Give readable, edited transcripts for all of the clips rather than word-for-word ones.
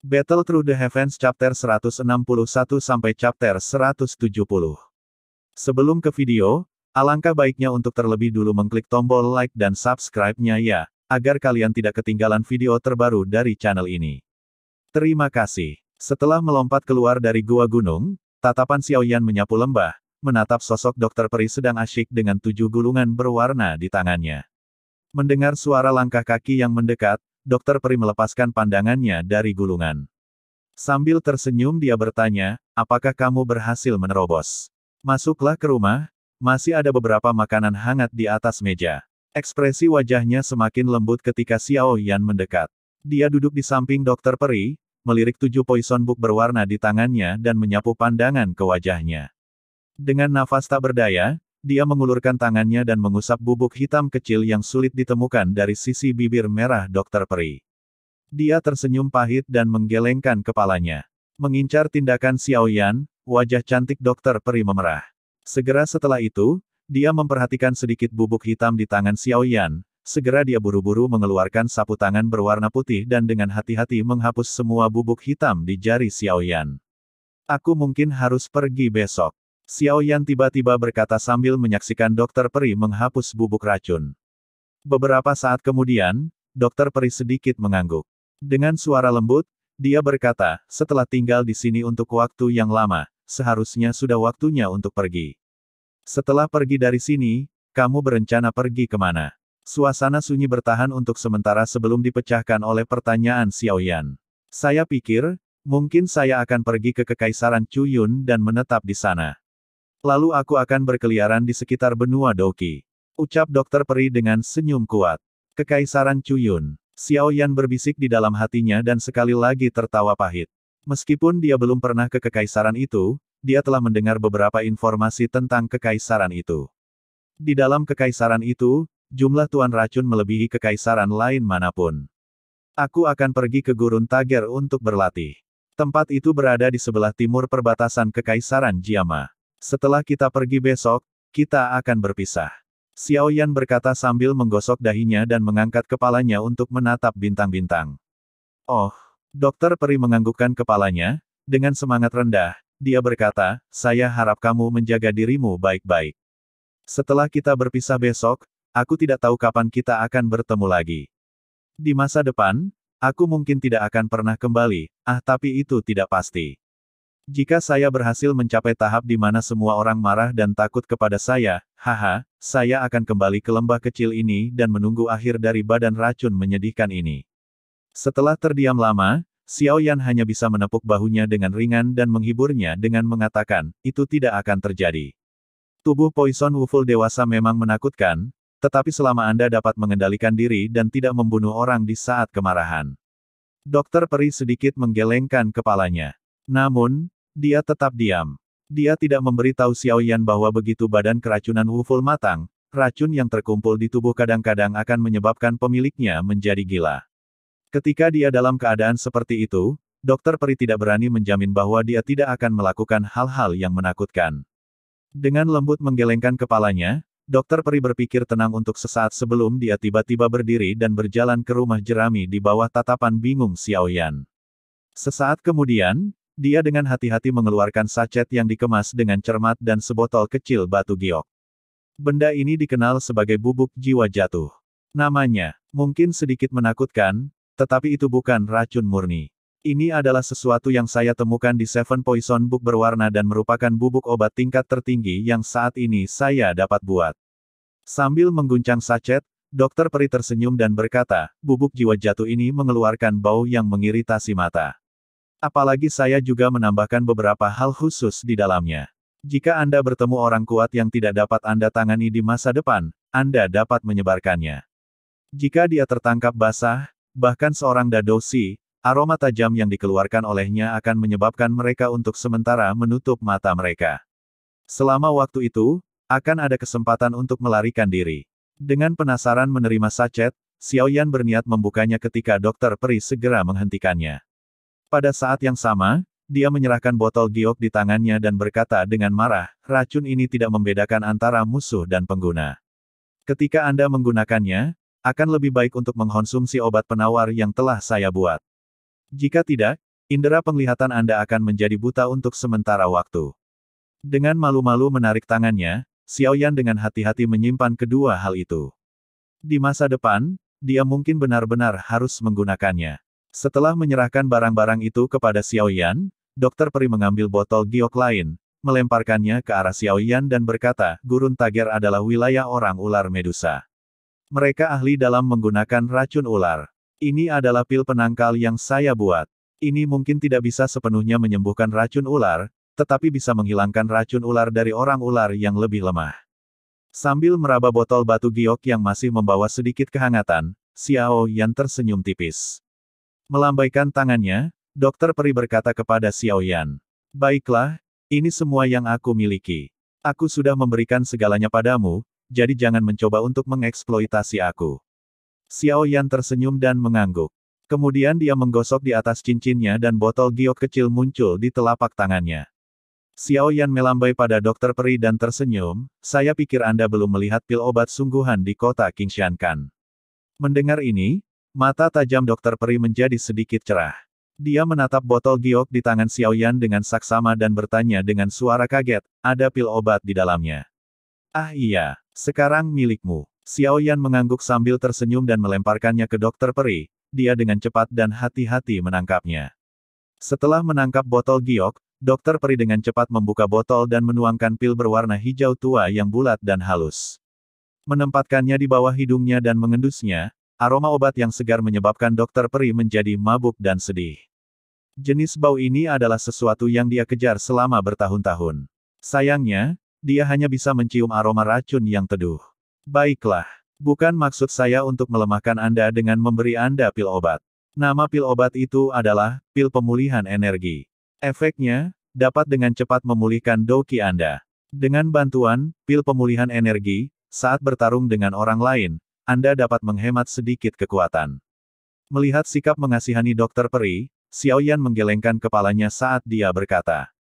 Battle Through the Heavens Chapter 161 sampai Chapter 170. Sebelum ke video, alangkah baiknya untuk terlebih dulu mengklik tombol like dan subscribe-nya ya, agar kalian tidak ketinggalan video terbaru dari channel ini. Terima kasih. Setelah melompat keluar dari gua gunung, tatapan Xiaoyan menyapu lembah, menatap sosok dokter peri sedang asyik dengan 7 gulungan berwarna di tangannya. Mendengar suara langkah kaki yang mendekat, dokter peri melepaskan pandangannya dari gulungan. Sambil tersenyum dia bertanya, apakah kamu berhasil menerobos? Masuklah ke rumah, masih ada beberapa makanan hangat di atas meja. Ekspresi wajahnya semakin lembut ketika Xiaoyan mendekat. Dia duduk di samping dokter peri, melirik 7 poison book berwarna di tangannya dan menyapu pandangan ke wajahnya. Dengan nafas tak berdaya, dia mengulurkan tangannya dan mengusap bubuk hitam kecil yang sulit ditemukan dari sisi bibir merah dokter peri. Dia tersenyum pahit dan menggelengkan kepalanya. Mengincar tindakan Xiaoyan, wajah cantik dokter peri memerah. Segera setelah itu, dia memperhatikan sedikit bubuk hitam di tangan Xiaoyan. Segera dia buru-buru mengeluarkan sapu tangan berwarna putih dan dengan hati-hati menghapus semua bubuk hitam di jari Xiaoyan. Aku mungkin harus pergi besok. Xiaoyan tiba-tiba berkata sambil menyaksikan dokter peri menghapus bubuk racun. Beberapa saat kemudian, dokter peri sedikit mengangguk. Dengan suara lembut, dia berkata, setelah tinggal di sini untuk waktu yang lama, seharusnya sudah waktunya untuk pergi. Setelah pergi dari sini, kamu berencana pergi kemana? Suasana sunyi bertahan untuk sementara sebelum dipecahkan oleh pertanyaan Xiaoyan. Saya pikir, mungkin saya akan pergi ke Kekaisaran Chuyun dan menetap di sana. Lalu aku akan berkeliaran di sekitar benua Doqi. Ucap dokter peri dengan senyum kuat. Kekaisaran Chuyun. Xiaoyan berbisik di dalam hatinya dan sekali lagi tertawa pahit. Meskipun dia belum pernah ke kekaisaran itu, dia telah mendengar beberapa informasi tentang kekaisaran itu. Di dalam kekaisaran itu, jumlah tuan racun melebihi kekaisaran lain manapun. Aku akan pergi ke Gurun Tager untuk berlatih. Tempat itu berada di sebelah timur perbatasan kekaisaran Jiama. Setelah kita pergi besok, kita akan berpisah. Xiaoyan berkata sambil menggosok dahinya dan mengangkat kepalanya untuk menatap bintang-bintang. Oh, dokter peri menganggukkan kepalanya, dengan semangat rendah, dia berkata, saya harap kamu menjaga dirimu baik-baik. Setelah kita berpisah besok, aku tidak tahu kapan kita akan bertemu lagi. Di masa depan, aku mungkin tidak akan pernah kembali, tapi itu tidak pasti. Jika saya berhasil mencapai tahap di mana semua orang marah dan takut kepada saya, saya akan kembali ke lembah kecil ini dan menunggu akhir dari badan racun menyedihkan ini. Setelah terdiam lama, Xiaoyan hanya bisa menepuk bahunya dengan ringan dan menghiburnya dengan mengatakan, itu tidak akan terjadi. Tubuh Poison Wuffle dewasa memang menakutkan, tetapi selama Anda dapat mengendalikan diri dan tidak membunuh orang di saat kemarahan. Dokter peri sedikit menggelengkan kepalanya. Namun, dia tetap diam. Dia tidak memberitahu Xiaoyan bahwa begitu badan keracunan Wuffle matang, racun yang terkumpul di tubuh kadang-kadang akan menyebabkan pemiliknya menjadi gila. Ketika dia dalam keadaan seperti itu, dokter peri tidak berani menjamin bahwa dia tidak akan melakukan hal-hal yang menakutkan. Dengan lembut menggelengkan kepalanya, dokter peri berpikir tenang untuk sesaat sebelum dia tiba-tiba berdiri dan berjalan ke rumah jerami di bawah tatapan bingung Xiaoyan. Sesaat kemudian, dia dengan hati-hati mengeluarkan sachet yang dikemas dengan cermat dan sebotol kecil batu giok. Benda ini dikenal sebagai bubuk jiwa jatuh. Namanya, mungkin sedikit menakutkan, tetapi itu bukan racun murni. Ini adalah sesuatu yang saya temukan di Seven Poison Book berwarna dan merupakan bubuk obat tingkat tertinggi yang saat ini saya dapat buat. Sambil mengguncang sachet, dokter peri tersenyum dan berkata, bubuk jiwa jatuh ini mengeluarkan bau yang mengiritasi mata. Apalagi saya juga menambahkan beberapa hal khusus di dalamnya. Jika Anda bertemu orang kuat yang tidak dapat Anda tangani di masa depan, Anda dapat menyebarkannya. Jika dia tertangkap basah, bahkan seorang dadosi, aroma tajam yang dikeluarkan olehnya akan menyebabkan mereka untuk sementara menutup mata mereka. Selama waktu itu, akan ada kesempatan untuk melarikan diri. Dengan penasaran menerima sachet, Xiaoyan berniat membukanya ketika dokter peri segera menghentikannya. Pada saat yang sama, dia menyerahkan botol giok di tangannya dan berkata dengan marah, racun ini tidak membedakan antara musuh dan pengguna. Ketika Anda menggunakannya, akan lebih baik untuk mengkonsumsi obat penawar yang telah saya buat. Jika tidak, Indera penglihatan Anda akan menjadi buta untuk sementara waktu. Dengan malu-malu menarik tangannya, Xiaoyan dengan hati-hati menyimpan kedua hal itu. Di masa depan, dia mungkin benar-benar harus menggunakannya. Setelah menyerahkan barang-barang itu kepada Xiaoyan, Dokter Peri mengambil botol giok lain, melemparkannya ke arah Xiaoyan dan berkata, Gurun Tager adalah wilayah orang ular Medusa. Mereka ahli dalam menggunakan racun ular. Ini adalah pil penangkal yang saya buat. Ini mungkin tidak bisa sepenuhnya menyembuhkan racun ular, tetapi bisa menghilangkan racun ular dari orang ular yang lebih lemah. Sambil meraba botol batu giok yang masih membawa sedikit kehangatan, Xiaoyan tersenyum tipis. Melambaikan tangannya, Dokter Peri berkata kepada Xiaoyan, Baiklah, ini semua yang aku miliki. Aku sudah memberikan segalanya padamu, jadi jangan mencoba untuk mengeksploitasi aku. Xiaoyan tersenyum dan mengangguk. Kemudian dia menggosok di atas cincinnya dan botol giok kecil muncul di telapak tangannya. Xiaoyan melambai pada Dokter Peri dan tersenyum, saya pikir Anda belum melihat pil obat sungguhan di kota Qingshankan. Mendengar ini, mata tajam Dokter Peri menjadi sedikit cerah. Dia menatap botol giok di tangan Xiaoyan dengan saksama dan bertanya dengan suara kaget, ada pil obat di dalamnya. Ah iya, sekarang milikmu. Xiaoyan mengangguk sambil tersenyum dan melemparkannya ke Dokter Peri, dia dengan cepat dan hati-hati menangkapnya. Setelah menangkap botol giok, Dokter Peri dengan cepat membuka botol dan menuangkan pil berwarna hijau tua yang bulat dan halus. Menempatkannya di bawah hidungnya dan mengendusnya, aroma obat yang segar menyebabkan Dokter Peri menjadi mabuk dan sedih. Jenis bau ini adalah sesuatu yang dia kejar selama bertahun-tahun. Sayangnya, dia hanya bisa mencium aroma racun yang teduh. Baiklah, bukan maksud saya untuk melemahkan Anda dengan memberi Anda pil obat. Nama pil obat itu adalah pil pemulihan energi. Efeknya dapat dengan cepat memulihkan doki Anda. Dengan bantuan pil pemulihan energi, saat bertarung dengan orang lain, Anda dapat menghemat sedikit kekuatan. Melihat sikap mengasihani Dokter Peri, Xiaoyan menggelengkan kepalanya saat dia berkata,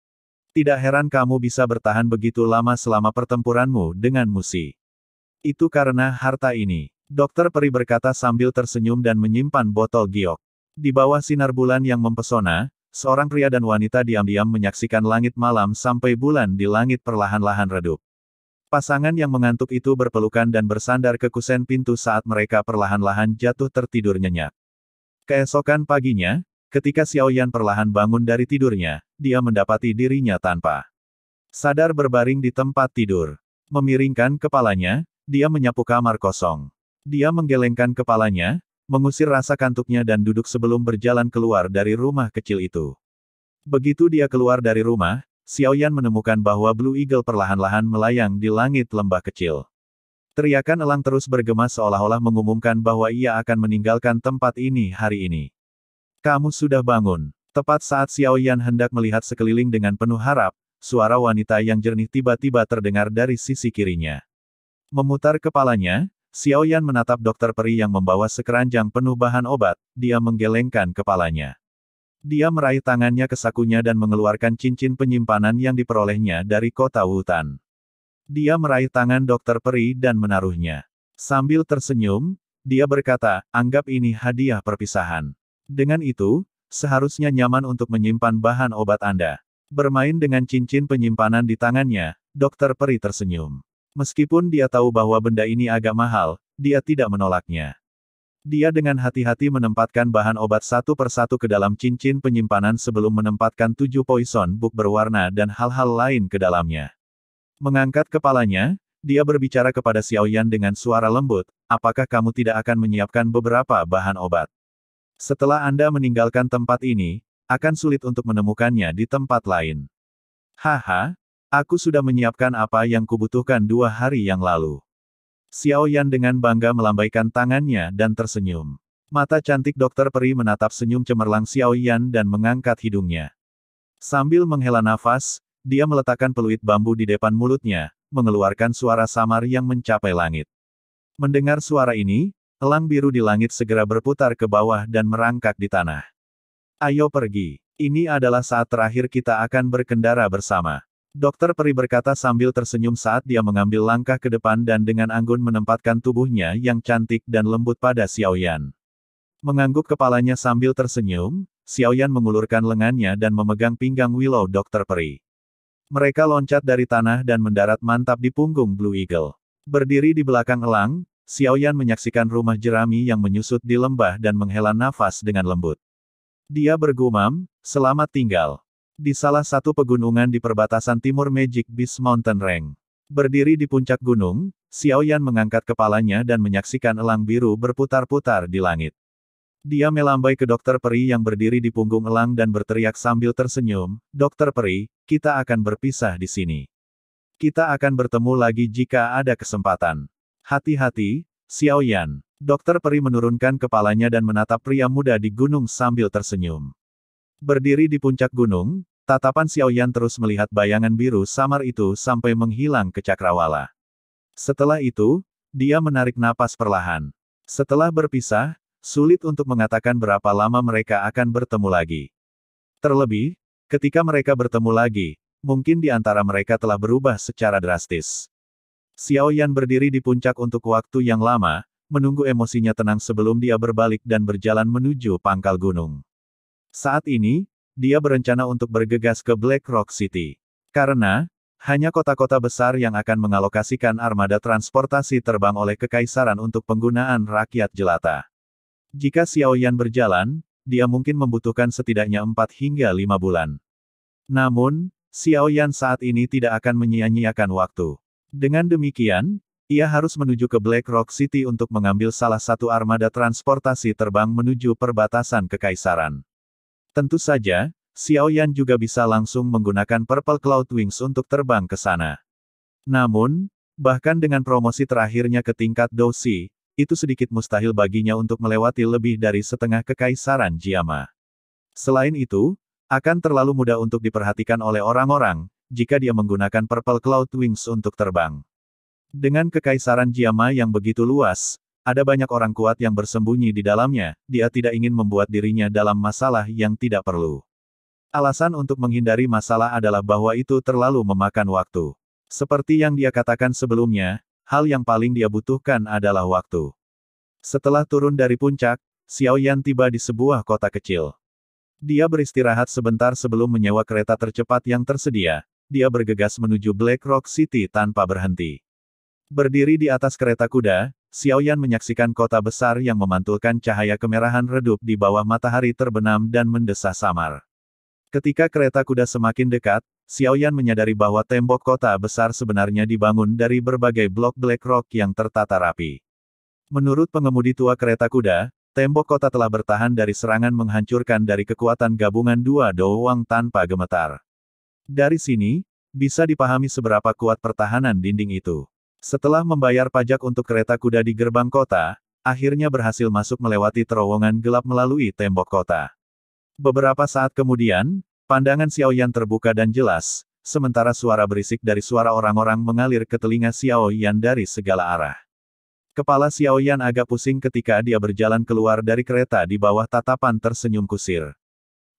Tidak heran kamu bisa bertahan begitu lama selama pertempuranmu dengan musuh. Itu karena harta ini. Dokter Peri berkata sambil tersenyum dan menyimpan botol giok. Di bawah sinar bulan yang mempesona, seorang pria dan wanita diam-diam menyaksikan langit malam sampai bulan di langit perlahan-lahan redup. Pasangan yang mengantuk itu berpelukan dan bersandar ke kusen pintu saat mereka perlahan-lahan jatuh tertidur nyenyak. Keesokan paginya, ketika Xiaoyan perlahan bangun dari tidurnya, dia mendapati dirinya tanpa sadar berbaring di tempat tidur. Memiringkan kepalanya, dia menyapu kamar kosong. Dia menggelengkan kepalanya, mengusir rasa kantuknya dan duduk sebelum berjalan keluar dari rumah kecil itu. Begitu dia keluar dari rumah, Xiaoyan menemukan bahwa Blue Eagle perlahan-lahan melayang di langit lembah kecil. Teriakan elang terus bergema seolah-olah mengumumkan bahwa ia akan meninggalkan tempat ini hari ini. Kamu sudah bangun. Tepat saat Xiaoyan hendak melihat sekeliling dengan penuh harap, suara wanita yang jernih tiba-tiba terdengar dari sisi kirinya. Memutar kepalanya, Xiaoyan menatap Dokter Peri yang membawa sekeranjang penuh bahan obat, dia menggelengkan kepalanya. Dia meraih tangannya ke sakunya dan mengeluarkan cincin penyimpanan yang diperolehnya dari kota Wutan. Dia meraih tangan Dokter Peri dan menaruhnya. Sambil tersenyum, dia berkata, anggap ini hadiah perpisahan. Dengan itu, seharusnya nyaman untuk menyimpan bahan obat Anda. Bermain dengan cincin penyimpanan di tangannya, Dokter Peri tersenyum. Meskipun dia tahu bahwa benda ini agak mahal, dia tidak menolaknya. Dia dengan hati-hati menempatkan bahan obat satu persatu ke dalam cincin penyimpanan sebelum menempatkan 7 poison book berwarna dan hal-hal lain ke dalamnya. Mengangkat kepalanya, dia berbicara kepada Xiaoyan dengan suara lembut, apakah kamu tidak akan menyiapkan beberapa bahan obat? Setelah Anda meninggalkan tempat ini, akan sulit untuk menemukannya di tempat lain. Haha, aku sudah menyiapkan apa yang kubutuhkan 2 hari yang lalu. Xiaoyan dengan bangga melambaikan tangannya dan tersenyum. Mata cantik Dokter Peri menatap senyum cemerlang Xiaoyan dan mengangkat hidungnya. Sambil menghela nafas, dia meletakkan peluit bambu di depan mulutnya, mengeluarkan suara samar yang mencapai langit. Mendengar suara ini, elang biru di langit segera berputar ke bawah dan merangkak di tanah. Ayo pergi. Ini adalah saat terakhir kita akan berkendara bersama. Dokter Peri berkata sambil tersenyum saat dia mengambil langkah ke depan dan dengan anggun menempatkan tubuhnya yang cantik dan lembut pada Xiaoyan. Mengangguk kepalanya sambil tersenyum, Xiaoyan mengulurkan lengannya dan memegang pinggang Willow Dokter Peri. Mereka loncat dari tanah dan mendarat mantap di punggung Blue Eagle. Berdiri di belakang elang, Xiaoyan menyaksikan rumah jerami yang menyusut di lembah dan menghela nafas dengan lembut. Dia bergumam, "Selamat tinggal." Di salah satu pegunungan di perbatasan timur Magic Beast Mountain Range. Berdiri di puncak gunung, Xiaoyan mengangkat kepalanya dan menyaksikan elang biru berputar-putar di langit. Dia melambai ke Dokter Peri yang berdiri di punggung elang dan berteriak sambil tersenyum, "Dokter Peri, kita akan berpisah di sini. Kita akan bertemu lagi jika ada kesempatan. Hati-hati, Xiaoyan." Dokter Peri menurunkan kepalanya dan menatap pria muda di gunung sambil tersenyum. Berdiri di puncak gunung, tatapan Xiaoyan terus melihat bayangan biru samar itu sampai menghilang ke cakrawala. Setelah itu, dia menarik napas perlahan. Setelah berpisah, sulit untuk mengatakan berapa lama mereka akan bertemu lagi. Terlebih, ketika mereka bertemu lagi, mungkin di antara mereka telah berubah secara drastis. Xiaoyan berdiri di puncak untuk waktu yang lama, menunggu emosinya tenang sebelum dia berbalik dan berjalan menuju pangkal gunung. Saat ini, dia berencana untuk bergegas ke Black Rock City. Karena, hanya kota-kota besar yang akan mengalokasikan armada transportasi terbang oleh kekaisaran untuk penggunaan rakyat jelata. Jika Xiaoyan berjalan, dia mungkin membutuhkan setidaknya 4 hingga 5 bulan. Namun, Xiaoyan saat ini tidak akan menyia-nyiakan waktu. Dengan demikian, ia harus menuju ke Black Rock City untuk mengambil salah satu armada transportasi terbang menuju perbatasan kekaisaran. Tentu saja, Xiaoyan juga bisa langsung menggunakan Purple Cloud Wings untuk terbang ke sana. Namun, bahkan dengan promosi terakhirnya ke tingkat Doushi, itu sedikit mustahil baginya untuk melewati lebih dari setengah kekaisaran Jiama. Selain itu, akan terlalu mudah untuk diperhatikan oleh orang-orang, jika dia menggunakan Purple Cloud Wings untuk terbang. Dengan kekaisaran Jiama yang begitu luas, ada banyak orang kuat yang bersembunyi di dalamnya, dia tidak ingin membuat dirinya dalam masalah yang tidak perlu. Alasan untuk menghindari masalah adalah bahwa itu terlalu memakan waktu. Seperti yang dia katakan sebelumnya, hal yang paling dia butuhkan adalah waktu. Setelah turun dari puncak, Xiaoyan tiba di sebuah kota kecil. Dia beristirahat sebentar sebelum menyewa kereta tercepat yang tersedia. Dia bergegas menuju Black Rock City tanpa berhenti. Berdiri di atas kereta kuda, Xiaoyan menyaksikan kota besar yang memantulkan cahaya kemerahan redup di bawah matahari terbenam dan mendesah samar. Ketika kereta kuda semakin dekat, Xiaoyan menyadari bahwa tembok kota besar sebenarnya dibangun dari berbagai blok Black Rock yang tertata rapi. Menurut pengemudi tua kereta kuda, tembok kota telah bertahan dari serangan menghancurkan dari kekuatan gabungan dua doang tanpa gemetar. Dari sini, bisa dipahami seberapa kuat pertahanan dinding itu. Setelah membayar pajak untuk kereta kuda di gerbang kota, akhirnya berhasil masuk melewati terowongan gelap melalui tembok kota. Beberapa saat kemudian, pandangan Xiaoyan terbuka dan jelas, sementara suara berisik dari suara orang-orang mengalir ke telinga Xiaoyan dari segala arah. Kepala Xiaoyan agak pusing ketika dia berjalan keluar dari kereta di bawah tatapan tersenyum kusir.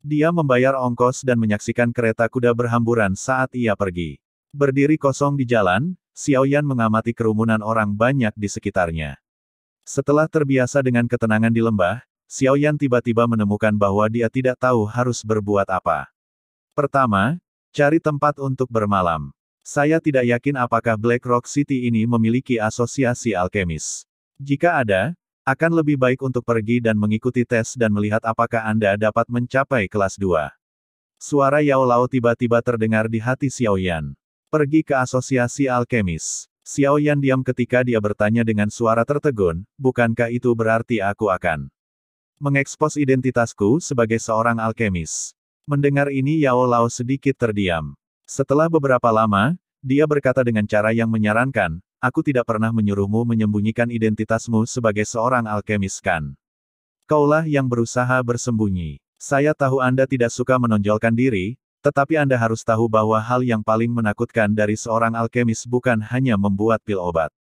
Dia membayar ongkos dan menyaksikan kereta kuda berhamburan saat ia pergi. Berdiri kosong di jalan, Xiaoyan mengamati kerumunan orang banyak di sekitarnya. Setelah terbiasa dengan ketenangan di lembah, Xiaoyan tiba-tiba menemukan bahwa dia tidak tahu harus berbuat apa. Pertama, cari tempat untuk bermalam. Saya tidak yakin apakah Black Rock City ini memiliki asosiasi alkemis. Jika ada, akan lebih baik untuk pergi dan mengikuti tes dan melihat apakah Anda dapat mencapai kelas 2. Suara Yao Lao tiba-tiba terdengar di hati Xiaoyan. Pergi ke asosiasi alkemis. Xiaoyan diam ketika dia bertanya dengan suara tertegun, bukankah itu berarti aku akan mengekspos identitasku sebagai seorang alkemis? Mendengar ini Yao Lao sedikit terdiam. Setelah beberapa lama, dia berkata dengan cara yang menyarankan, aku tidak pernah menyuruhmu menyembunyikan identitasmu sebagai seorang alkemis kan? Kaulah yang berusaha bersembunyi. Saya tahu Anda tidak suka menonjolkan diri, tetapi Anda harus tahu bahwa hal yang paling menakutkan dari seorang alkemis bukan hanya membuat pil obat.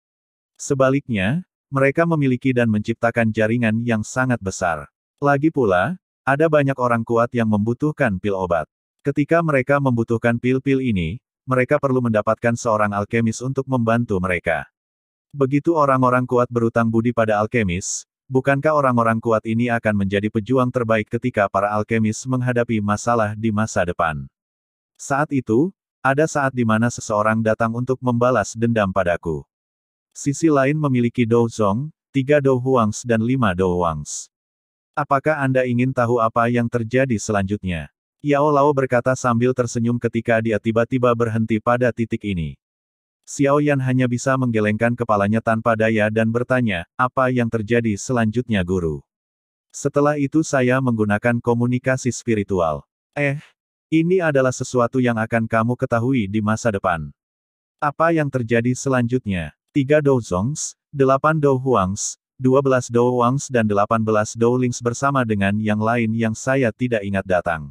Sebaliknya, mereka memiliki dan menciptakan jaringan yang sangat besar. Lagi pula, ada banyak orang kuat yang membutuhkan pil obat. Ketika mereka membutuhkan pil-pil ini, mereka perlu mendapatkan seorang alkemis untuk membantu mereka. Begitu orang-orang kuat berutang budi pada alkemis, bukankah orang-orang kuat ini akan menjadi pejuang terbaik ketika para alkemis menghadapi masalah di masa depan? Saat itu, ada saat di mana seseorang datang untuk membalas dendam padaku. Sisi lain memiliki Dou Zong, 3 Dou Huangs dan 5 Dou Huangs. Apakah Anda ingin tahu apa yang terjadi selanjutnya? Yao Lao berkata sambil tersenyum ketika dia tiba-tiba berhenti pada titik ini. Xiao Yan hanya bisa menggelengkan kepalanya tanpa daya dan bertanya, apa yang terjadi selanjutnya guru? Setelah itu saya menggunakan komunikasi spiritual. Ini adalah sesuatu yang akan kamu ketahui di masa depan. Apa yang terjadi selanjutnya? 3 Dou Zongs, 8 Dou Huangs, 12 Dou Huangs dan 18 Dou Lings bersama dengan yang lain yang saya tidak ingat datang.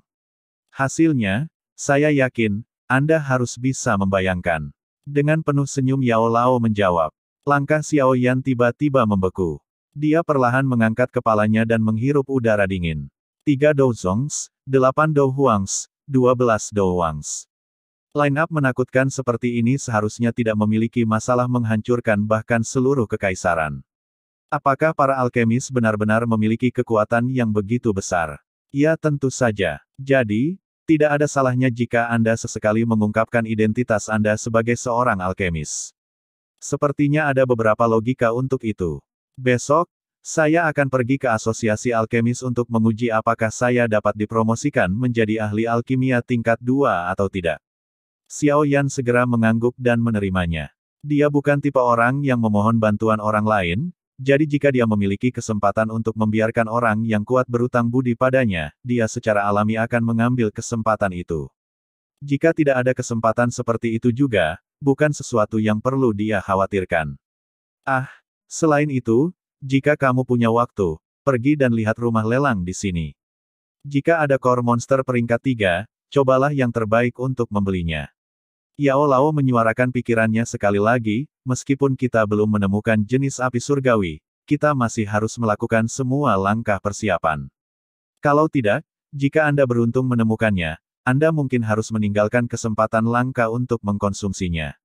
Hasilnya, saya yakin, Anda harus bisa membayangkan. Dengan penuh senyum Yao Lao menjawab. Langkah Xiao Yan tiba-tiba membeku. Dia perlahan mengangkat kepalanya dan menghirup udara dingin. 3 Dou Zongs, 8 Dou Huangs, 12 Dou Huangs. Line-up menakutkan seperti ini seharusnya tidak memiliki masalah menghancurkan bahkan seluruh kekaisaran. Apakah para alkemis benar-benar memiliki kekuatan yang begitu besar? Ya tentu saja. Jadi, tidak ada salahnya jika Anda sesekali mengungkapkan identitas Anda sebagai seorang alkemis. Sepertinya ada beberapa logika untuk itu. Besok, saya akan pergi ke asosiasi alkemis untuk menguji apakah saya dapat dipromosikan menjadi ahli alkimia tingkat 2 atau tidak. Xiao Yan segera mengangguk dan menerimanya. Dia bukan tipe orang yang memohon bantuan orang lain, jadi jika dia memiliki kesempatan untuk membiarkan orang yang kuat berutang budi padanya, dia secara alami akan mengambil kesempatan itu. Jika tidak ada kesempatan seperti itu juga, bukan sesuatu yang perlu dia khawatirkan. Selain itu, jika kamu punya waktu, pergi dan lihat rumah lelang di sini. Jika ada core monster peringkat 3, cobalah yang terbaik untuk membelinya. Yao Lao menyuarakan pikirannya sekali lagi, meskipun kita belum menemukan jenis api surgawi, kita masih harus melakukan semua langkah persiapan. Kalau tidak, jika Anda beruntung menemukannya, Anda mungkin harus meninggalkan kesempatan langka untuk mengkonsumsinya.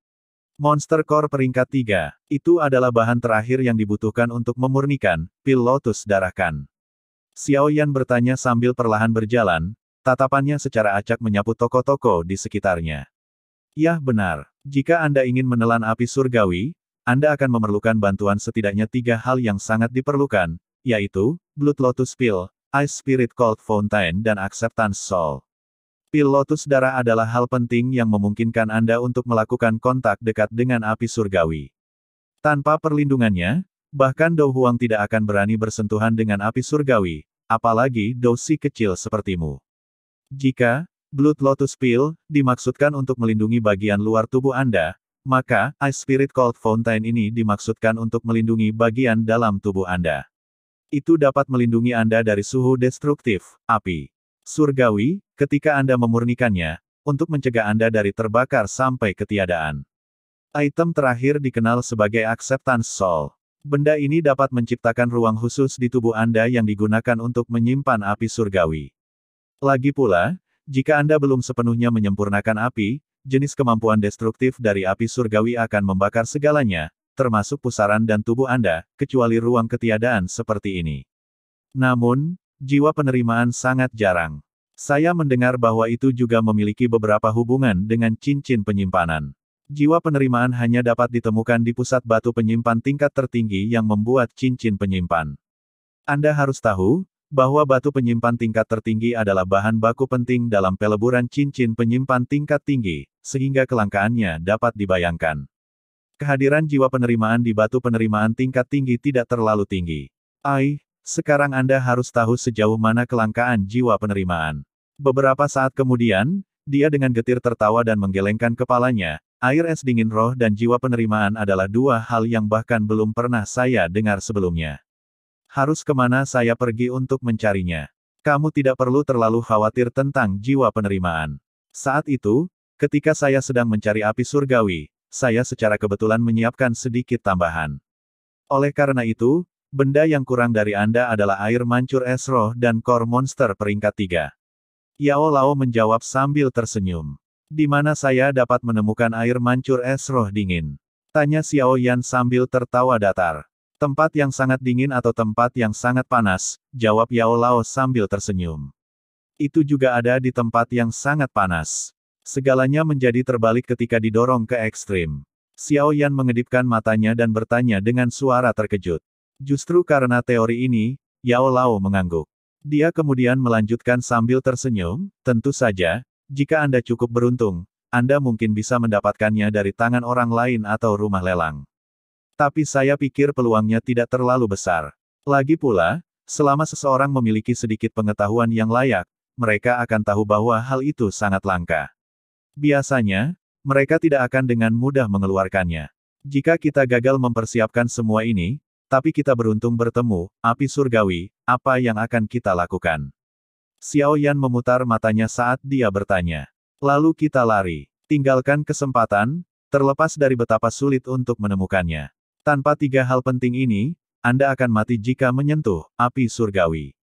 Monster Core peringkat 3, itu adalah bahan terakhir yang dibutuhkan untuk memurnikan pil lotus darahkan. Xiao Yan bertanya sambil perlahan berjalan, tatapannya secara acak menyapu toko-toko di sekitarnya. Yah benar, jika Anda ingin menelan api surgawi, Anda akan memerlukan bantuan setidaknya 3 hal yang sangat diperlukan, yaitu, Blood Lotus Pill, Ice Spirit Cold Fountain dan Acceptance Soul. Pil lotus darah adalah hal penting yang memungkinkan Anda untuk melakukan kontak dekat dengan api surgawi. Tanpa perlindungannya, bahkan Dou Huang tidak akan berani bersentuhan dengan api surgawi, apalagi Dou Si kecil sepertimu. Jika Blood Lotus Pill dimaksudkan untuk melindungi bagian luar tubuh Anda, maka Ice Spirit Cold Fountain ini dimaksudkan untuk melindungi bagian dalam tubuh Anda. Itu dapat melindungi Anda dari suhu destruktif, api surgawi, ketika Anda memurnikannya, untuk mencegah Anda dari terbakar sampai ketiadaan. Item terakhir dikenal sebagai Acceptance Soul. Benda ini dapat menciptakan ruang khusus di tubuh Anda yang digunakan untuk menyimpan api surgawi. Lagi pula, jika Anda belum sepenuhnya menyempurnakan api, jenis kemampuan destruktif dari api surgawi akan membakar segalanya, termasuk pusaran dan tubuh Anda, kecuali ruang ketiadaan seperti ini. Namun, jiwa penerimaan sangat jarang. Saya mendengar bahwa itu juga memiliki beberapa hubungan dengan cincin penyimpanan. Jiwa penerimaan hanya dapat ditemukan di pusat batu penyimpan tingkat tertinggi yang membuat cincin penyimpan. Anda harus tahu, bahwa batu penyimpan tingkat tertinggi adalah bahan baku penting dalam peleburan cincin penyimpan tingkat tinggi, sehingga kelangkaannya dapat dibayangkan. Kehadiran jiwa penerimaan di batu penerimaan tingkat tinggi tidak terlalu tinggi. Sekarang Anda harus tahu sejauh mana kelangkaan jiwa penerimaan. Beberapa saat kemudian, dia dengan getir tertawa dan menggelengkan kepalanya. Air es dingin roh dan jiwa penerimaan adalah 2 hal yang bahkan belum pernah saya dengar sebelumnya. Harus kemana saya pergi untuk mencarinya? Kamu tidak perlu terlalu khawatir tentang jiwa penerimaan. Saat itu, ketika saya sedang mencari api surgawi, saya secara kebetulan menyiapkan sedikit tambahan. Oleh karena itu, benda yang kurang dari Anda adalah air mancur es roh dan core monster peringkat 3. Yao Lao menjawab sambil tersenyum. Di mana saya dapat menemukan air mancur es roh dingin? Tanya Xiao Yan sambil tertawa datar. Tempat yang sangat dingin atau tempat yang sangat panas, jawab Yao Lao sambil tersenyum. Itu juga ada di tempat yang sangat panas. Segalanya menjadi terbalik ketika didorong ke ekstrim. Xiao Yan mengedipkan matanya dan bertanya dengan suara terkejut. Justru karena teori ini, Yao Lao mengangguk. Dia kemudian melanjutkan sambil tersenyum, tentu saja, jika Anda cukup beruntung, Anda mungkin bisa mendapatkannya dari tangan orang lain atau rumah lelang. Tapi saya pikir peluangnya tidak terlalu besar. Lagi pula, selama seseorang memiliki sedikit pengetahuan yang layak, mereka akan tahu bahwa hal itu sangat langka. Biasanya, mereka tidak akan dengan mudah mengeluarkannya. Jika kita gagal mempersiapkan semua ini, tapi kita beruntung bertemu, api surgawi, apa yang akan kita lakukan? Xiao Yan memutar matanya saat dia bertanya. Lalu kita lari. Tinggalkan kesempatan, terlepas dari betapa sulit untuk menemukannya. Tanpa tiga hal penting ini, Anda akan mati jika menyentuh api surgawi.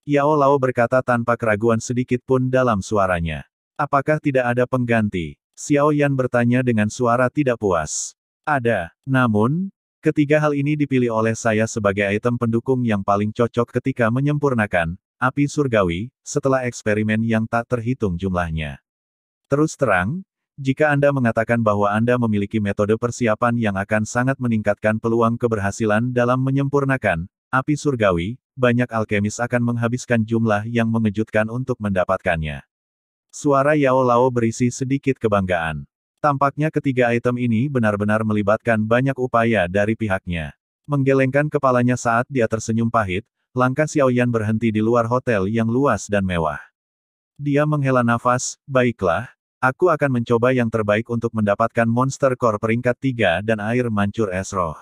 Yao Lao berkata tanpa keraguan sedikit pun dalam suaranya. Apakah tidak ada pengganti? Xiao Yan bertanya dengan suara tidak puas. Ada. Namun, ketiga hal ini dipilih oleh saya sebagai item pendukung yang paling cocok ketika menyempurnakan api surgawi, setelah eksperimen yang tak terhitung jumlahnya. Terus terang, jika Anda mengatakan bahwa Anda memiliki metode persiapan yang akan sangat meningkatkan peluang keberhasilan dalam menyempurnakan api surgawi, banyak alkemis akan menghabiskan jumlah yang mengejutkan untuk mendapatkannya. Suara Yao Lao berisi sedikit kebanggaan. Tampaknya ketiga item ini benar-benar melibatkan banyak upaya dari pihaknya. Menggelengkan kepalanya saat dia tersenyum pahit, langkah Xiao Yan berhenti di luar hotel yang luas dan mewah. Dia menghela nafas, baiklah. Aku akan mencoba yang terbaik untuk mendapatkan Monster Core peringkat 3 dan air mancur es roh.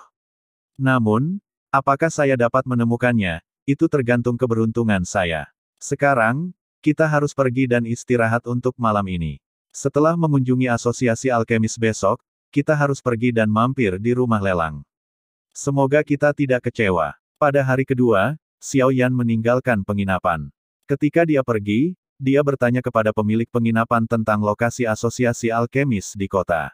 Namun, apakah saya dapat menemukannya, itu tergantung keberuntungan saya. Sekarang, kita harus pergi dan istirahat untuk malam ini. Setelah mengunjungi asosiasi alkemis besok, kita harus pergi dan mampir di rumah lelang. Semoga kita tidak kecewa. Pada hari kedua, Xiao Yan meninggalkan penginapan. Ketika dia pergi, dia bertanya kepada pemilik penginapan tentang lokasi asosiasi alkemis di kota.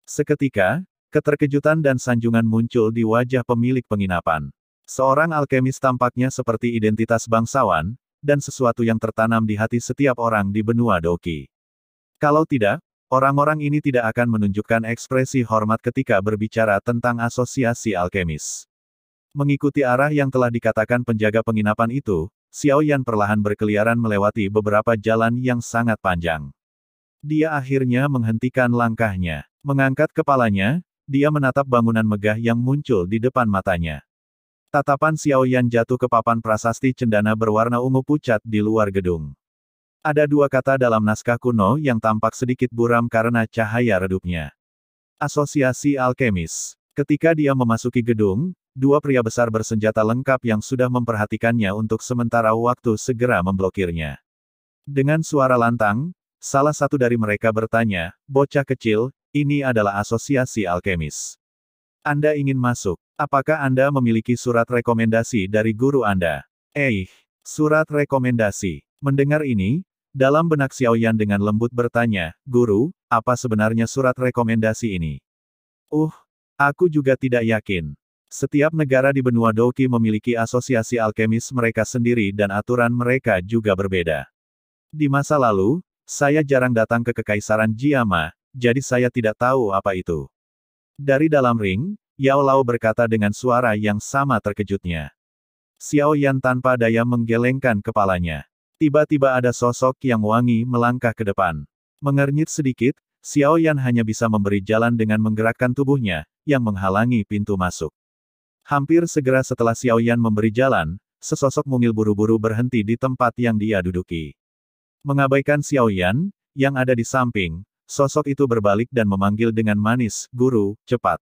Seketika, keterkejutan dan sanjungan muncul di wajah pemilik penginapan. Seorang alkemis tampaknya seperti identitas bangsawan, dan sesuatu yang tertanam di hati setiap orang di benua Doki. Kalau tidak, orang-orang ini tidak akan menunjukkan ekspresi hormat ketika berbicara tentang asosiasi alkemis. Mengikuti arah yang telah dikatakan penjaga penginapan itu, Xiao Yan perlahan berkeliaran melewati beberapa jalan yang sangat panjang. Dia akhirnya menghentikan langkahnya. Mengangkat kepalanya, dia menatap bangunan megah yang muncul di depan matanya. Tatapan Xiao Yan jatuh ke papan prasasti cendana berwarna ungu pucat di luar gedung. Ada dua kata dalam naskah kuno yang tampak sedikit buram karena cahaya redupnya. Asosiasi Alkemis. Ketika dia memasuki gedung, dua pria besar bersenjata lengkap yang sudah memperhatikannya untuk sementara waktu segera memblokirnya. Dengan suara lantang, salah satu dari mereka bertanya, "Bocah kecil, ini adalah asosiasi alkemis. Anda ingin masuk? Apakah Anda memiliki surat rekomendasi dari guru Anda?" Surat rekomendasi. Mendengar ini, dalam benak Xiao Yan dengan lembut bertanya, "Guru, apa sebenarnya surat rekomendasi ini?" Aku juga tidak yakin. Setiap negara di benua Doki memiliki asosiasi alkemis mereka sendiri dan aturan mereka juga berbeda. Di masa lalu, saya jarang datang ke Kekaisaran Jiama, jadi saya tidak tahu apa itu. Dari dalam ring, Yao Lao berkata dengan suara yang sama terkejutnya. Xiao Yan tanpa daya menggelengkan kepalanya. Tiba-tiba ada sosok yang wangi melangkah ke depan. Mengernyit sedikit, Xiao Yan hanya bisa memberi jalan dengan menggerakkan tubuhnya, yang menghalangi pintu masuk. Hampir segera setelah Xiao Yan memberi jalan, sesosok mungil buru-buru berhenti di tempat yang dia duduki. Mengabaikan Xiao Yan, yang ada di samping, sosok itu berbalik dan memanggil dengan manis, "Guru, cepat."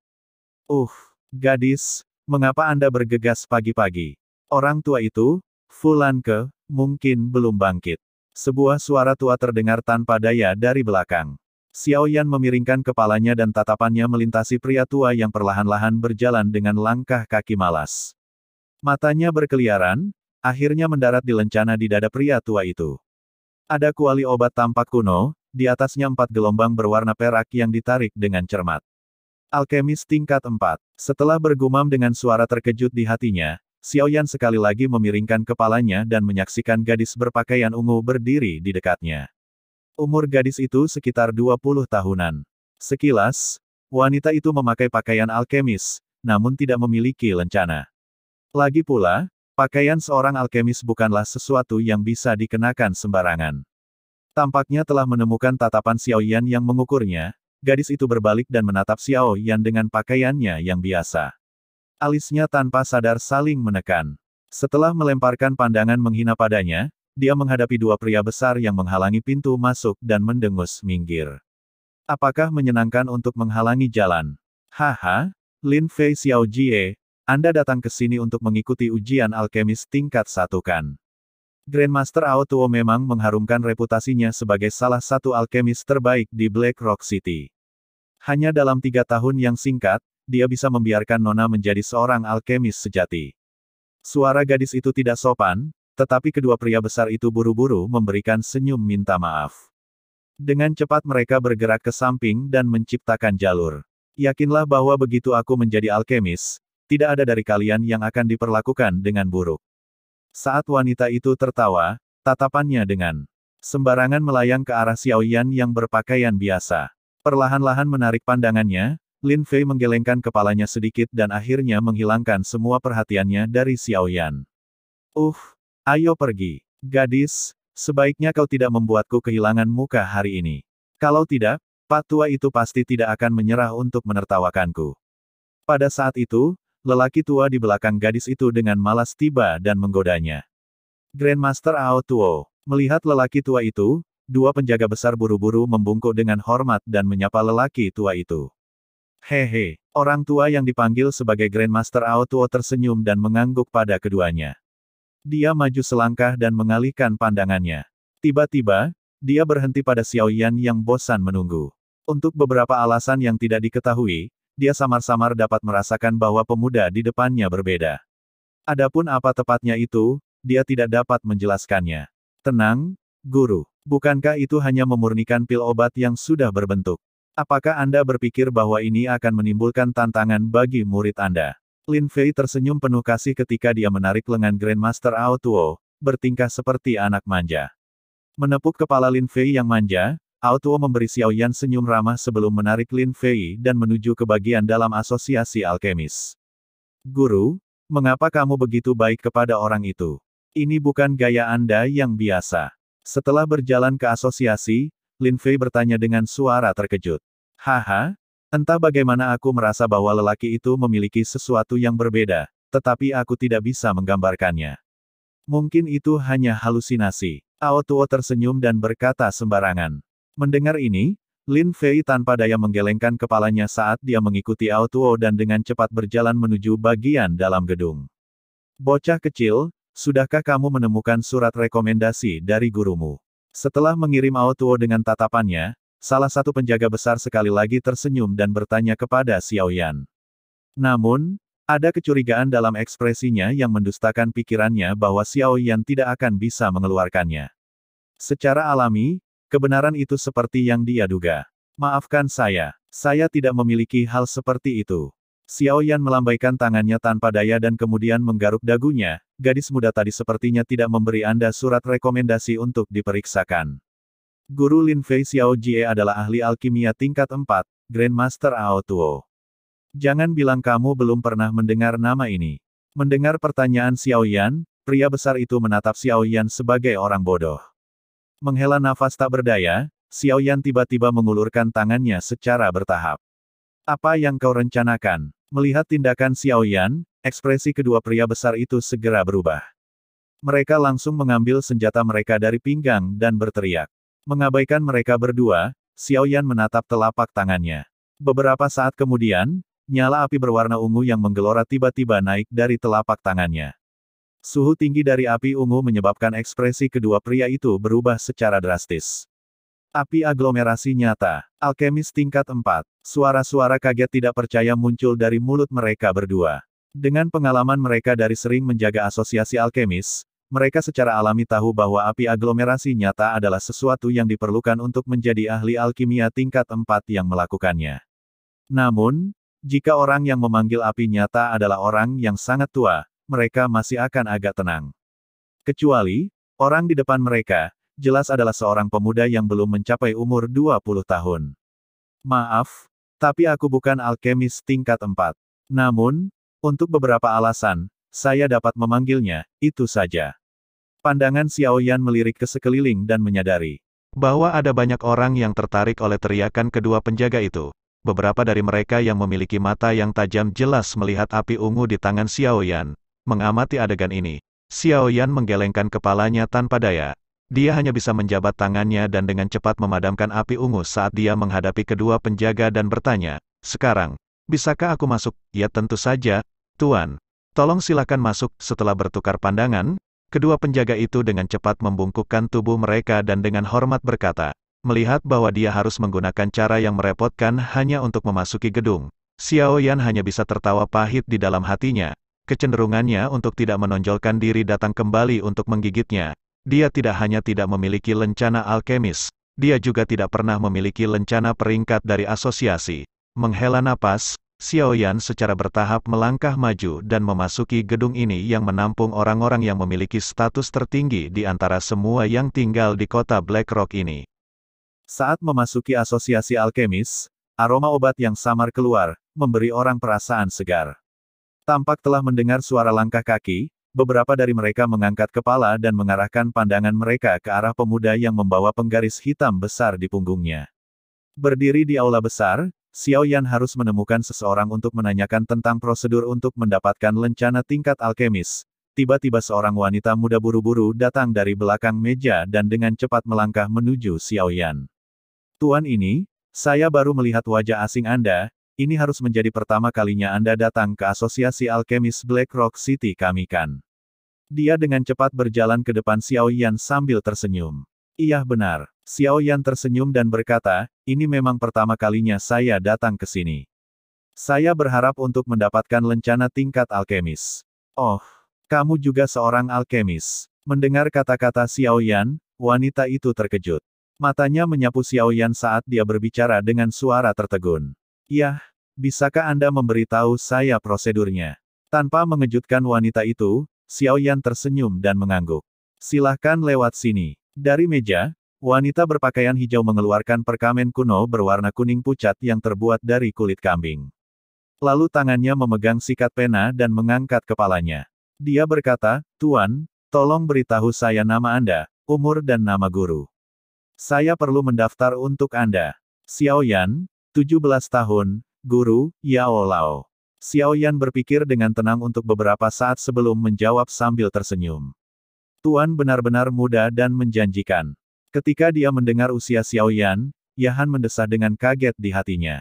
Gadis, mengapa Anda bergegas pagi-pagi? Orang tua itu, Fulanke, mungkin belum bangkit. Sebuah suara tua terdengar tanpa daya dari belakang. Xiao Yan memiringkan kepalanya dan tatapannya melintasi pria tua yang perlahan-lahan berjalan dengan langkah kaki malas. Matanya berkeliaran, akhirnya mendarat di lencana di dada pria tua itu. Ada kuali obat tampak kuno, di atasnya 4 gelombang berwarna perak yang ditarik dengan cermat. Alkemis tingkat 4. Setelah bergumam dengan suara terkejut di hatinya, Xiaoyan sekali lagi memiringkan kepalanya dan menyaksikan gadis berpakaian ungu berdiri di dekatnya. Umur gadis itu sekitar 20 tahunan. Sekilas, wanita itu memakai pakaian alkemis, namun tidak memiliki lencana. Lagi pula, pakaian seorang alkemis bukanlah sesuatu yang bisa dikenakan sembarangan. Tampaknya telah menemukan tatapan Xiaoyan yang mengukurnya, gadis itu berbalik dan menatap Xiaoyan dengan pakaiannya yang biasa. Alisnya tanpa sadar saling menekan. Setelah melemparkan pandangan menghina padanya, dia menghadapi dua pria besar yang menghalangi pintu masuk dan mendengus minggir. Apakah menyenangkan untuk menghalangi jalan? Haha, Lin Fei Xiaojie, Anda datang ke sini untuk mengikuti ujian alkemis tingkat 1 kan? Grandmaster Ao Tuo memang mengharumkan reputasinya sebagai salah satu alkemis terbaik di Black Rock City. Hanya dalam 3 tahun yang singkat, dia bisa membiarkan Nona menjadi seorang alkemis sejati. Suara gadis itu tidak sopan, tetapi kedua pria besar itu buru-buru memberikan senyum minta maaf. Dengan cepat mereka bergerak ke samping dan menciptakan jalur. Yakinlah bahwa begitu aku menjadi alkemis, tidak ada dari kalian yang akan diperlakukan dengan buruk. Saat wanita itu tertawa, tatapannya dengan sembarangan melayang ke arah Xiaoyan yang berpakaian biasa. Perlahan-lahan menarik pandangannya, Lin Fei menggelengkan kepalanya sedikit dan akhirnya menghilangkan semua perhatiannya dari Xiaoyan. Ayo pergi. Gadis, sebaiknya kau tidak membuatku kehilangan muka hari ini. Kalau tidak, Pak Tua itu pasti tidak akan menyerah untuk menertawakanku. Pada saat itu, lelaki tua di belakang gadis itu dengan malas tiba dan menggodanya. Grandmaster Ao Tuo, melihat lelaki tua itu, dua penjaga besar buru-buru membungkuk dengan hormat dan menyapa lelaki tua itu. Hehe, orang tua yang dipanggil sebagai Grandmaster Ao Tuo tersenyum dan mengangguk pada keduanya. Dia maju selangkah dan mengalihkan pandangannya. Tiba-tiba, dia berhenti pada Xiaoyan yang bosan menunggu. Untuk beberapa alasan yang tidak diketahui, dia samar-samar dapat merasakan bahwa pemuda di depannya berbeda. Adapun apa tepatnya itu, dia tidak dapat menjelaskannya. Tenang, guru. Bukankah itu hanya memurnikan pil obat yang sudah berbentuk? Apakah Anda berpikir bahwa ini akan menimbulkan tantangan bagi murid Anda? Lin Fei tersenyum penuh kasih ketika dia menarik lengan Grandmaster Ao Tuo, bertingkah seperti anak manja. Menepuk kepala Lin Fei yang manja, Ao Tuo memberi Xiaoyan senyum ramah sebelum menarik Lin Fei dan menuju ke bagian dalam asosiasi alkemis. Guru, mengapa kamu begitu baik kepada orang itu? Ini bukan gaya Anda yang biasa. Setelah berjalan ke asosiasi, Lin Fei bertanya dengan suara terkejut. Haha, entah bagaimana aku merasa bahwa lelaki itu memiliki sesuatu yang berbeda, tetapi aku tidak bisa menggambarkannya. Mungkin itu hanya halusinasi. Ao Tuo tersenyum dan berkata sembarangan. Mendengar ini, Lin Fei tanpa daya menggelengkan kepalanya saat dia mengikuti Ao Tuo dan dengan cepat berjalan menuju bagian dalam gedung. Bocah kecil, sudahkah kamu menemukan surat rekomendasi dari gurumu? Setelah mengirim Ao Tuo dengan tatapannya, salah satu penjaga besar sekali lagi tersenyum dan bertanya kepada Xiaoyan. Namun, ada kecurigaan dalam ekspresinya yang mendustakan pikirannya bahwa Xiaoyan tidak akan bisa mengeluarkannya. Secara alami, kebenaran itu seperti yang dia duga. Maafkan saya tidak memiliki hal seperti itu. Xiaoyan melambaikan tangannya tanpa daya dan kemudian menggaruk dagunya, gadis muda tadi sepertinya tidak memberi Anda surat rekomendasi untuk diperiksakan. Guru Lin Fei Xiaojie adalah ahli alkimia tingkat 4, Grandmaster Ao Tuo. Jangan bilang kamu belum pernah mendengar nama ini. Mendengar pertanyaan Xiaoyan, pria besar itu menatap Xiaoyan sebagai orang bodoh. Menghela nafas tak berdaya, Xiaoyan tiba-tiba mengulurkan tangannya secara bertahap. Apa yang kau rencanakan? Melihat tindakan Xiaoyan, ekspresi kedua pria besar itu segera berubah. Mereka langsung mengambil senjata mereka dari pinggang dan berteriak. Mengabaikan mereka berdua, Xiaoyan menatap telapak tangannya. Beberapa saat kemudian, nyala api berwarna ungu yang menggelora tiba-tiba naik dari telapak tangannya. Suhu tinggi dari api ungu menyebabkan ekspresi kedua pria itu berubah secara drastis. Api aglomerasi nyata. Alkemis tingkat 4. Suara-suara kaget tidak percaya muncul dari mulut mereka berdua. Dengan pengalaman mereka dari sering menjaga asosiasi alkemis, mereka secara alami tahu bahwa api aglomerasi nyata adalah sesuatu yang diperlukan untuk menjadi ahli alkimia tingkat 4 yang melakukannya. Namun, Jika orang yang memanggil api nyata adalah orang yang sangat tua, mereka masih akan agak tenang. Kecuali, orang di depan mereka, jelas adalah seorang pemuda yang belum mencapai umur 20 tahun. Maaf, tapi aku bukan alkemis tingkat 4. Namun, untuk beberapa alasan, saya dapat memanggilnya, itu saja. Pandangan Xiao Yan melirik ke sekeliling dan menyadari bahwa ada banyak orang yang tertarik oleh teriakan kedua penjaga itu. Beberapa dari mereka yang memiliki mata yang tajam jelas melihat api ungu di tangan Xiao Yan. Mengamati adegan ini, Xiao Yan menggelengkan kepalanya tanpa daya. Dia hanya bisa menjabat tangannya dan dengan cepat memadamkan api ungu saat dia menghadapi kedua penjaga dan bertanya, "Sekarang, bisakah aku masuk?" "Ya tentu saja, Tuan. Tolong silakan masuk." Setelah bertukar pandangan, kedua penjaga itu dengan cepat membungkukkan tubuh mereka dan dengan hormat berkata, melihat bahwa dia harus menggunakan cara yang merepotkan hanya untuk memasuki gedung. Xiao Yan hanya bisa tertawa pahit di dalam hatinya. Kecenderungannya untuk tidak menonjolkan diri datang kembali untuk menggigitnya. Dia tidak hanya tidak memiliki lencana alkemis, dia juga tidak pernah memiliki lencana peringkat dari asosiasi. Menghela napas, Xiao Yan secara bertahap melangkah maju dan memasuki gedung ini yang menampung orang-orang yang memiliki status tertinggi di antara semua yang tinggal di kota Black Rock ini. Saat memasuki asosiasi alkemis, aroma obat yang samar keluar, memberi orang perasaan segar. Tampak telah mendengar suara langkah kaki, beberapa dari mereka mengangkat kepala dan mengarahkan pandangan mereka ke arah pemuda yang membawa penggaris hitam besar di punggungnya. Berdiri di aula besar, Xiao Yan harus menemukan seseorang untuk menanyakan tentang prosedur untuk mendapatkan lencana tingkat alkemis. Tiba-tiba seorang wanita muda buru-buru datang dari belakang meja dan dengan cepat melangkah menuju Xiao Yan. "Tuan ini, saya baru melihat wajah asing Anda, ini harus menjadi pertama kalinya Anda datang ke Asosiasi Alkemis Black Rock City kami kan?" Dia dengan cepat berjalan ke depan Xiao Yan sambil tersenyum. "Iya benar." Xiao Yan tersenyum dan berkata, "Ini memang pertama kalinya saya datang ke sini. Saya berharap untuk mendapatkan lencana tingkat alkemis." "Oh, kamu juga seorang alkemis." Mendengar kata-kata Xiao Yan, wanita itu terkejut. Matanya menyapu Xiao Yan saat dia berbicara dengan suara tertegun. "Yah, bisakah Anda memberitahu saya prosedurnya?" Tanpa mengejutkan wanita itu, Xiao Yan tersenyum dan mengangguk. "Silahkan lewat sini." Dari meja, wanita berpakaian hijau mengeluarkan perkamen kuno berwarna kuning pucat yang terbuat dari kulit kambing. Lalu tangannya memegang sikat pena dan mengangkat kepalanya. Dia berkata, "Tuan, tolong beritahu saya nama Anda, umur dan nama guru. Saya perlu mendaftar untuk Anda." "Xiao Yan, 17 tahun, guru, Yao Lao." Xiao Yan berpikir dengan tenang untuk beberapa saat sebelum menjawab sambil tersenyum. "Tuan benar-benar muda dan menjanjikan." Ketika dia mendengar usia Xiao Yan, Yahan mendesah dengan kaget di hatinya.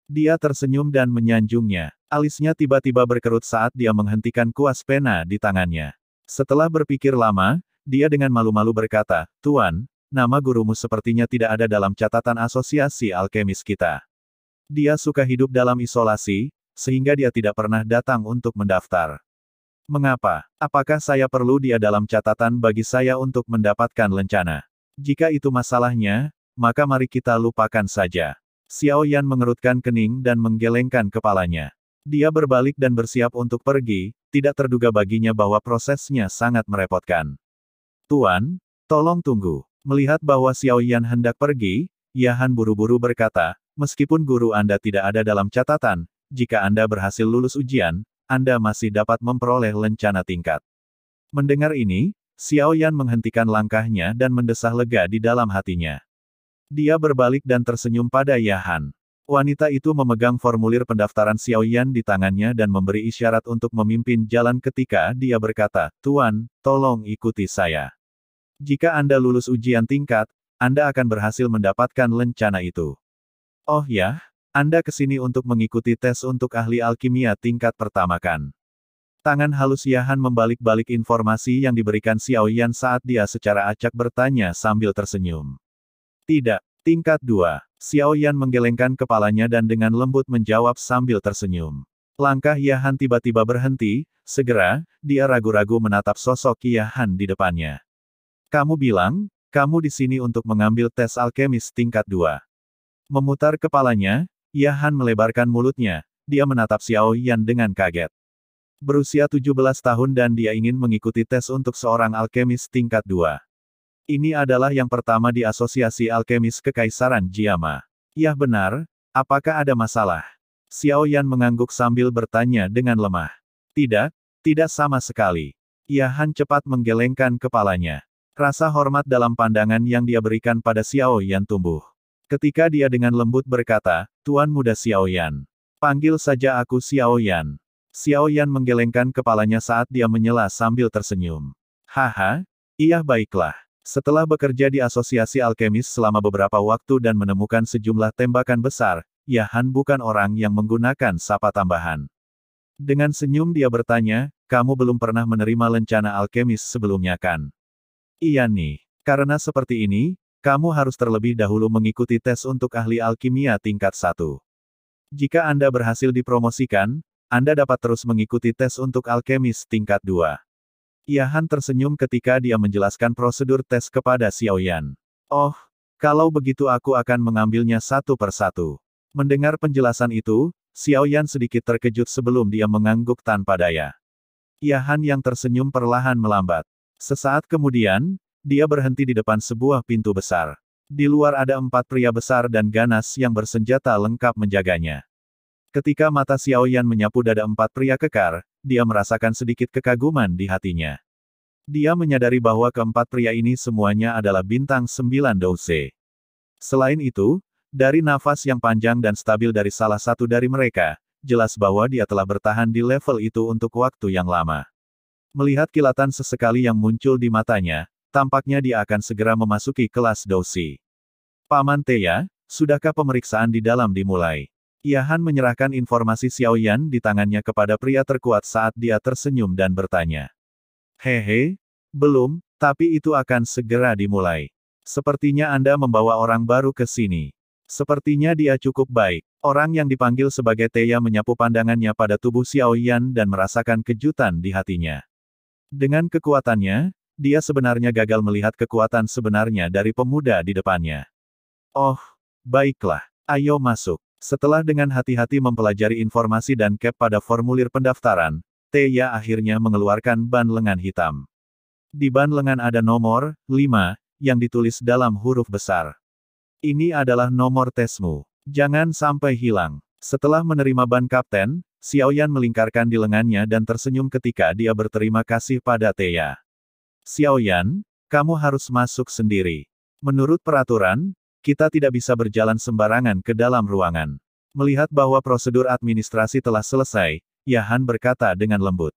Dia tersenyum dan menyanjungnya. Alisnya tiba-tiba berkerut saat dia menghentikan kuas pena di tangannya. Setelah berpikir lama, dia dengan malu-malu berkata, "Tuan, nama gurumu sepertinya tidak ada dalam catatan asosiasi alkemis kita. Dia suka hidup dalam isolasi, sehingga dia tidak pernah datang untuk mendaftar." "Mengapa? Apakah saya perlu dia dalam catatan bagi saya untuk mendapatkan lencana? Jika itu masalahnya, maka mari kita lupakan saja." Xiao Yan mengerutkan kening dan menggelengkan kepalanya. Dia berbalik dan bersiap untuk pergi, tidak terduga baginya bahwa prosesnya sangat merepotkan. "Tuan, tolong tunggu." Melihat bahwa Xiao Yan hendak pergi, Yahan buru-buru berkata, "Meskipun guru Anda tidak ada dalam catatan, jika Anda berhasil lulus ujian, Anda masih dapat memperoleh lencana tingkat." Mendengar ini, Xiao Yan menghentikan langkahnya dan mendesah lega di dalam hatinya. Dia berbalik dan tersenyum pada Yahan. Wanita itu memegang formulir pendaftaran Xiao Yan di tangannya dan memberi isyarat untuk memimpin jalan ketika dia berkata, "Tuan, tolong ikuti saya. Jika Anda lulus ujian tingkat, Anda akan berhasil mendapatkan lencana itu." "Oh ya, Anda kesini untuk mengikuti tes untuk ahli alkimia tingkat pertama kan?" Tangan halus Yahan membalik-balik informasi yang diberikan Xiao Yan saat dia secara acak bertanya sambil tersenyum. "Tidak, tingkat 2. Xiao Yan menggelengkan kepalanya dan dengan lembut menjawab sambil tersenyum. Langkah Yahan tiba-tiba berhenti, segera, dia ragu-ragu menatap sosok Yahan di depannya. "Kamu bilang, kamu di sini untuk mengambil tes alkemis tingkat 2. Memutar kepalanya, Yahan melebarkan mulutnya, dia menatap Xiao Yan dengan kaget. Berusia 17 tahun dan dia ingin mengikuti tes untuk seorang alkemis tingkat 2. Ini adalah yang pertama di Asosiasi Alkemis Kekaisaran Jiama. Ya benar, apakah ada masalah? Xiao Yan mengangguk sambil bertanya dengan lemah. Tidak, tidak sama sekali. Han cepat menggelengkan kepalanya. Rasa hormat dalam pandangan yang dia berikan pada Xiao Yan tumbuh. Ketika dia dengan lembut berkata, Tuan Muda Xiao Yan. Panggil saja aku Xiao Yan. Xiao Yan menggelengkan kepalanya saat dia menyela sambil tersenyum. Haha, iya baiklah. Setelah bekerja di Asosiasi Alkemis selama beberapa waktu dan menemukan sejumlah tembakan besar, Han bukan orang yang menggunakan sapa tambahan. Dengan senyum dia bertanya, kamu belum pernah menerima lencana alkemis sebelumnya kan? Iya nih. Karena seperti ini, kamu harus terlebih dahulu mengikuti tes untuk ahli alkimia tingkat 1. Jika Anda berhasil dipromosikan, Anda dapat terus mengikuti tes untuk alkemis tingkat 2. Han tersenyum ketika dia menjelaskan prosedur tes kepada Xiao Yan. Oh, kalau begitu aku akan mengambilnya satu persatu. Mendengar penjelasan itu, Xiao Yan sedikit terkejut sebelum dia mengangguk tanpa daya. Han yang tersenyum perlahan melambat. Sesaat kemudian, dia berhenti di depan sebuah pintu besar. Di luar ada 4 pria besar dan ganas yang bersenjata lengkap menjaganya. Ketika mata Xiao Yan menyapu dada 4 pria kekar, dia merasakan sedikit kekaguman di hatinya. Dia menyadari bahwa keempat pria ini semuanya adalah bintang 9 Douse. Selain itu, dari nafas yang panjang dan stabil dari salah satu dari mereka, jelas bahwa dia telah bertahan di level itu untuk waktu yang lama. Melihat kilatan sesekali yang muncul di matanya, tampaknya dia akan segera memasuki kelas Douse. Paman Teya, sudahkah pemeriksaan di dalam dimulai? Han menyerahkan informasi Xiao Yan di tangannya kepada pria terkuat saat dia tersenyum dan bertanya. Hehe, belum, tapi itu akan segera dimulai. Sepertinya Anda membawa orang baru ke sini. Sepertinya dia cukup baik. Orang yang dipanggil sebagai Teya menyapu pandangannya pada tubuh Xiao Yan dan merasakan kejutan di hatinya. Dengan kekuatannya, dia sebenarnya gagal melihat kekuatan sebenarnya dari pemuda di depannya. Oh, baiklah, ayo masuk. Setelah dengan hati-hati mempelajari informasi dan cap pada formulir pendaftaran, Teya akhirnya mengeluarkan ban lengan hitam. Di ban lengan ada nomor 5 yang ditulis dalam huruf besar. Ini adalah nomor tesmu. Jangan sampai hilang. Setelah menerima ban kapten, Xiao Yan melingkarkan di lengannya dan tersenyum ketika dia berterima kasih pada Teya. Xiao Yan, kamu harus masuk sendiri. Menurut peraturan, kita tidak bisa berjalan sembarangan ke dalam ruangan. Melihat bahwa prosedur administrasi telah selesai, Han berkata dengan lembut.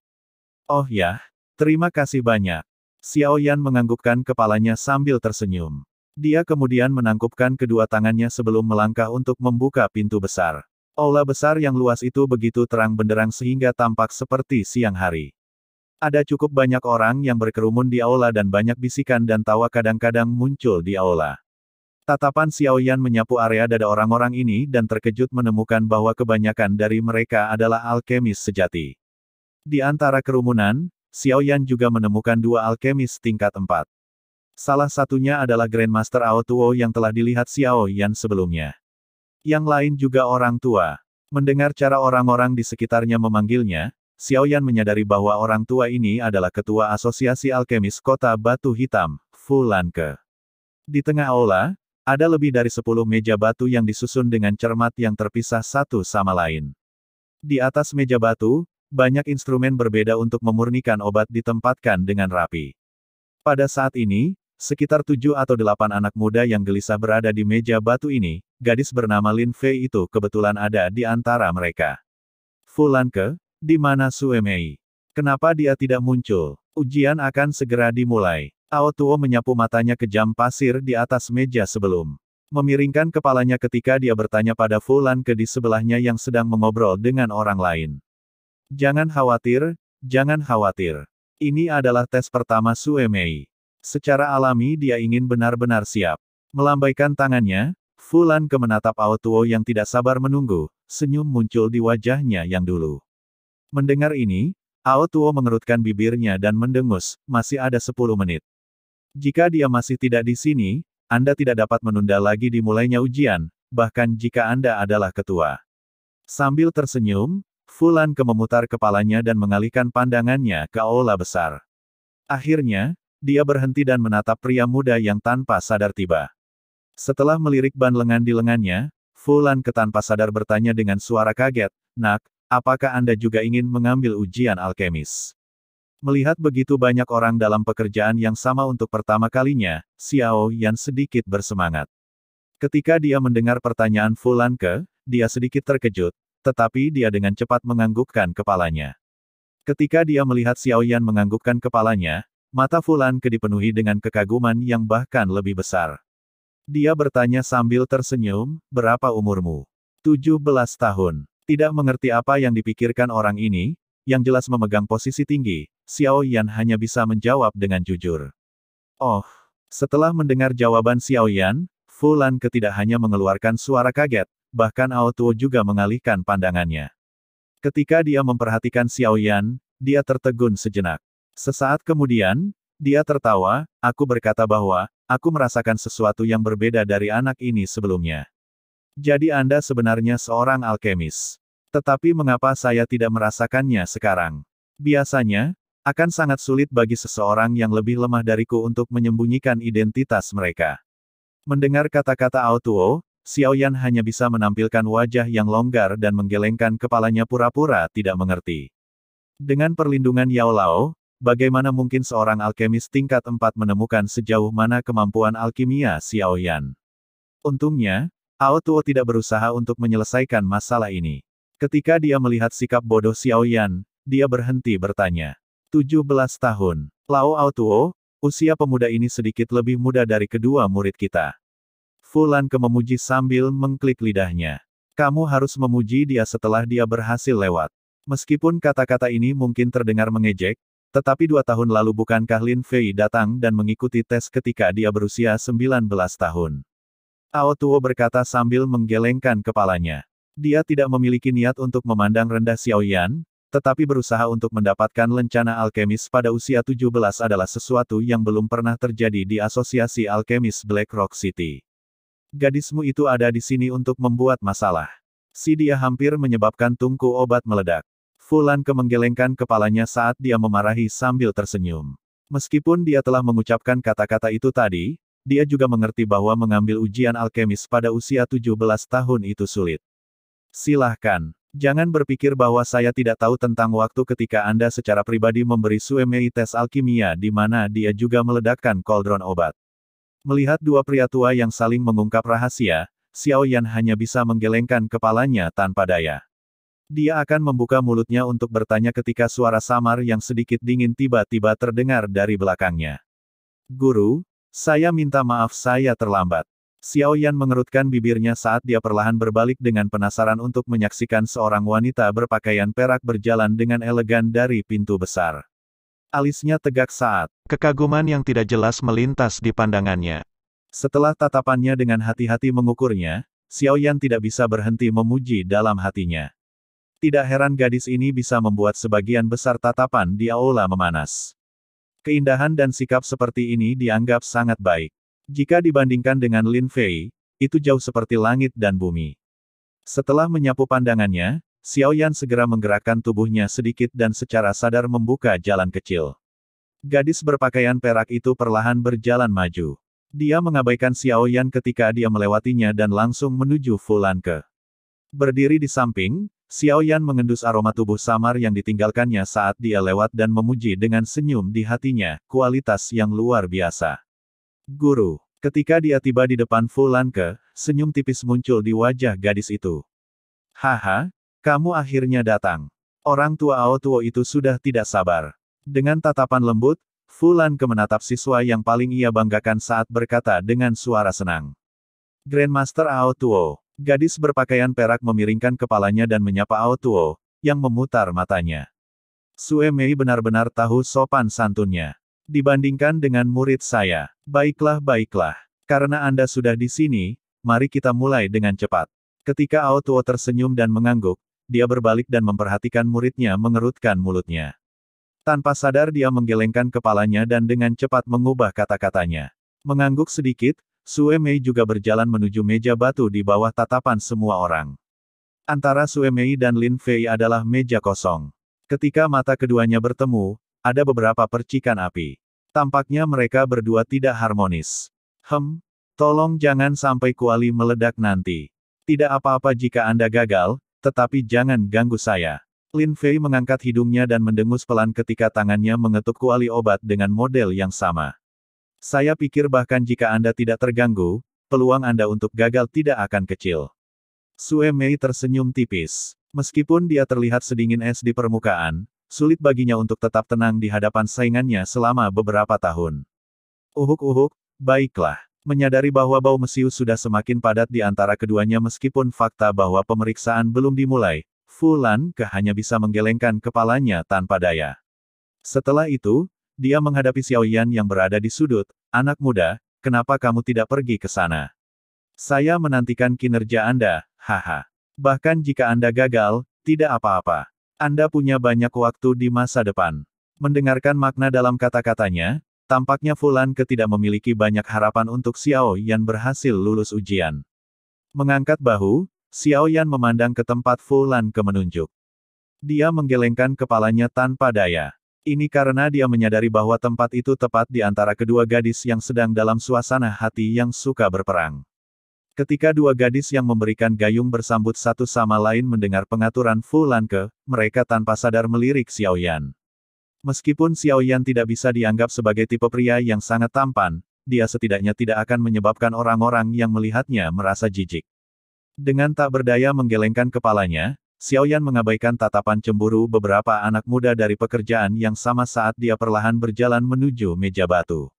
Oh ya, terima kasih banyak. Xiao Yan menganggukkan kepalanya sambil tersenyum. Dia kemudian menangkupkan kedua tangannya sebelum melangkah untuk membuka pintu besar. Aula besar yang luas itu begitu terang benderang sehingga tampak seperti siang hari. Ada cukup banyak orang yang berkerumun di aula dan banyak bisikan dan tawa kadang-kadang muncul di aula. Tatapan Xiao Yan menyapu area dada orang-orang ini dan terkejut menemukan bahwa kebanyakan dari mereka adalah alkemis sejati. Di antara kerumunan, Xiao Yan juga menemukan 2 alkemis tingkat 4. Salah satunya adalah Grandmaster Ao Tuo yang telah dilihat Xiao Yan sebelumnya. Yang lain juga orang tua. Mendengar cara orang-orang di sekitarnya memanggilnya, Xiao Yan menyadari bahwa orang tua ini adalah ketua Asosiasi Alkemis Kota Batu Hitam, Fu Lanke. Di tengah aula, ada lebih dari 10 meja batu yang disusun dengan cermat yang terpisah satu sama lain. Di atas meja batu, banyak instrumen berbeda untuk memurnikan obat ditempatkan dengan rapi. Pada saat ini, sekitar 7 atau 8 anak muda yang gelisah berada di meja batu ini, gadis bernama Lin Fei itu kebetulan ada di antara mereka. Fu Lanke, di mana Sue Mei? Kenapa dia tidak muncul? Ujian akan segera dimulai. Ao Tuo menyapu matanya ke jam pasir di atas meja sebelum memiringkan kepalanya ketika dia bertanya pada Fu Lanke di sebelahnya yang sedang mengobrol dengan orang lain. Jangan khawatir, jangan khawatir. Ini adalah tes pertama Sue Mei. Secara alami dia ingin benar-benar siap. Melambaikan tangannya, Fu Lanke menatap Ao Tuo yang tidak sabar menunggu, senyum muncul di wajahnya yang dulu. Mendengar ini, Ao Tuo mengerutkan bibirnya dan mendengus, masih ada 10 menit. Jika dia masih tidak di sini, Anda tidak dapat menunda lagi dimulainya ujian, bahkan jika Anda adalah ketua. Sambil tersenyum, Fu Lanke memutar kepalanya dan mengalihkan pandangannya ke aula besar. Akhirnya, dia berhenti dan menatap pria muda yang tanpa sadar tiba. Setelah melirik ban lengan di lengannya, Fu Lanke tanpa sadar bertanya dengan suara kaget, "Nak, apakah Anda juga ingin mengambil ujian alkemis?" Melihat begitu banyak orang dalam pekerjaan yang sama untuk pertama kalinya, Xiao Yan sedikit bersemangat. Ketika dia mendengar pertanyaan Fu Lanke, dia sedikit terkejut, tetapi dia dengan cepat menganggukkan kepalanya. Ketika dia melihat Xiao Yan menganggukkan kepalanya, mata Fu Lanke dipenuhi dengan kekaguman yang bahkan lebih besar. Dia bertanya sambil tersenyum, "Berapa umurmu?" 17 tahun. Tidak mengerti apa yang dipikirkan orang ini, yang jelas memegang posisi tinggi, Xiao Yan hanya bisa menjawab dengan jujur. "Oh." Setelah mendengar jawaban Xiao Yan, Fu Lanke tidak hanya mengeluarkan suara kaget, bahkan Ao Tuo juga mengalihkan pandangannya. Ketika dia memperhatikan Xiao Yan, dia tertegun sejenak. Sesaat kemudian, dia tertawa, "Aku berkata bahwa, aku merasakan sesuatu yang berbeda dari anak ini sebelumnya. Jadi Anda sebenarnya seorang alkemis. Tetapi mengapa saya tidak merasakannya sekarang? Biasanya, akan sangat sulit bagi seseorang yang lebih lemah dariku untuk menyembunyikan identitas mereka." Mendengar kata-kata Ao Tuo, Xiao Yan hanya bisa menampilkan wajah yang longgar dan menggelengkan kepalanya pura-pura tidak mengerti. Dengan perlindungan Yao Lao, bagaimana mungkin seorang alkemis tingkat 4 menemukan sejauh mana kemampuan alkimia Xiao Yan? Untungnya, Ao Tuo tidak berusaha untuk menyelesaikan masalah ini. Ketika dia melihat sikap bodoh Xiao Yan, dia berhenti bertanya. 17 tahun. Lao Ao Tuo, usia pemuda ini sedikit lebih muda dari kedua murid kita. Fu Lanke memuji sambil mengklik lidahnya. Kamu harus memuji dia setelah dia berhasil lewat. Meskipun kata-kata ini mungkin terdengar mengejek, tetapi 2 tahun lalu bukankah Lin Fei datang dan mengikuti tes ketika dia berusia 19 tahun? Ao Tuo berkata sambil menggelengkan kepalanya. Dia tidak memiliki niat untuk memandang rendah Xiao Yan, tetapi berusaha untuk mendapatkan lencana alkemis pada usia 17 adalah sesuatu yang belum pernah terjadi di Asosiasi Alkemis Black Rock City. Gadismu itu ada di sini untuk membuat masalah. Si dia hampir menyebabkan tungku obat meledak. Fu Lanke menggelengkan kepalanya saat dia memarahi sambil tersenyum. Meskipun dia telah mengucapkan kata-kata itu tadi, dia juga mengerti bahwa mengambil ujian alkemis pada usia 17 tahun itu sulit. Silahkan. Jangan berpikir bahwa saya tidak tahu tentang waktu ketika Anda secara pribadi memberi Sue Mei tes alkimia di mana dia juga meledakkan kaldron obat. Melihat dua pria tua yang saling mengungkap rahasia, Xiao Yan hanya bisa menggelengkan kepalanya tanpa daya. Dia akan membuka mulutnya untuk bertanya ketika suara samar yang sedikit dingin tiba-tiba terdengar dari belakangnya. "Guru, saya minta maaf saya terlambat." Xiao Yan mengerutkan bibirnya saat dia perlahan berbalik dengan penasaran untuk menyaksikan seorang wanita berpakaian perak berjalan dengan elegan dari pintu besar. Alisnya tegak saat kekaguman yang tidak jelas melintas di pandangannya. Setelah tatapannya dengan hati-hati mengukurnya, Xiao Yan tidak bisa berhenti memuji dalam hatinya. Tidak heran gadis ini bisa membuat sebagian besar tatapan di aula memanas. Keindahan dan sikap seperti ini dianggap sangat baik. Jika dibandingkan dengan Lin Fei, itu jauh seperti langit dan bumi. Setelah menyapu pandangannya, Xiao Yan segera menggerakkan tubuhnya sedikit dan secara sadar membuka jalan kecil. Gadis berpakaian perak itu perlahan berjalan maju. Dia mengabaikan Xiao Yan ketika dia melewatinya dan langsung menuju Fu Lanke. Berdiri di samping, Xiao Yan mengendus aroma tubuh samar yang ditinggalkannya saat dia lewat dan memuji dengan senyum di hatinya, kualitas yang luar biasa. "Guru." Ketika dia tiba di depan Fu Lanke, senyum tipis muncul di wajah gadis itu. "Haha, kamu akhirnya datang." Orang tua Ao Tuo itu sudah tidak sabar. Dengan tatapan lembut, Fu Lanke menatap siswa yang paling ia banggakan saat berkata dengan suara senang. "Grandmaster Ao Tuo." Gadis berpakaian perak memiringkan kepalanya dan menyapa Ao Tuo, yang memutar matanya. Sue Mei benar-benar tahu sopan santunnya. Dibandingkan dengan murid saya. Baiklah, baiklah. Karena Anda sudah di sini, mari kita mulai dengan cepat." Ketika Ao Tuo tersenyum dan mengangguk, dia berbalik dan memperhatikan muridnya mengerutkan mulutnya. Tanpa sadar dia menggelengkan kepalanya dan dengan cepat mengubah kata-katanya. Mengangguk sedikit, Sue Mei juga berjalan menuju meja batu di bawah tatapan semua orang. Antara Sue Mei dan Lin Fei adalah meja kosong. Ketika mata keduanya bertemu, ada beberapa percikan api. Tampaknya mereka berdua tidak harmonis. Tolong jangan sampai kuali meledak nanti. Tidak apa-apa jika Anda gagal, tetapi jangan ganggu saya. Lin Fei mengangkat hidungnya dan mendengus pelan ketika tangannya mengetuk kuali obat dengan model yang sama. Saya pikir bahkan jika Anda tidak terganggu, peluang Anda untuk gagal tidak akan kecil. Sue Mei tersenyum tipis. Meskipun dia terlihat sedingin es di permukaan, sulit baginya untuk tetap tenang di hadapan saingannya selama beberapa tahun. Uhuk, baiklah. Menyadari bahwa bau mesiu sudah semakin padat di antara keduanya meskipun fakta bahwa pemeriksaan belum dimulai, Fu Lanke hanya bisa menggelengkan kepalanya tanpa daya. Setelah itu, dia menghadapi Xiao Yan yang berada di sudut. Anak muda, kenapa kamu tidak pergi ke sana? Saya menantikan kinerja Anda, haha. Bahkan jika Anda gagal, tidak apa-apa. Anda punya banyak waktu di masa depan. Mendengarkan makna dalam kata-katanya, tampaknya Fu Lanke tidak memiliki banyak harapan untuk Xiao Yan berhasil lulus ujian. Mengangkat bahu, Xiao Yan memandang ke tempat Fu Lanke menunjuk. Dia menggelengkan kepalanya tanpa daya. Ini karena dia menyadari bahwa tempat itu tepat di antara kedua gadis yang sedang dalam suasana hati yang suka berperang. Ketika dua gadis yang memberikan gayung bersambut satu sama lain mendengar pengaturan Fu Lanke, mereka tanpa sadar melirik Xiao Yan. Meskipun Xiao Yan tidak bisa dianggap sebagai tipe pria yang sangat tampan, dia setidaknya tidak akan menyebabkan orang-orang yang melihatnya merasa jijik. Dengan tak berdaya menggelengkan kepalanya, Xiao Yan mengabaikan tatapan cemburu beberapa anak muda dari pekerjaan yang sama saat dia perlahan berjalan menuju meja batu.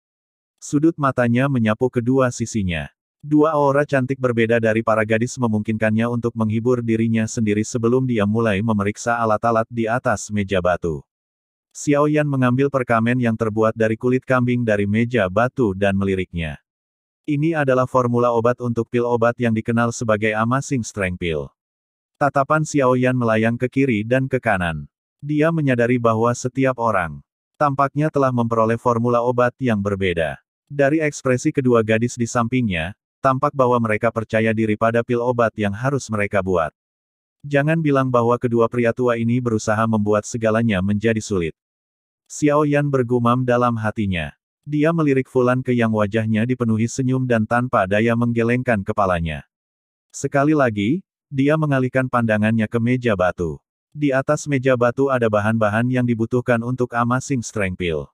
Sudut matanya menyapu kedua sisinya. Dua aura cantik berbeda dari para gadis memungkinkannya untuk menghibur dirinya sendiri sebelum dia mulai memeriksa alat-alat di atas meja batu. Xiao Yan mengambil perkamen yang terbuat dari kulit kambing dari meja batu dan meliriknya. Ini adalah formula obat untuk pil obat yang dikenal sebagai Amazing Strength Pill. Tatapan Xiao Yan melayang ke kiri dan ke kanan. Dia menyadari bahwa setiap orang tampaknya telah memperoleh formula obat yang berbeda. Dari ekspresi kedua gadis di sampingnya, tampak bahwa mereka percaya diri pada pil obat yang harus mereka buat. Jangan bilang bahwa kedua pria tua ini berusaha membuat segalanya menjadi sulit. Xiao Yan bergumam dalam hatinya. Dia melirik Fu Lanke yang wajahnya dipenuhi senyum dan tanpa daya menggelengkan kepalanya. Sekali lagi, dia mengalihkan pandangannya ke meja batu. Di atas meja batu ada bahan-bahan yang dibutuhkan untuk Amazing Strength Pill.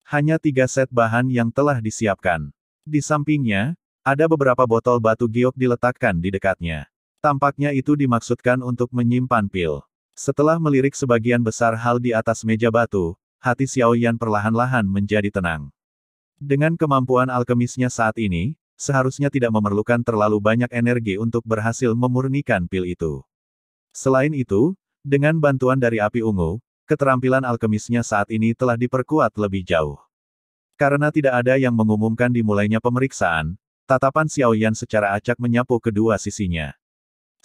Hanya 3 set bahan yang telah disiapkan. Di sampingnya, ada beberapa botol batu giok diletakkan di dekatnya. Tampaknya itu dimaksudkan untuk menyimpan pil. Setelah melirik sebagian besar hal di atas meja batu, hati Xiao Yan perlahan-lahan menjadi tenang. Dengan kemampuan alkemisnya saat ini, seharusnya tidak memerlukan terlalu banyak energi untuk berhasil memurnikan pil itu. Selain itu, dengan bantuan dari api ungu, keterampilan alkemisnya saat ini telah diperkuat lebih jauh. Karena tidak ada yang mengumumkan dimulainya pemeriksaan, tatapan Xiao Yan secara acak menyapu kedua sisinya.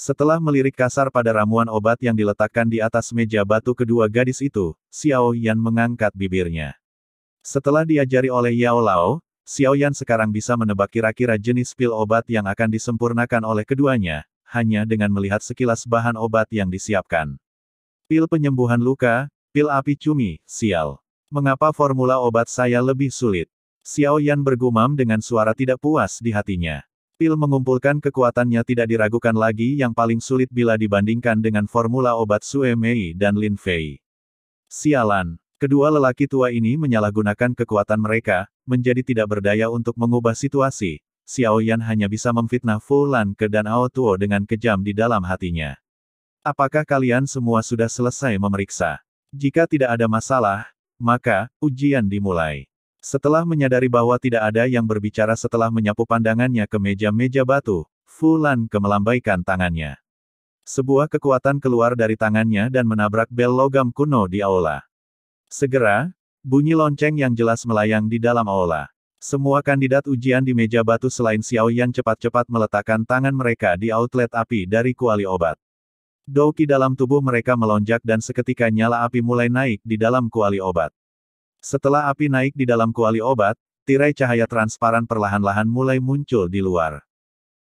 Setelah melirik kasar pada ramuan obat yang diletakkan di atas meja batu kedua gadis itu, Xiao Yan mengangkat bibirnya. Setelah diajari oleh Yao Lao, Xiao Yan sekarang bisa menebak kira-kira jenis pil obat yang akan disempurnakan oleh keduanya, hanya dengan melihat sekilas bahan obat yang disiapkan. Pil penyembuhan luka, pil api cumi, sial. Mengapa formula obat saya lebih sulit? Xiao Yan bergumam dengan suara tidak puas di hatinya. Pil mengumpulkan kekuatannya tidak diragukan lagi yang paling sulit bila dibandingkan dengan formula obat Sue Mei dan Lin Fei. Sialan. Kedua lelaki tua ini menyalahgunakan kekuatan mereka, menjadi tidak berdaya untuk mengubah situasi. Xiao Yan hanya bisa memfitnah Fu Lanke dan Ao Tuo dengan kejam di dalam hatinya. Apakah kalian semua sudah selesai memeriksa? Jika tidak ada masalah, maka, ujian dimulai. Setelah menyadari bahwa tidak ada yang berbicara setelah menyapu pandangannya ke meja-meja batu, Fu Lanke melambaikan tangannya. Sebuah kekuatan keluar dari tangannya dan menabrak bel logam kuno di aula. Segera, bunyi lonceng yang jelas melayang di dalam aula. Semua kandidat ujian di meja batu selain Xiao Yan cepat-cepat meletakkan tangan mereka di outlet api dari kuali obat. Douqi dalam tubuh mereka melonjak dan seketika nyala api mulai naik di dalam kuali obat. Setelah api naik di dalam kuali obat, tirai cahaya transparan perlahan-lahan mulai muncul di luar.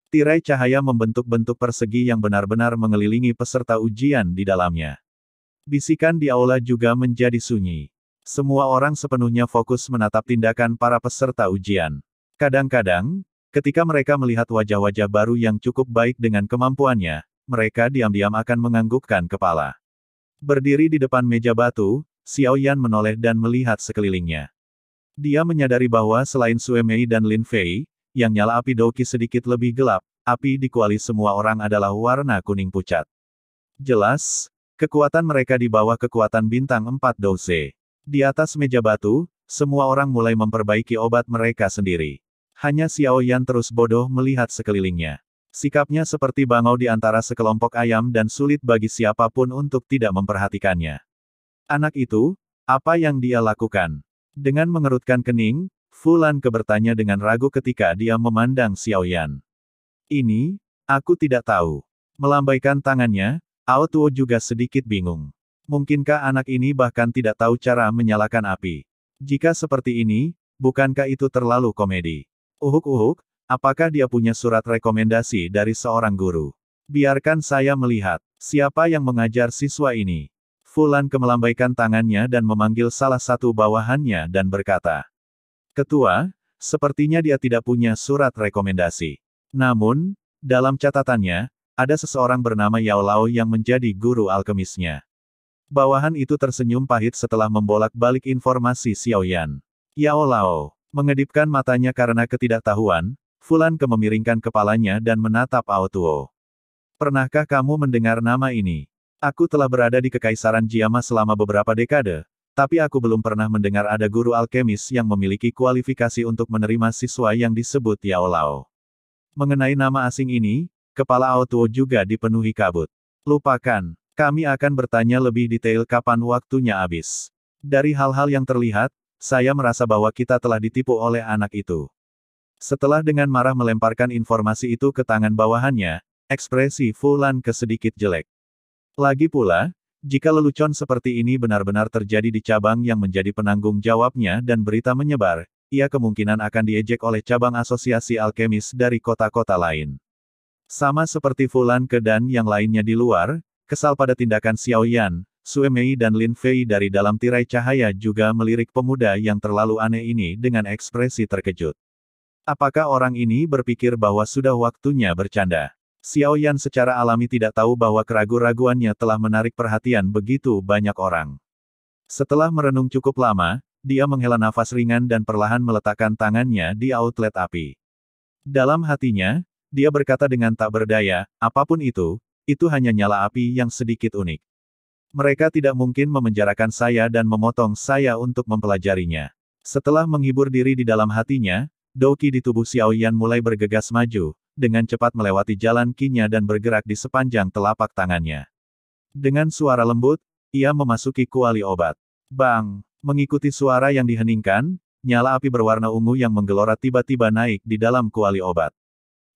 Tirai cahaya membentuk bentuk persegi yang benar-benar mengelilingi peserta ujian di dalamnya. Bisikan di aula juga menjadi sunyi. Semua orang sepenuhnya fokus menatap tindakan para peserta ujian. Kadang-kadang, ketika mereka melihat wajah-wajah baru yang cukup baik dengan kemampuannya, mereka diam-diam akan menganggukkan kepala. Berdiri di depan meja batu, Xiao Yan menoleh dan melihat sekelilingnya. Dia menyadari bahwa selain Sue Mei dan Lin Fei, yang nyala api Douqi sedikit lebih gelap, api di kuali semua orang adalah warna kuning pucat. Jelas, kekuatan mereka di bawah kekuatan bintang 4 Douze. Di atas meja batu, semua orang mulai memperbaiki obat mereka sendiri. Hanya Xiao Yan terus bodoh melihat sekelilingnya. Sikapnya seperti bangau di antara sekelompok ayam dan sulit bagi siapapun untuk tidak memperhatikannya. Anak itu, apa yang dia lakukan? Dengan mengerutkan kening, Fu Lanke bertanya dengan ragu ketika dia memandang Xiao Yan. Ini, aku tidak tahu. Melambaikan tangannya, Ao Tuo juga sedikit bingung. Mungkinkah anak ini bahkan tidak tahu cara menyalakan api? Jika seperti ini, bukankah itu terlalu komedi? Uhuk-uhuk, apakah dia punya surat rekomendasi dari seorang guru? Biarkan saya melihat, siapa yang mengajar siswa ini. Fu Lanke melambaikan tangannya dan memanggil salah satu bawahannya dan berkata, Ketua, sepertinya dia tidak punya surat rekomendasi. Namun, dalam catatannya, ada seseorang bernama Yao Lao yang menjadi guru alkemisnya. Bawahan itu tersenyum pahit setelah membolak-balik informasi Xiao Yan. Yao Lao, mengedipkan matanya karena ketidaktahuan, Fu Lanke memiringkan kepalanya dan menatap Ao Tuo. Pernahkah kamu mendengar nama ini? Aku telah berada di Kekaisaran Jiama selama beberapa dekade, tapi aku belum pernah mendengar ada guru alkemis yang memiliki kualifikasi untuk menerima siswa yang disebut Yao Lao. Mengenai nama asing ini, kepala Ao Tuo juga dipenuhi kabut. Lupakan, kami akan bertanya lebih detail kapan waktunya habis. Dari hal-hal yang terlihat, saya merasa bahwa kita telah ditipu oleh anak itu. Setelah dengan marah melemparkan informasi itu ke tangan bawahannya, ekspresi Fu Lanke sedikit jelek. Lagi pula, jika lelucon seperti ini benar-benar terjadi di cabang yang menjadi penanggung jawabnya dan berita menyebar, ia kemungkinan akan diejek oleh cabang asosiasi alkemis dari kota-kota lain. Sama seperti Fu Lanke dan yang lainnya di luar, kesal pada tindakan Xiao Yan, Sue Mei dan Lin Fei dari dalam tirai cahaya juga melirik pemuda yang terlalu aneh ini dengan ekspresi terkejut. Apakah orang ini berpikir bahwa sudah waktunya bercanda? Xiao Yan secara alami tidak tahu bahwa keraguan-raguannya telah menarik perhatian begitu banyak orang. Setelah merenung cukup lama, dia menghela nafas ringan dan perlahan meletakkan tangannya di outlet api. Dalam hatinya, dia berkata dengan tak berdaya, apapun itu hanya nyala api yang sedikit unik. Mereka tidak mungkin memenjarakan saya dan memotong saya untuk mempelajarinya. Setelah menghibur diri di dalam hatinya, Douqi di tubuh Xiao Yan mulai bergegas maju, dengan cepat melewati jalan kinya dan bergerak di sepanjang telapak tangannya. Dengan suara lembut, ia memasuki kuali obat. Bang! Mengikuti suara yang diheningkan, nyala api berwarna ungu yang menggelora tiba-tiba naik di dalam kuali obat.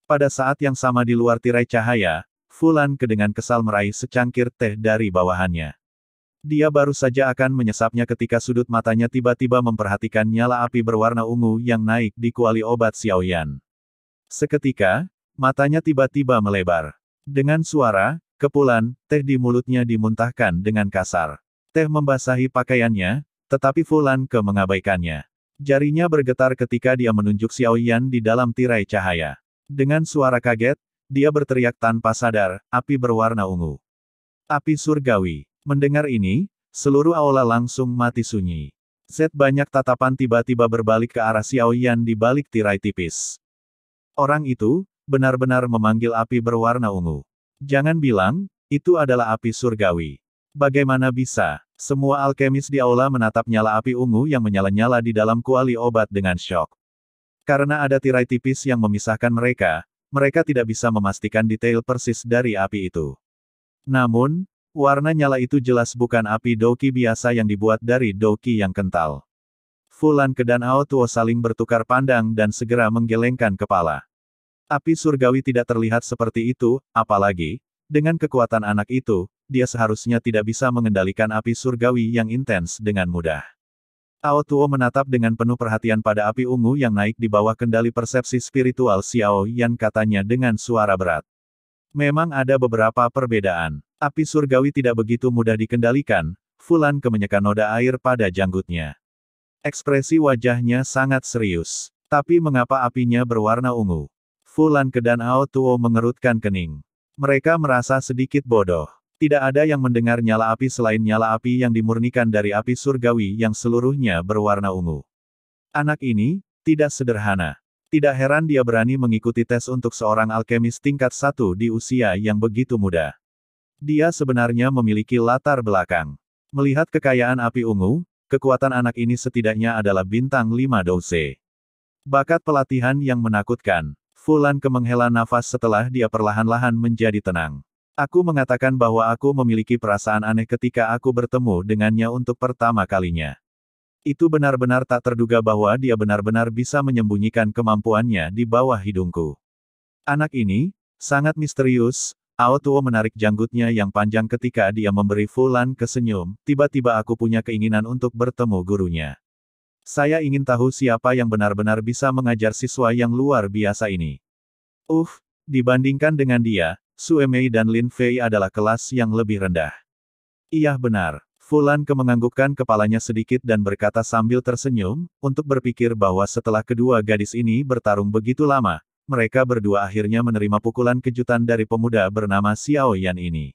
Pada saat yang sama di luar tirai cahaya, Fu Lanke dengan kesal meraih secangkir teh dari bawahannya. Dia baru saja akan menyesapnya ketika sudut matanya tiba-tiba memperhatikan nyala api berwarna ungu yang naik di kuali obat Xiao Yan. Seketika, matanya tiba-tiba melebar. Dengan suara, kepulan, teh di mulutnya dimuntahkan dengan kasar. Teh membasahi pakaiannya, tetapi Fu Lanke mengabaikannya. Jarinya bergetar ketika dia menunjuk Xiao Yan di dalam tirai cahaya. Dengan suara kaget, dia berteriak tanpa sadar, api berwarna ungu. Api surgawi. Mendengar ini, seluruh aula langsung mati sunyi. Banyak tatapan tiba-tiba berbalik ke arah Xiao Yan di balik tirai tipis. Orang itu, benar-benar memanggil api berwarna ungu. Jangan bilang, itu adalah api surgawi. Bagaimana bisa? Semua alkemis di aula menatap nyala api ungu yang menyala-nyala di dalam kuali obat dengan syok. Karena ada tirai tipis yang memisahkan mereka, mereka tidak bisa memastikan detail persis dari api itu. Namun, warna nyala itu jelas bukan api Douqi biasa yang dibuat dari Douqi yang kental. Fu Lanke dan Ao Tuo saling bertukar pandang dan segera menggelengkan kepala. Api surgawi tidak terlihat seperti itu, apalagi, dengan kekuatan anak itu, dia seharusnya tidak bisa mengendalikan api surgawi yang intens dengan mudah. Ao Tuo menatap dengan penuh perhatian pada api ungu yang naik di bawah kendali persepsi spiritual Xiao Yan, katanya dengan suara berat. Memang ada beberapa perbedaan. Api surgawi tidak begitu mudah dikendalikan. Fulan Ke menyeka noda air pada janggutnya. Ekspresi wajahnya sangat serius. Tapi mengapa apinya berwarna ungu? Fulan Ke dan Ao Tuo mengerutkan kening. Mereka merasa sedikit bodoh. Tidak ada yang mendengar nyala api selain nyala api yang dimurnikan dari api surgawi yang seluruhnya berwarna ungu. Anak ini tidak sederhana. Tidak heran dia berani mengikuti tes untuk seorang alkemis tingkat 1 di usia yang begitu muda. Dia sebenarnya memiliki latar belakang. Melihat kekayaan api ungu, kekuatan anak ini setidaknya adalah bintang 5 douse. Bakat pelatihan yang menakutkan. Fulan Ke menghela nafas setelah dia perlahan-lahan menjadi tenang. Aku mengatakan bahwa aku memiliki perasaan aneh ketika aku bertemu dengannya untuk pertama kalinya. Itu benar-benar tak terduga bahwa dia benar-benar bisa menyembunyikan kemampuannya di bawah hidungku. Anak ini sangat misterius. Ao Tuo menarik janggutnya yang panjang ketika dia memberi Fulan Ke senyum. Tiba-tiba aku punya keinginan untuk bertemu gurunya. Saya ingin tahu siapa yang benar-benar bisa mengajar siswa yang luar biasa ini. Dibandingkan dengan dia, Sue Mei dan Lin Fei adalah kelas yang lebih rendah. Iya benar. Fulan Ke menganggukkan kepalanya sedikit dan berkata sambil tersenyum, untuk berpikir bahwa setelah kedua gadis ini bertarung begitu lama, mereka berdua akhirnya menerima pukulan kejutan dari pemuda bernama Xiao Yan ini.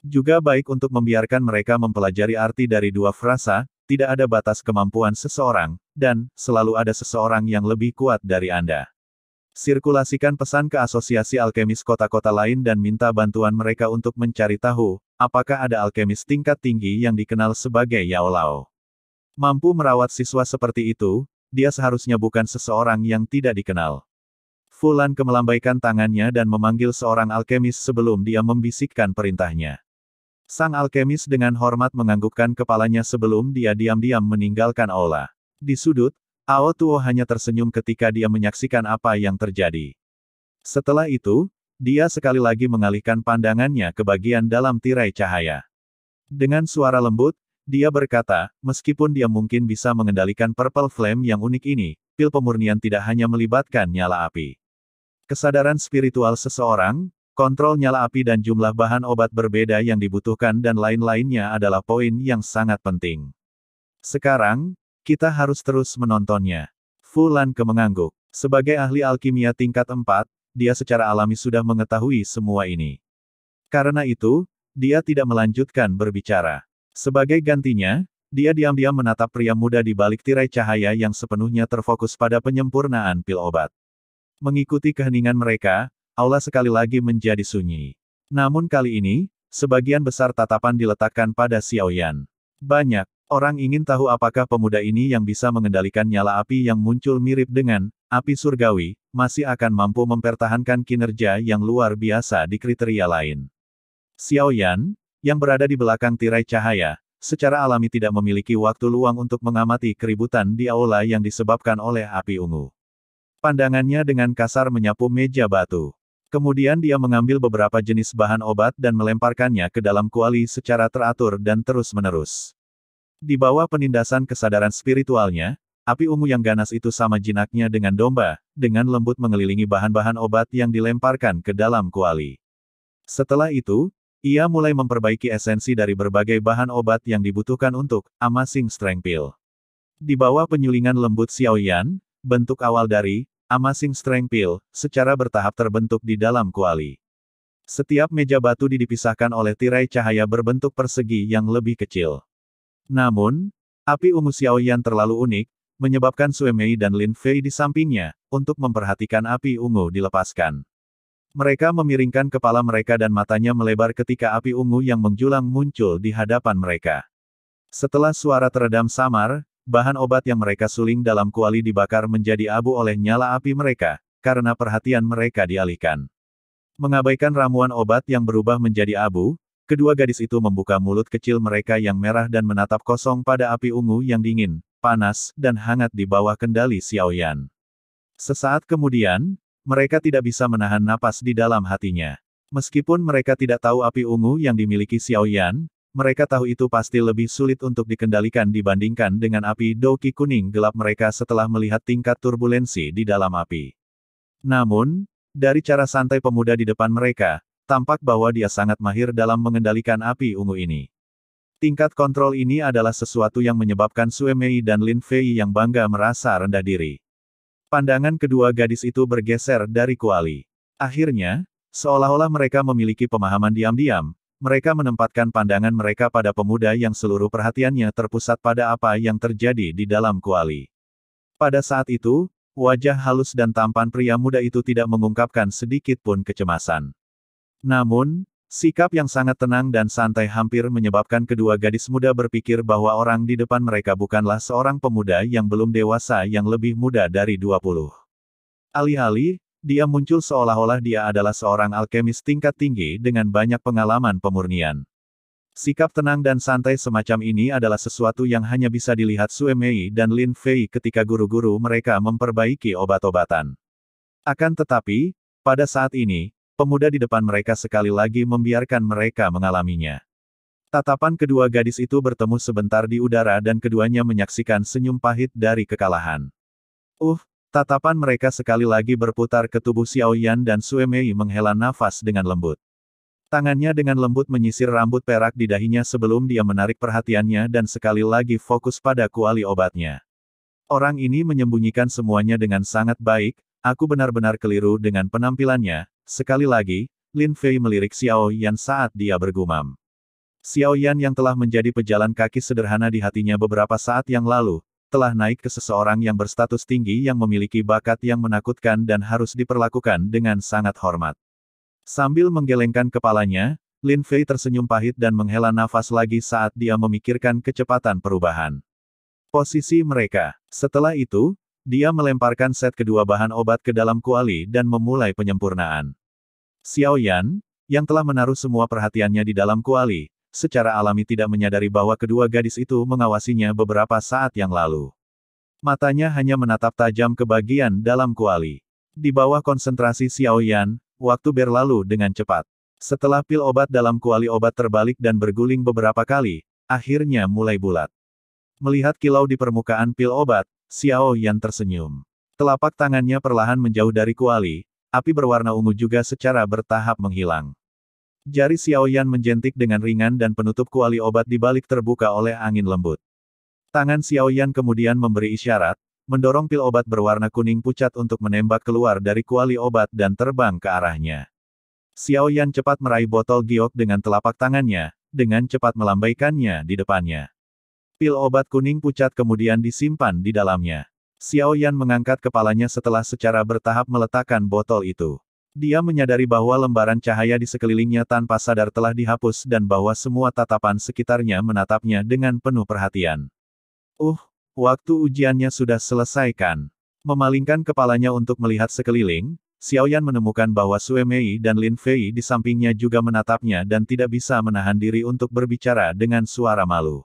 Juga baik untuk membiarkan mereka mempelajari arti dari dua frasa, tidak ada batas kemampuan seseorang, dan selalu ada seseorang yang lebih kuat dari Anda. Sirkulasikan pesan ke asosiasi alkemis kota-kota lain dan minta bantuan mereka untuk mencari tahu, apakah ada alkemis tingkat tinggi yang dikenal sebagai Yao Lao. Mampu merawat siswa seperti itu, dia seharusnya bukan seseorang yang tidak dikenal. Fulan Ke melambaikan tangannya dan memanggil seorang alkemis sebelum dia membisikkan perintahnya. Sang alkemis dengan hormat menganggukkan kepalanya sebelum dia diam-diam meninggalkan aula. Di sudut, Ao Tuo hanya tersenyum ketika dia menyaksikan apa yang terjadi. Setelah itu, dia sekali lagi mengalihkan pandangannya ke bagian dalam tirai cahaya. Dengan suara lembut, dia berkata, meskipun dia mungkin bisa mengendalikan Purple Flame yang unik ini, pil pemurnian tidak hanya melibatkan nyala api. Kesadaran spiritual seseorang, kontrol nyala api dan jumlah bahan obat berbeda yang dibutuhkan dan lain-lainnya adalah poin yang sangat penting. Sekarang, kita harus terus menontonnya. Fulan Ke mengangguk. Sebagai ahli alkimia tingkat 4, dia secara alami sudah mengetahui semua ini. Karena itu, dia tidak melanjutkan berbicara. Sebagai gantinya, dia diam-diam menatap pria muda di balik tirai cahaya yang sepenuhnya terfokus pada penyempurnaan pil obat. Mengikuti keheningan mereka, aula sekali lagi menjadi sunyi. Namun kali ini, sebagian besar tatapan diletakkan pada Xiao Yan. Banyak orang ingin tahu apakah pemuda ini yang bisa mengendalikan nyala api yang muncul mirip dengan api surgawi, masih akan mampu mempertahankan kinerja yang luar biasa di kriteria lain. Xiao Yan, yang berada di belakang tirai cahaya, secara alami tidak memiliki waktu luang untuk mengamati keributan di aula yang disebabkan oleh api ungu. Pandangannya dengan kasar menyapu meja batu. Kemudian dia mengambil beberapa jenis bahan obat dan melemparkannya ke dalam kuali secara teratur dan terus-menerus. Di bawah penindasan kesadaran spiritualnya, api ungu yang ganas itu sama jinaknya dengan domba, dengan lembut mengelilingi bahan-bahan obat yang dilemparkan ke dalam kuali. Setelah itu, ia mulai memperbaiki esensi dari berbagai bahan obat yang dibutuhkan untuk Amazing Strength Pill. Di bawah penyulingan lembut Xiao Yan, bentuk awal dari Amazing Strength Pill secara bertahap terbentuk di dalam kuali. Setiap meja batu dipisahkan oleh tirai cahaya berbentuk persegi yang lebih kecil. Namun, api ungu Xiao Yan terlalu unik, menyebabkan Sue Mei dan Lin Fei di sampingnya, untuk memperhatikan api ungu dilepaskan. Mereka memiringkan kepala mereka dan matanya melebar ketika api ungu yang menjulang muncul di hadapan mereka. Setelah suara teredam samar, bahan obat yang mereka suling dalam kuali dibakar menjadi abu oleh nyala api mereka, karena perhatian mereka dialihkan. Mengabaikan ramuan obat yang berubah menjadi abu, kedua gadis itu membuka mulut kecil mereka yang merah dan menatap kosong pada api ungu yang dingin, panas, dan hangat di bawah kendali Xiao Yan. Sesaat kemudian, mereka tidak bisa menahan napas di dalam hatinya. Meskipun mereka tidak tahu api ungu yang dimiliki Xiao Yan, mereka tahu itu pasti lebih sulit untuk dikendalikan dibandingkan dengan api Doki kuning gelap mereka setelah melihat tingkat turbulensi di dalam api. Namun, dari cara santai pemuda di depan mereka, tampak bahwa dia sangat mahir dalam mengendalikan api ungu ini. Tingkat kontrol ini adalah sesuatu yang menyebabkan Sue Mei dan Lin Fei yang bangga merasa rendah diri. Pandangan kedua gadis itu bergeser dari kuali. Akhirnya, seolah-olah mereka memiliki pemahaman diam-diam, mereka menempatkan pandangan mereka pada pemuda yang seluruh perhatiannya terpusat pada apa yang terjadi di dalam kuali. Pada saat itu, wajah halus dan tampan pria muda itu tidak mengungkapkan sedikit pun kecemasan. Namun, sikap yang sangat tenang dan santai hampir menyebabkan kedua gadis muda berpikir bahwa orang di depan mereka bukanlah seorang pemuda yang belum dewasa yang lebih muda dari 20. Alih-alih, dia muncul seolah-olah dia adalah seorang alkemis tingkat tinggi dengan banyak pengalaman pemurnian. Sikap tenang dan santai semacam ini adalah sesuatu yang hanya bisa dilihat Sue Mei dan Lin Fei ketika guru-guru mereka memperbaiki obat-obatan. Akan tetapi, pada saat ini, pemuda di depan mereka sekali lagi membiarkan mereka mengalaminya. Tatapan kedua gadis itu bertemu sebentar di udara dan keduanya menyaksikan senyum pahit dari kekalahan. Tatapan mereka sekali lagi berputar ke tubuh Xiao Yan dan Sue Mei menghela nafas dengan lembut. Tangannya dengan lembut menyisir rambut perak di dahinya sebelum dia menarik perhatiannya dan sekali lagi fokus pada kuali obatnya. Orang ini menyembunyikan semuanya dengan sangat baik, aku benar-benar keliru dengan penampilannya. Sekali lagi, Lin Fei melirik Xiao Yan saat dia bergumam. Xiao Yan yang telah menjadi pejalan kaki sederhana di hatinya beberapa saat yang lalu, telah naik ke seseorang yang berstatus tinggi yang memiliki bakat yang menakutkan dan harus diperlakukan dengan sangat hormat. Sambil menggelengkan kepalanya, Lin Fei tersenyum pahit dan menghela nafas lagi saat dia memikirkan kecepatan perubahan posisi mereka. Setelah itu, dia melemparkan set kedua bahan obat ke dalam kuali dan memulai penyempurnaan. Xiao Yan, yang telah menaruh semua perhatiannya di dalam kuali, secara alami tidak menyadari bahwa kedua gadis itu mengawasinya beberapa saat yang lalu. Matanya hanya menatap tajam ke bagian dalam kuali. Di bawah konsentrasi Xiao Yan, waktu berlalu dengan cepat. Setelah pil obat dalam kuali obat terbalik dan berguling beberapa kali, akhirnya mulai bulat. Melihat kilau di permukaan pil obat, Xiao Yan tersenyum. Telapak tangannya perlahan menjauh dari kuali, api berwarna ungu juga secara bertahap menghilang. Jari Xiao Yan menjentik dengan ringan dan penutup kuali obat di balik terbuka oleh angin lembut. Tangan Xiao Yan kemudian memberi isyarat, mendorong pil obat berwarna kuning pucat untuk menembak keluar dari kuali obat dan terbang ke arahnya. Xiao Yan cepat meraih botol giok dengan telapak tangannya, dengan cepat melambaikannya di depannya. Pil obat kuning pucat kemudian disimpan di dalamnya. Xiao Yan mengangkat kepalanya setelah secara bertahap meletakkan botol itu. Dia menyadari bahwa lembaran cahaya di sekelilingnya tanpa sadar telah dihapus dan bahwa semua tatapan sekitarnya menatapnya dengan penuh perhatian. Waktu ujiannya sudah selesai kan? Memalingkan kepalanya untuk melihat sekeliling, Xiao Yan menemukan bahwa Sue Mei dan Lin Fei di sampingnya juga menatapnya dan tidak bisa menahan diri untuk berbicara dengan suara malu.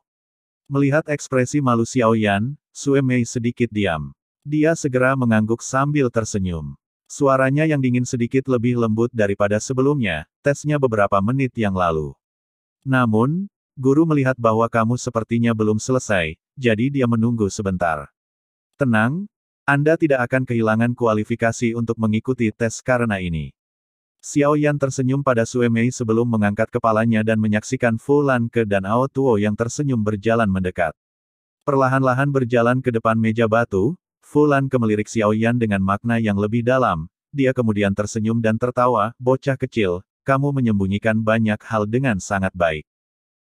Melihat ekspresi malu Xiao Yan, Sue Mei sedikit diam. Dia segera mengangguk sambil tersenyum. Suaranya yang dingin sedikit lebih lembut daripada sebelumnya, tesnya beberapa menit yang lalu. Namun, guru melihat bahwa kamu sepertinya belum selesai, jadi dia menunggu sebentar. Tenang, Anda tidak akan kehilangan kualifikasi untuk mengikuti tes karena ini. Xiao Yan tersenyum pada Sue Mei sebelum mengangkat kepalanya dan menyaksikan Fu Lanke dan Ao Tuo yang tersenyum berjalan mendekat. Perlahan-lahan berjalan ke depan meja batu, Fu Lanke melirik Xiao Yan dengan makna yang lebih dalam, dia kemudian tersenyum dan tertawa, bocah kecil, kamu menyembunyikan banyak hal dengan sangat baik.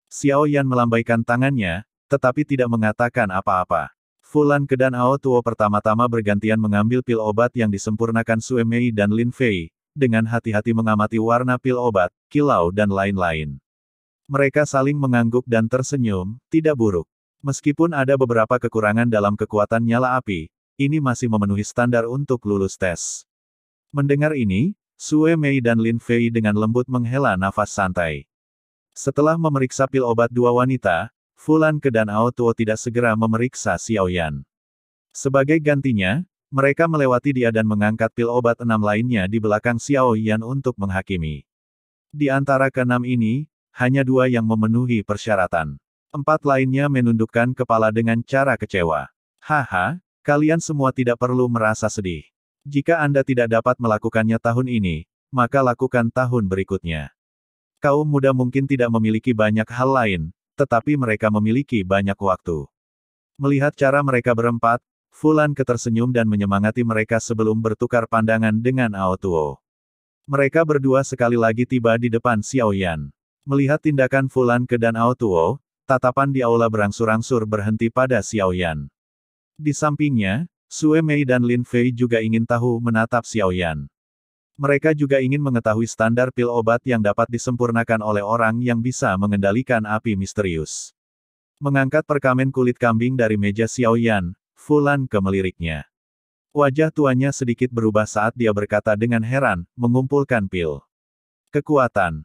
Xiao Yan melambaikan tangannya, tetapi tidak mengatakan apa-apa. Fu Lanke dan Ao Tuo pertama-tama bergantian mengambil pil obat yang disempurnakan Sue Mei dan Lin Fei, dengan hati-hati mengamati warna pil obat, kilau dan lain-lain. Mereka saling mengangguk dan tersenyum, tidak buruk. Meskipun ada beberapa kekurangan dalam kekuatan nyala api, ini masih memenuhi standar untuk lulus tes. Mendengar ini, Sue Mei dan Lin Fei dengan lembut menghela nafas santai. Setelah memeriksa pil obat dua wanita, Fu Lanke dan Ao Tuo tidak segera memeriksa Xiao Yan. Sebagai gantinya, mereka melewati dia dan mengangkat pil obat 6 lainnya di belakang Xiao Yan untuk menghakimi. Di antara keenam ini, hanya 2 yang memenuhi persyaratan. 4 lainnya menundukkan kepala dengan cara kecewa. Haha, kalian semua tidak perlu merasa sedih. Jika Anda tidak dapat melakukannya tahun ini, maka lakukan tahun berikutnya. Kaum muda mungkin tidak memiliki banyak hal lain, tetapi mereka memiliki banyak waktu. Melihat cara mereka berempat, Fu Lan tersenyum dan menyemangati mereka sebelum bertukar pandangan dengan Ao Tuo. Mereka berdua sekali lagi tiba di depan Xiao Yan. Melihat tindakan Fu Lan dan Ao Tuo, tatapan di aula berangsur-angsur berhenti pada Xiao Yan. Di sampingnya, Sue Mei dan Lin Fei juga ingin tahu menatap Xiao Yan. Mereka juga ingin mengetahui standar pil obat yang dapat disempurnakan oleh orang yang bisa mengendalikan api misterius. Mengangkat perkamen kulit kambing dari meja Xiao Yan, Fu Lan meliriknya. Wajah tuanya sedikit berubah saat dia berkata dengan heran, mengumpulkan pil. Kekuatan.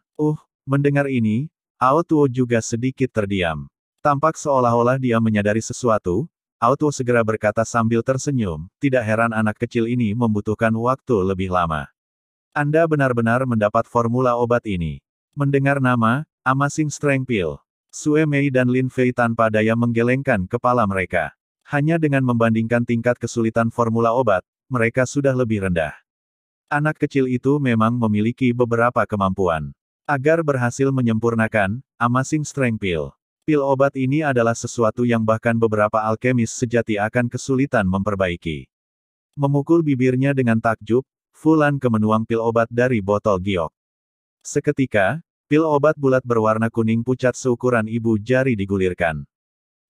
Mendengar ini, Ao Tuo juga sedikit terdiam. Tampak seolah-olah dia menyadari sesuatu. Ao Tuo segera berkata sambil tersenyum, tidak heran anak kecil ini membutuhkan waktu lebih lama. Anda benar-benar mendapat formula obat ini. Mendengar nama, Amazing Strength Pill. Sue Mei dan Lin Fei tanpa daya menggelengkan kepala mereka. Hanya dengan membandingkan tingkat kesulitan formula obat, mereka sudah lebih rendah. Anak kecil itu memang memiliki beberapa kemampuan. Agar berhasil menyempurnakan Amazing Strength Pill. Pil obat ini adalah sesuatu yang bahkan beberapa alkemis sejati akan kesulitan memperbaiki. Memukul bibirnya dengan takjub, Fu Lan menuang pil obat dari botol giok. Seketika, pil obat bulat berwarna kuning pucat seukuran ibu jari digulirkan.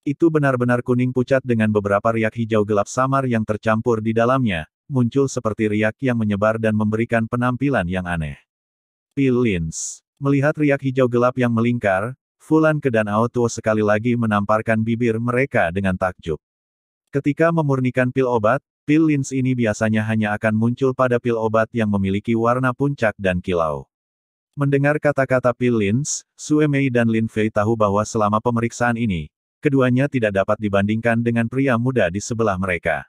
Itu benar-benar kuning pucat dengan beberapa riak hijau gelap samar yang tercampur di dalamnya, muncul seperti riak yang menyebar dan memberikan penampilan yang aneh. Pil lins. Melihat riak hijau gelap yang melingkar, Fu Lan dan Ao Tuo sekali lagi menamparkan bibir mereka dengan takjub. Ketika memurnikan pil obat, pil lins ini biasanya hanya akan muncul pada pil obat yang memiliki warna puncak dan kilau. Mendengar kata-kata pil lins, Sue Mei dan Lin Fei tahu bahwa selama pemeriksaan ini, keduanya tidak dapat dibandingkan dengan pria muda di sebelah mereka.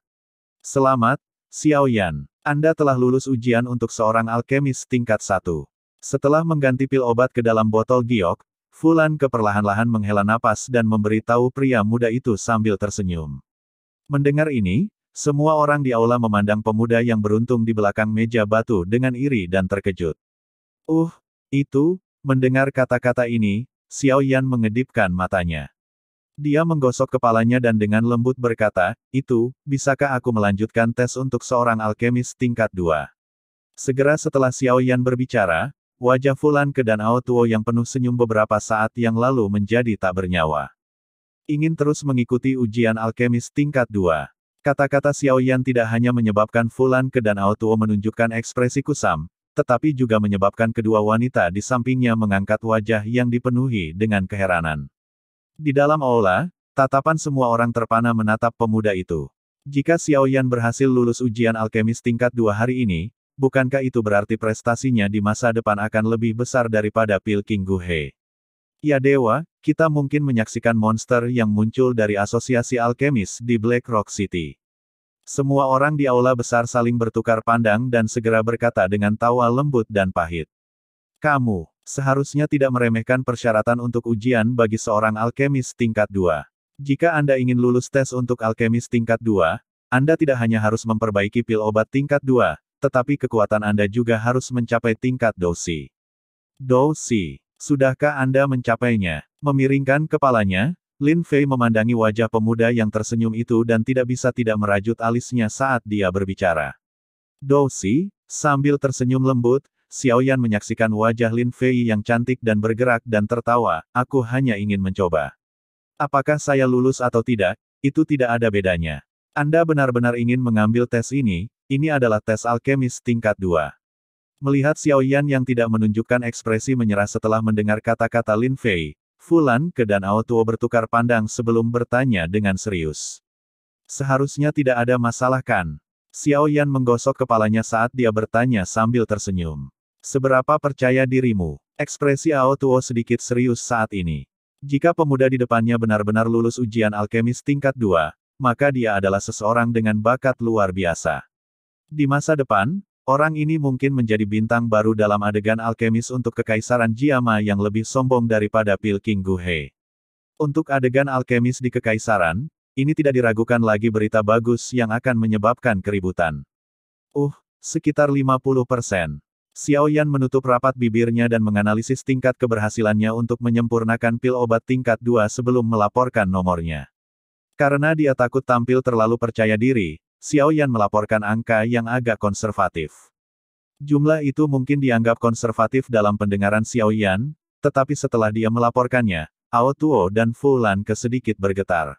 Selamat, Xiao Yan. Anda telah lulus ujian untuk seorang alkemis tingkat 1. Setelah mengganti pil obat ke dalam botol giok, Fu Lan perlahan-lahan menghela napas dan memberitahu pria muda itu sambil tersenyum. Mendengar ini, semua orang di aula memandang pemuda yang beruntung di belakang meja batu dengan iri dan terkejut. Mendengar kata-kata ini, Xiao Yan mengedipkan matanya. Dia menggosok kepalanya dan dengan lembut berkata, bisakah aku melanjutkan tes untuk seorang alkemis tingkat 2? Segera setelah Xiao Yan berbicara, wajah Fu Lan dan Ao Tuo yang penuh senyum beberapa saat yang lalu menjadi tak bernyawa. Ingin terus mengikuti ujian alkemis tingkat 2. Kata-kata Xiao Yan tidak hanya menyebabkan Fu Lan dan Ao Tuo menunjukkan ekspresi kusam, tetapi juga menyebabkan kedua wanita di sampingnya mengangkat wajah yang dipenuhi dengan keheranan. Di dalam aula, tatapan semua orang terpana menatap pemuda itu. Jika Xiao Yan berhasil lulus ujian alkemis tingkat 2 hari ini, bukankah itu berarti prestasinya di masa depan akan lebih besar daripada pil King Gu He? Ya dewa, kita mungkin menyaksikan monster yang muncul dari asosiasi alkemis di Black Rock City. Semua orang di aula besar saling bertukar pandang dan segera berkata dengan tawa lembut dan pahit. Kamu seharusnya tidak meremehkan persyaratan untuk ujian bagi seorang alkemis tingkat 2. Jika Anda ingin lulus tes untuk alkemis tingkat 2, Anda tidak hanya harus memperbaiki pil obat tingkat 2, tetapi kekuatan Anda juga harus mencapai tingkat Dousi. Dousi, sudahkah Anda mencapainya? Memiringkan kepalanya, Lin Fei memandangi wajah pemuda yang tersenyum itu dan tidak bisa tidak merajut alisnya saat dia berbicara. Dousi, sambil tersenyum lembut, Xiao Yan menyaksikan wajah Lin Fei yang cantik dan bergerak dan tertawa, aku hanya ingin mencoba. Apakah saya lulus atau tidak, itu tidak ada bedanya. Anda benar-benar ingin mengambil tes ini adalah tes alkemis tingkat 2. Melihat Xiao Yan yang tidak menunjukkan ekspresi menyerah setelah mendengar kata-kata Lin Fei, Fu Lan dan Ao Tuo bertukar pandang sebelum bertanya dengan serius. Seharusnya tidak ada masalah kan? Xiao Yan menggosok kepalanya saat dia bertanya sambil tersenyum. Seberapa percaya dirimu? Ekspresi Ao Tuo sedikit serius saat ini. Jika pemuda di depannya benar-benar lulus ujian alkemis tingkat 2, maka dia adalah seseorang dengan bakat luar biasa. Di masa depan, Orang ini mungkin menjadi bintang baru dalam adegan alkemis untuk Kekaisaran Jiama yang lebih sombong daripada Pil King Gu He. Untuk adegan alkemis di Kekaisaran, ini tidak diragukan lagi berita bagus yang akan menyebabkan keributan. Sekitar 50%. Xiao Yan menutup rapat bibirnya dan menganalisis tingkat keberhasilannya untuk menyempurnakan pil obat tingkat 2 sebelum melaporkan nomornya. Karena dia takut tampil terlalu percaya diri, Xiao Yan melaporkan angka yang agak konservatif. Jumlah itu mungkin dianggap konservatif dalam pendengaran Xiao Yan, tetapi setelah dia melaporkannya, Ao Tuo dan Fu Lan sedikit bergetar.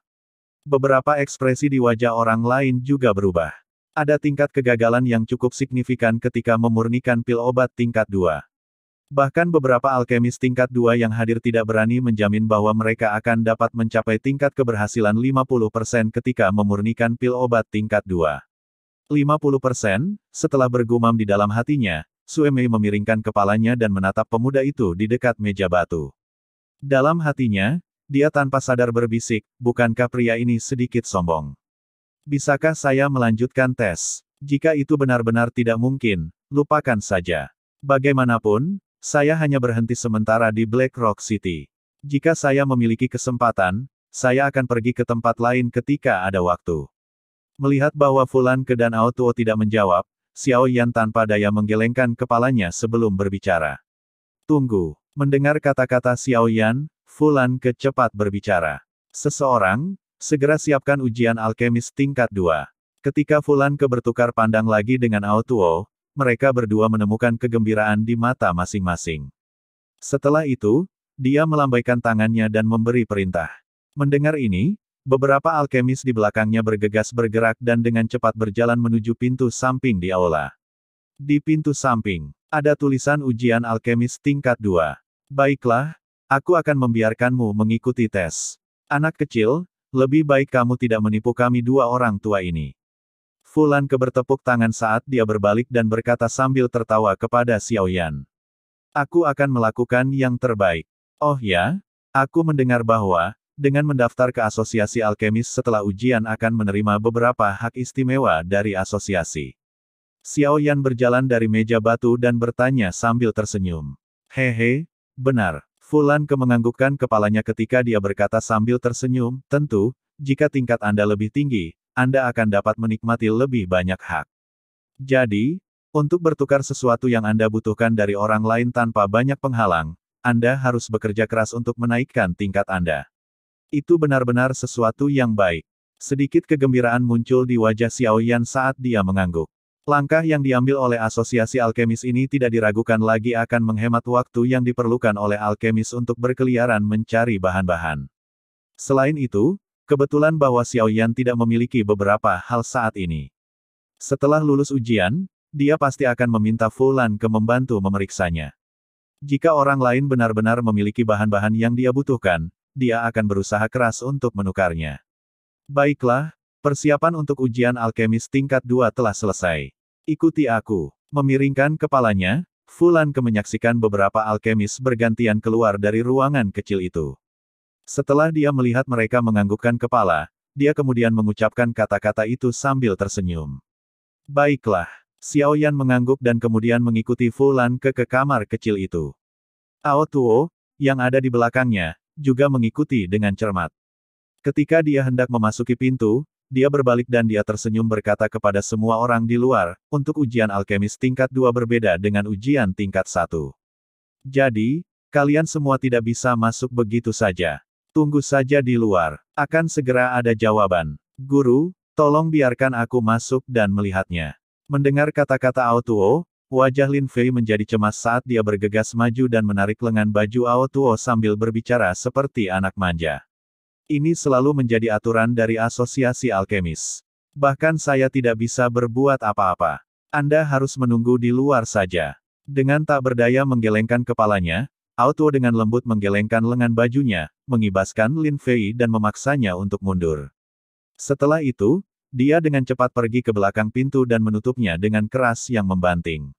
Beberapa ekspresi di wajah orang lain juga berubah. Ada tingkat kegagalan yang cukup signifikan ketika memurnikan pil obat tingkat 2. Bahkan beberapa alkemis tingkat 2 yang hadir tidak berani menjamin bahwa mereka akan dapat mencapai tingkat keberhasilan 50% ketika memurnikan pil obat tingkat 2. 50%, setelah bergumam di dalam hatinya, Sue Mei memiringkan kepalanya dan menatap pemuda itu di dekat meja batu. Dalam hatinya, dia tanpa sadar berbisik, bukankah pria ini sedikit sombong? Bisakah saya melanjutkan tes? Jika itu benar-benar tidak mungkin, lupakan saja. Bagaimanapun, saya hanya berhenti sementara di Black Rock City. Jika saya memiliki kesempatan, saya akan pergi ke tempat lain ketika ada waktu. Melihat bahwa Fu Lan dan Ao Tuo tidak menjawab, Xiao Yan tanpa daya menggelengkan kepalanya sebelum berbicara. Tunggu. Mendengar kata-kata Xiao Yan, Fu Lan cepat berbicara. Seseorang, segera siapkan ujian alkemis tingkat 2. Ketika Fu Lan bertukar pandang lagi dengan Ao Tuo, mereka berdua menemukan kegembiraan di mata masing-masing. Setelah itu, dia melambaikan tangannya dan memberi perintah. Mendengar ini, beberapa alkemis di belakangnya bergegas bergerak dan dengan cepat berjalan menuju pintu samping di aula. Di pintu samping, ada tulisan ujian alkemis tingkat 2. Baiklah, aku akan membiarkanmu mengikuti tes. Anak kecil, lebih baik kamu tidak menipu kami dua orang tua ini. Fu Lan bertepuk tangan saat dia berbalik dan berkata sambil tertawa kepada Xiao Yan. Aku akan melakukan yang terbaik. Oh ya? Aku mendengar bahwa, dengan mendaftar ke asosiasi alkemis setelah ujian akan menerima beberapa hak istimewa dari asosiasi. Xiao Yan berjalan dari meja batu dan bertanya sambil tersenyum. Hehe, benar. Fu Lan menganggukkan kepalanya ketika dia berkata sambil tersenyum, tentu, jika tingkat Anda lebih tinggi, Anda akan dapat menikmati lebih banyak hak. Jadi, untuk bertukar sesuatu yang Anda butuhkan dari orang lain tanpa banyak penghalang, Anda harus bekerja keras untuk menaikkan tingkat Anda. Itu benar-benar sesuatu yang baik. Sedikit kegembiraan muncul di wajah Xiao Yan saat dia mengangguk. Langkah yang diambil oleh asosiasi alkemis ini tidak diragukan lagi akan menghemat waktu yang diperlukan oleh alkemis untuk berkeliaran mencari bahan-bahan. Selain itu, kebetulan bahwa Xiao Yan tidak memiliki beberapa hal saat ini. Setelah lulus ujian, dia pasti akan meminta Fu Lan membantu memeriksanya. Jika orang lain benar-benar memiliki bahan-bahan yang dia butuhkan, dia akan berusaha keras untuk menukarnya. Baiklah, persiapan untuk ujian alkemis tingkat 2 telah selesai. Ikuti aku. Memiringkan kepalanya, Fu Lan menyaksikan beberapa alkemis bergantian keluar dari ruangan kecil itu. Setelah dia melihat mereka menganggukkan kepala, dia kemudian mengucapkan kata-kata itu sambil tersenyum. Baiklah. Xiao Yan mengangguk dan kemudian mengikuti Fu Lan ke kamar kecil itu. Ao Tuo, yang ada di belakangnya, juga mengikuti dengan cermat. Ketika dia hendak memasuki pintu, dia berbalik dan dia tersenyum berkata kepada semua orang di luar, untuk ujian alkemis tingkat 2 berbeda dengan ujian tingkat 1. Jadi, kalian semua tidak bisa masuk begitu saja. Tunggu saja di luar. Akan segera ada jawaban. Guru, tolong biarkan aku masuk dan melihatnya. Mendengar kata-kata Ao Tuo, wajah Lin Fei menjadi cemas saat dia bergegas maju dan menarik lengan baju Ao Tuo sambil berbicara seperti anak manja. Ini selalu menjadi aturan dari asosiasi alkemis. Bahkan saya tidak bisa berbuat apa-apa. Anda harus menunggu di luar saja. Dengan tak berdaya menggelengkan kepalanya, Ao Tuo dengan lembut menggelengkan lengan bajunya, mengibaskan Lin Fei dan memaksanya untuk mundur. Setelah itu, dia dengan cepat pergi ke belakang pintu dan menutupnya dengan keras yang membanting.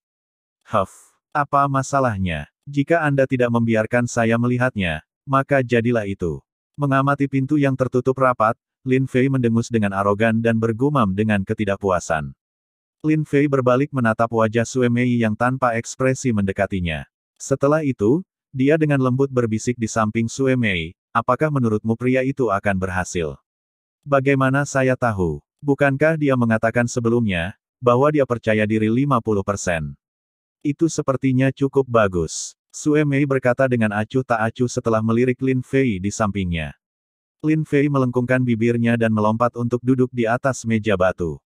Apa masalahnya? Jika Anda tidak membiarkan saya melihatnya, maka jadilah itu. Mengamati pintu yang tertutup rapat, Lin Fei mendengus dengan arogan dan bergumam dengan ketidakpuasan. Lin Fei berbalik menatap wajah Sue Mei yang tanpa ekspresi mendekatinya. Setelah itu, dia dengan lembut berbisik di samping Sue Mei, apakah menurutmu pria itu akan berhasil? Bagaimana saya tahu? Bukankah dia mengatakan sebelumnya, bahwa dia percaya diri 50%? Itu sepertinya cukup bagus. Sue Mei berkata dengan acuh tak acuh setelah melirik Lin Fei di sampingnya. Lin Fei melengkungkan bibirnya dan melompat untuk duduk di atas meja batu.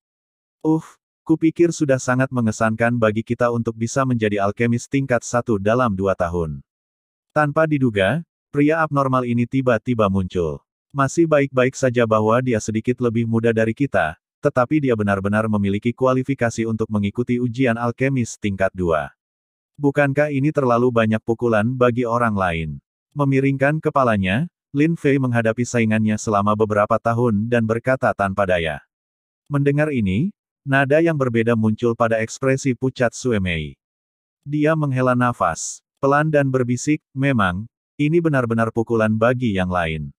Kupikir sudah sangat mengesankan bagi kita untuk bisa menjadi alkemis tingkat 1 dalam 2 tahun. Tanpa diduga, pria abnormal ini tiba-tiba muncul. Masih baik-baik saja bahwa dia sedikit lebih muda dari kita, tetapi dia benar-benar memiliki kualifikasi untuk mengikuti ujian alkemis tingkat 2. Bukankah ini terlalu banyak pukulan bagi orang lain? Memiringkan kepalanya, Lin Fei menghadapi saingannya selama beberapa tahun dan berkata tanpa daya. Mendengar ini, nada yang berbeda muncul pada ekspresi pucat Sue Mei. Dia menghela nafas, pelan dan berbisik, memang, ini benar-benar pukulan bagi yang lain.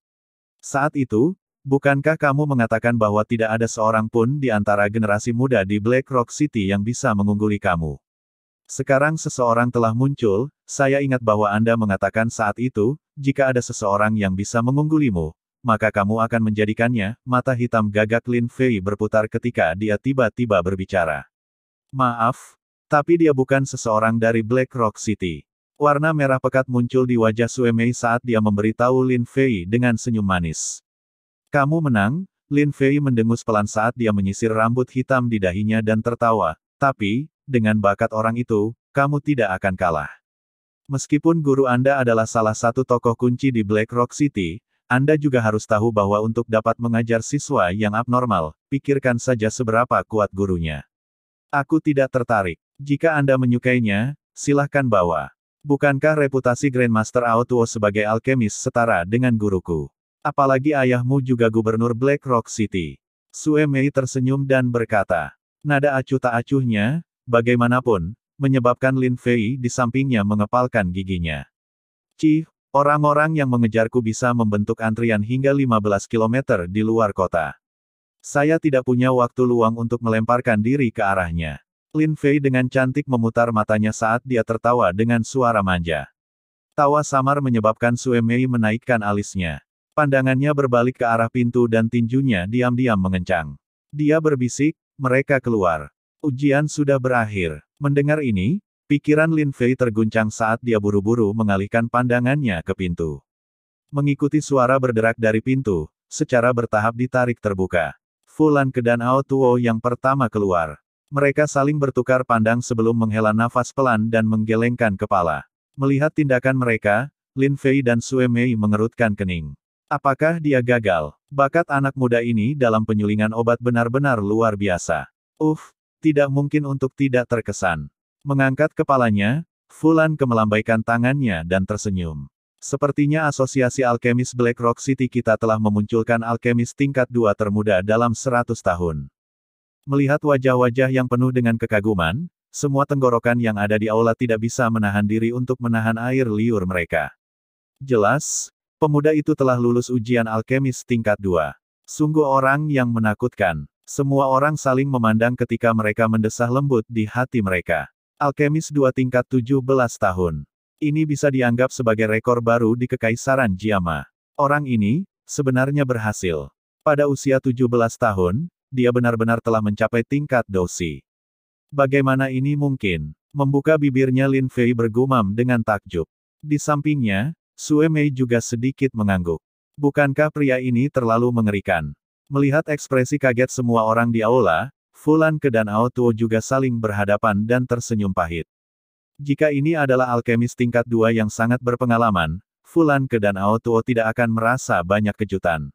Saat itu, bukankah kamu mengatakan bahwa tidak ada seorang pun di antara generasi muda di Black Rock City yang bisa mengungguli kamu? Sekarang seseorang telah muncul, saya ingat bahwa Anda mengatakan saat itu, jika ada seseorang yang bisa mengunggulimu, maka kamu akan menjadikannya. Mata hitam gagak Lin Fei berputar ketika dia tiba-tiba berbicara. Maaf, tapi dia bukan seseorang dari Black Rock City. Warna merah pekat muncul di wajah Sue Mei saat dia memberitahu Lin Fei dengan senyum manis. Kamu menang, Lin Fei mendengus pelan saat dia menyisir rambut hitam di dahinya dan tertawa, tapi, dengan bakat orang itu, kamu tidak akan kalah. Meskipun guru Anda adalah salah satu tokoh kunci di Black Rock City, Anda juga harus tahu bahwa untuk dapat mengajar siswa yang abnormal, pikirkan saja seberapa kuat gurunya. Aku tidak tertarik. Jika Anda menyukainya, silahkan bawa. Bukankah reputasi Grandmaster Ao Tuo sebagai alkemis setara dengan guruku? Apalagi ayahmu juga gubernur Black Rock City. Sue Mei tersenyum dan berkata. Nada acuh tak acuhnya, bagaimanapun, menyebabkan Lin Fei di sampingnya mengepalkan giginya. Orang-orang yang mengejarku bisa membentuk antrian hingga 15 km di luar kota. Saya tidak punya waktu luang untuk melemparkan diri ke arahnya. Lin Fei dengan cantik memutar matanya saat dia tertawa dengan suara manja. Tawa samar menyebabkan Sue Mei menaikkan alisnya. Pandangannya berbalik ke arah pintu dan tinjunya diam-diam mengencang. Dia berbisik, mereka keluar. Ujian sudah berakhir. Mendengar ini, pikiran Lin Fei terguncang saat dia buru-buru mengalihkan pandangannya ke pintu. Mengikuti suara berderak dari pintu, secara bertahap ditarik terbuka. Fu Lan Ke dan Ao Tuo yang pertama keluar. Mereka saling bertukar pandang sebelum menghela nafas pelan dan menggelengkan kepala. Melihat tindakan mereka, Lin Fei dan Sue Mei mengerutkan kening. Apakah dia gagal? Bakat anak muda ini dalam penyulingan obat benar-benar luar biasa. Tidak mungkin untuk tidak terkesan. Mengangkat kepalanya, Fu Lan Ke melambaikan tangannya dan tersenyum. Sepertinya asosiasi alkemis Black Rock City kita telah memunculkan alkemis tingkat 2 termuda dalam 100 tahun. Melihat wajah-wajah yang penuh dengan kekaguman, semua tenggorokan yang ada di aula tidak bisa menahan diri untuk menahan air liur mereka. Jelas, pemuda itu telah lulus ujian alkemis tingkat 2. Sungguh orang yang menakutkan. Semua orang saling memandang ketika mereka mendesah lembut di hati mereka. Alkemis 2 tingkat 17 tahun. Ini bisa dianggap sebagai rekor baru di Kekaisaran Jiama. Orang ini, sebenarnya berhasil. Pada usia 17 tahun, dia benar-benar telah mencapai tingkat dosi. Bagaimana ini mungkin? Membuka bibirnya Lin Fei bergumam dengan takjub. Di sampingnya, Sue Mei juga sedikit mengangguk. Bukankah pria ini terlalu mengerikan? Melihat ekspresi kaget semua orang di aula, Fu Lan Ke dan Ao Tuo juga saling berhadapan dan tersenyum pahit. Jika ini adalah alkemis tingkat 2 yang sangat berpengalaman, Fu Lan Ke dan Ao Tuo tidak akan merasa banyak kejutan.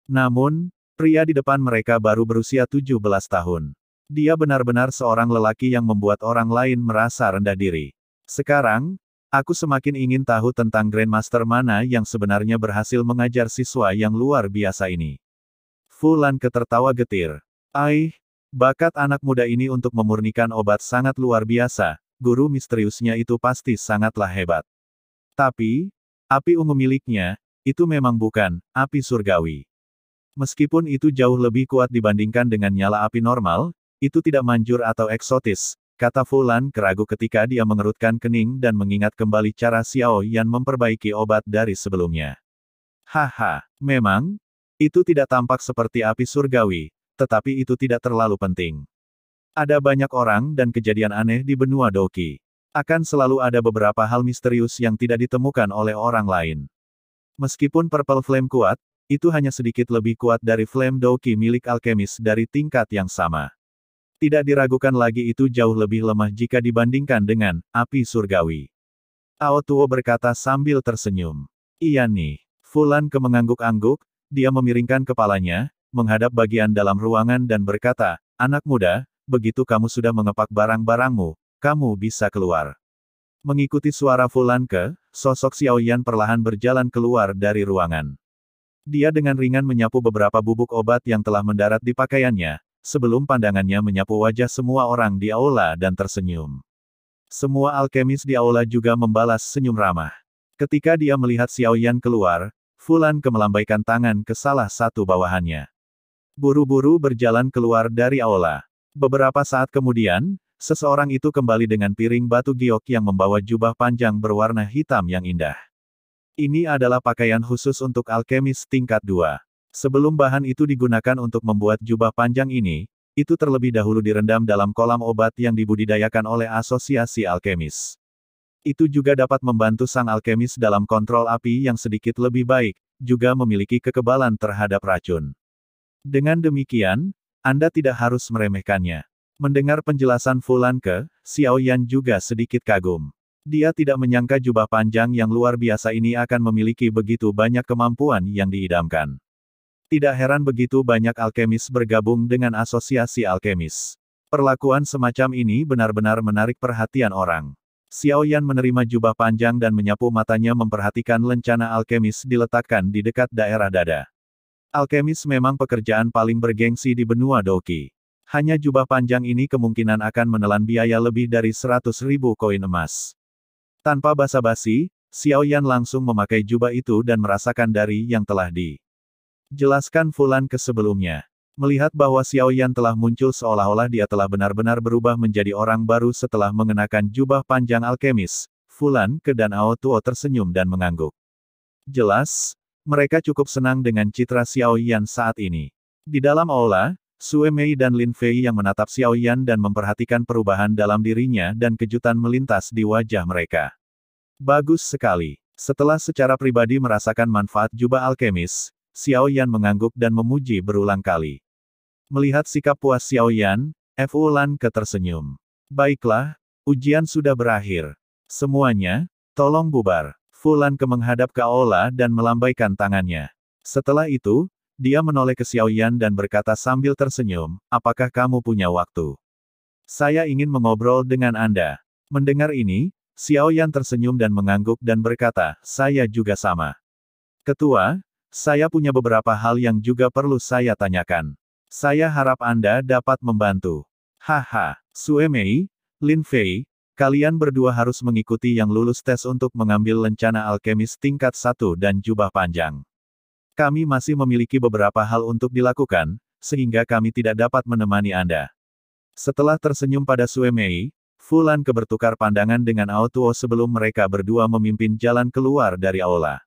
Namun, pria di depan mereka baru berusia 17 tahun. Dia benar-benar seorang lelaki yang membuat orang lain merasa rendah diri. Sekarang, aku semakin ingin tahu tentang Grandmaster mana yang sebenarnya berhasil mengajar siswa yang luar biasa ini. Fu Lan Ke tertawa getir. Bakat anak muda ini untuk memurnikan obat sangat luar biasa, guru misteriusnya itu pasti sangatlah hebat. Tapi, api ungu miliknya, itu memang bukan api surgawi. Meskipun itu jauh lebih kuat dibandingkan dengan nyala api normal, itu tidak manjur atau eksotis, kata Fulan keragu ketika dia mengerutkan kening dan mengingat kembali cara Xiao Yan memperbaiki obat dari sebelumnya. Haha, memang, itu tidak tampak seperti api surgawi, tetapi itu tidak terlalu penting. Ada banyak orang dan kejadian aneh di benua Doki. Akan selalu ada beberapa hal misterius yang tidak ditemukan oleh orang lain. Meskipun Purple Flame kuat, itu hanya sedikit lebih kuat dari Flame Doki milik alkemis dari tingkat yang sama. Tidak diragukan lagi itu jauh lebih lemah jika dibandingkan dengan api surgawi. Ao Tuo berkata sambil tersenyum. Iya nih. Fulan mengangguk-angguk, dia memiringkan kepalanya, menghadap bagian dalam ruangan dan berkata, anak muda, begitu kamu sudah mengepak barang-barangmu, kamu bisa keluar. Mengikuti suara Fulan sosok Xiao Yan perlahan berjalan keluar dari ruangan. Dia dengan ringan menyapu beberapa bubuk obat yang telah mendarat di pakaiannya, sebelum pandangannya menyapu wajah semua orang di aula dan tersenyum. Semua alkemis di aula juga membalas senyum ramah. Ketika dia melihat Xiao Yan keluar, Fulan melambaikan tangan ke salah satu bawahannya. Buru-buru berjalan keluar dari aula. Beberapa saat kemudian, seseorang itu kembali dengan piring batu giok yang membawa jubah panjang berwarna hitam yang indah. Ini adalah pakaian khusus untuk alkemis tingkat 2. Sebelum bahan itu digunakan untuk membuat jubah panjang ini, itu terlebih dahulu direndam dalam kolam obat yang dibudidayakan oleh asosiasi alkemis. Itu juga dapat membantu sang alkemis dalam kontrol api yang sedikit lebih baik, juga memiliki kekebalan terhadap racun. Dengan demikian, Anda tidak harus meremehkannya. Mendengar penjelasan Fulan Xiao Yan juga sedikit kagum. Dia tidak menyangka jubah panjang yang luar biasa ini akan memiliki begitu banyak kemampuan yang diidamkan. Tidak heran begitu banyak alkemis bergabung dengan asosiasi alkemis. Perlakuan semacam ini benar-benar menarik perhatian orang. Xiao Yan menerima jubah panjang dan menyapu matanya memperhatikan lencana alkemis diletakkan di dekat daerah dada. Alkemis memang pekerjaan paling bergengsi di benua Doki. Hanya jubah panjang ini kemungkinan akan menelan biaya lebih dari 100.000 koin emas. Tanpa basa-basi, Xiao Yan langsung memakai jubah itu dan merasakan dari yang telah dijelaskan Fulan sebelumnya. Melihat bahwa Xiao Yan telah muncul seolah-olah dia telah benar-benar berubah menjadi orang baru setelah mengenakan jubah panjang alkemis, Fulan dan Ao Tuo tersenyum dan mengangguk. Jelas, mereka cukup senang dengan citra Xiao Yan saat ini. Di dalam aula, Sue Mei dan Lin Fei yang menatap Xiao Yan dan memperhatikan perubahan dalam dirinya dan kejutan melintas di wajah mereka. Bagus sekali. Setelah secara pribadi merasakan manfaat jubah alkemis, Xiao Yan mengangguk dan memuji berulang kali. Melihat sikap puas Xiao Yan, Fulan tersenyum. Baiklah, ujian sudah berakhir. Semuanya, tolong bubar. Fulan menghadap ke aula dan melambaikan tangannya. Setelah itu, dia menoleh ke Xiao Yan dan berkata sambil tersenyum, apakah kamu punya waktu? Saya ingin mengobrol dengan Anda. Mendengar ini, Xiao Yan tersenyum dan mengangguk dan berkata, saya juga sama. Ketua, saya punya beberapa hal yang juga perlu saya tanyakan. Saya harap Anda dapat membantu. Haha, Sue Mei, Lin Fei, kalian berdua harus mengikuti yang lulus tes untuk mengambil lencana alkemis tingkat 1 dan jubah panjang. Kami masih memiliki beberapa hal untuk dilakukan, sehingga kami tidak dapat menemani Anda. Setelah tersenyum pada Sue Mei, Fulan bertukar pandangan dengan Ao Tuo sebelum mereka berdua memimpin jalan keluar dari aula.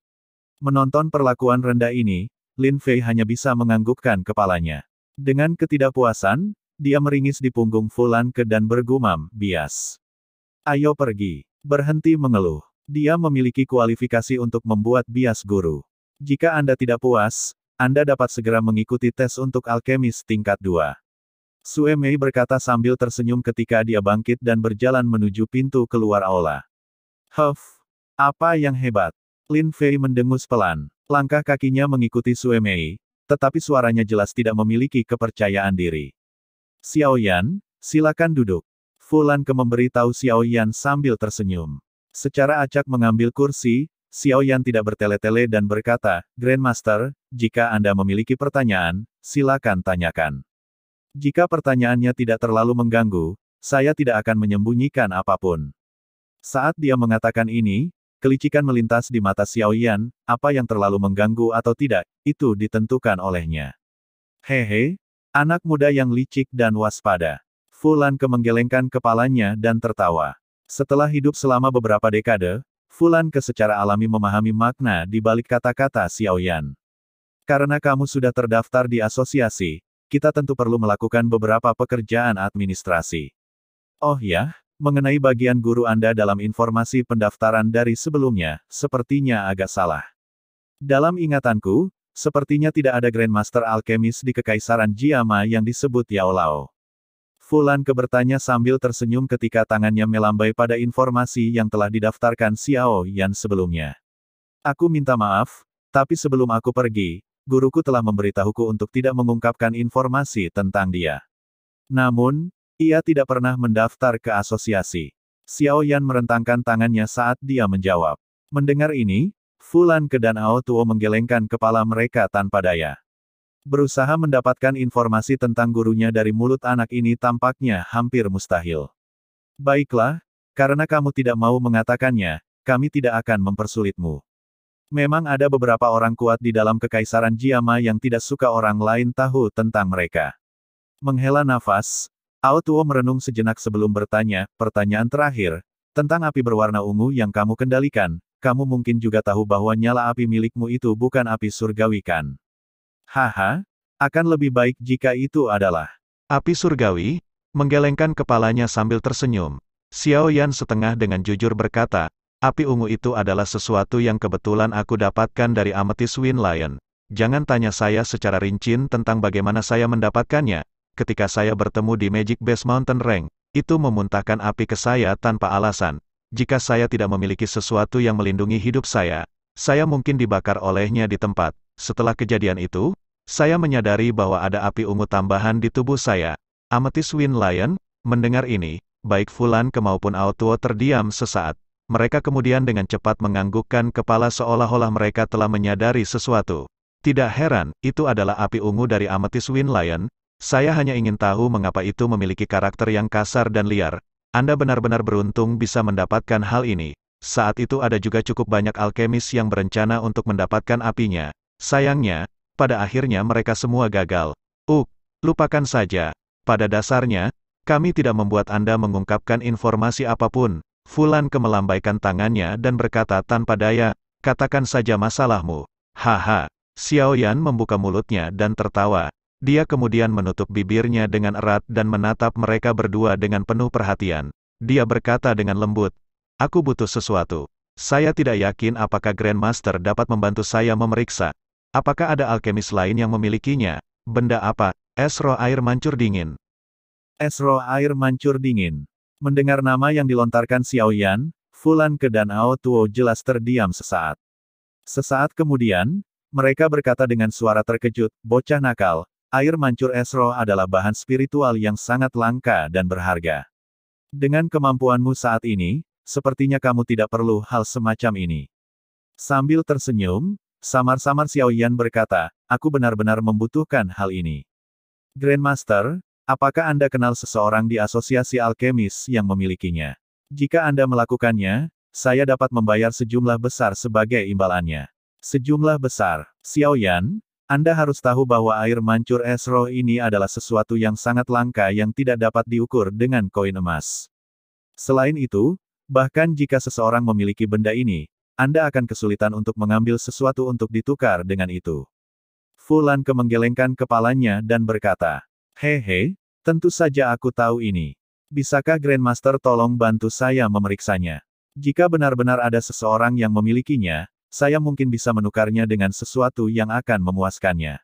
Menonton perlakuan rendah ini, Lin Fei hanya bisa menganggukkan kepalanya. Dengan ketidakpuasan, dia meringis di punggung Fulan dan bergumam, bias. Ayo pergi. Berhenti mengeluh. Dia memiliki kualifikasi untuk membuat bias guru. Jika Anda tidak puas, Anda dapat segera mengikuti tes untuk alkemis tingkat 2. Sue Mei berkata sambil tersenyum ketika dia bangkit dan berjalan menuju pintu keluar aula. Huff, apa yang hebat. Lin Fei mendengus pelan. Langkah kakinya mengikuti Sue Mei, tetapi suaranya jelas tidak memiliki kepercayaan diri. Xiao Yan, silakan duduk. Fulan memberi tahu Xiao Yan sambil tersenyum. Secara acak mengambil kursi, Xiao Yan tidak bertele-tele dan berkata, Grandmaster, jika Anda memiliki pertanyaan, silakan tanyakan. Jika pertanyaannya tidak terlalu mengganggu, saya tidak akan menyembunyikan apapun. Saat dia mengatakan ini, kelicikan melintas di mata Xiao Yan, apa yang terlalu mengganggu atau tidak, itu ditentukan olehnya. Hehe, Anak muda yang licik dan waspada. Fu Lanke menggelengkan kepalanya dan tertawa. Setelah hidup selama beberapa dekade, Fu Lanke secara alami memahami makna di balik kata-kata Xiao Yan. Karena kamu sudah terdaftar di asosiasi, kita tentu perlu melakukan beberapa pekerjaan administrasi. Oh ya, mengenai bagian guru Anda dalam informasi pendaftaran dari sebelumnya, sepertinya agak salah. Dalam ingatanku, sepertinya tidak ada Grandmaster Alkemis di Kekaisaran Jiama yang disebut Yao Lao. Fu Lanke bertanya sambil tersenyum ketika tangannya melambai pada informasi yang telah didaftarkan Xiao Yan sebelumnya. Aku minta maaf, tapi sebelum aku pergi, guruku telah memberitahuku untuk tidak mengungkapkan informasi tentang dia. Namun, ia tidak pernah mendaftar ke asosiasi. Xiao Yan merentangkan tangannya saat dia menjawab. Mendengar ini, Fu Lanke dan Ao Tuo menggelengkan kepala mereka tanpa daya. Berusaha mendapatkan informasi tentang gurunya dari mulut anak ini tampaknya hampir mustahil. Baiklah, karena kamu tidak mau mengatakannya, kami tidak akan mempersulitmu. Memang ada beberapa orang kuat di dalam Kekaisaran Jiama yang tidak suka orang lain tahu tentang mereka. Menghela nafas, Ao Tuo merenung sejenak sebelum bertanya, pertanyaan terakhir, tentang api berwarna ungu yang kamu kendalikan, kamu mungkin juga tahu bahwa nyala api milikmu itu bukan api surgawi kan? Haha, akan lebih baik jika itu adalah api surgawi. Menggelengkan kepalanya sambil tersenyum, Xiao Yan setengah dengan jujur berkata, api ungu itu adalah sesuatu yang kebetulan aku dapatkan dari Amethyst Wind Lion. Jangan tanya saya secara rinci tentang bagaimana saya mendapatkannya. Ketika saya bertemu di Magic Base Mountain Range, itu memuntahkan api ke saya tanpa alasan. Jika saya tidak memiliki sesuatu yang melindungi hidup saya mungkin dibakar olehnya di tempat. Setelah kejadian itu, saya menyadari bahwa ada api ungu tambahan di tubuh saya. Amethyst Wind Lion, mendengar ini, baik Fu Lanke maupun Ao Tuo terdiam sesaat. Mereka kemudian dengan cepat menganggukkan kepala seolah-olah mereka telah menyadari sesuatu. Tidak heran, itu adalah api ungu dari Amethyst Wind Lion. Saya hanya ingin tahu mengapa itu memiliki karakter yang kasar dan liar. Anda benar-benar beruntung bisa mendapatkan hal ini. Saat itu ada juga cukup banyak alkemis yang berencana untuk mendapatkan apinya. Sayangnya, pada akhirnya mereka semua gagal. Lupakan saja. Pada dasarnya, kami tidak membuat Anda mengungkapkan informasi apapun. Fu Lanke melambaikan tangannya dan berkata tanpa daya, katakan saja masalahmu. Haha. Xiao Yan membuka mulutnya dan tertawa. Dia kemudian menutup bibirnya dengan erat dan menatap mereka berdua dengan penuh perhatian. Dia berkata dengan lembut, aku butuh sesuatu. Saya tidak yakin apakah Grandmaster dapat membantu saya memeriksa. Apakah ada alkemis lain yang memilikinya? Benda apa? Es roh air mancur dingin. es roh air mancur dingin. Mendengar nama yang dilontarkan Xiao Yan, Fu Lanke dan Ao Tuo jelas terdiam sesaat. Sesaat kemudian, mereka berkata dengan suara terkejut, bocah nakal, air mancur es roh adalah bahan spiritual yang sangat langka dan berharga. Dengan kemampuanmu saat ini, sepertinya kamu tidak perlu hal semacam ini. Sambil tersenyum, samar-samar Xiao Yan berkata, aku benar-benar membutuhkan hal ini. Grandmaster, apakah Anda kenal seseorang di asosiasi alkemis yang memilikinya? Jika Anda melakukannya, saya dapat membayar sejumlah besar sebagai imbalannya. Sejumlah besar. Xiao Yan, Anda harus tahu bahwa air mancur es roh ini adalah sesuatu yang sangat langka yang tidak dapat diukur dengan koin emas. Selain itu, bahkan jika seseorang memiliki benda ini, Anda akan kesulitan untuk mengambil sesuatu untuk ditukar dengan itu. Fu Lanke menggelengkan kepalanya dan berkata, hehe, tentu saja aku tahu ini. Bisakah Grandmaster tolong bantu saya memeriksanya? Jika benar-benar ada seseorang yang memilikinya, saya mungkin bisa menukarnya dengan sesuatu yang akan memuaskannya.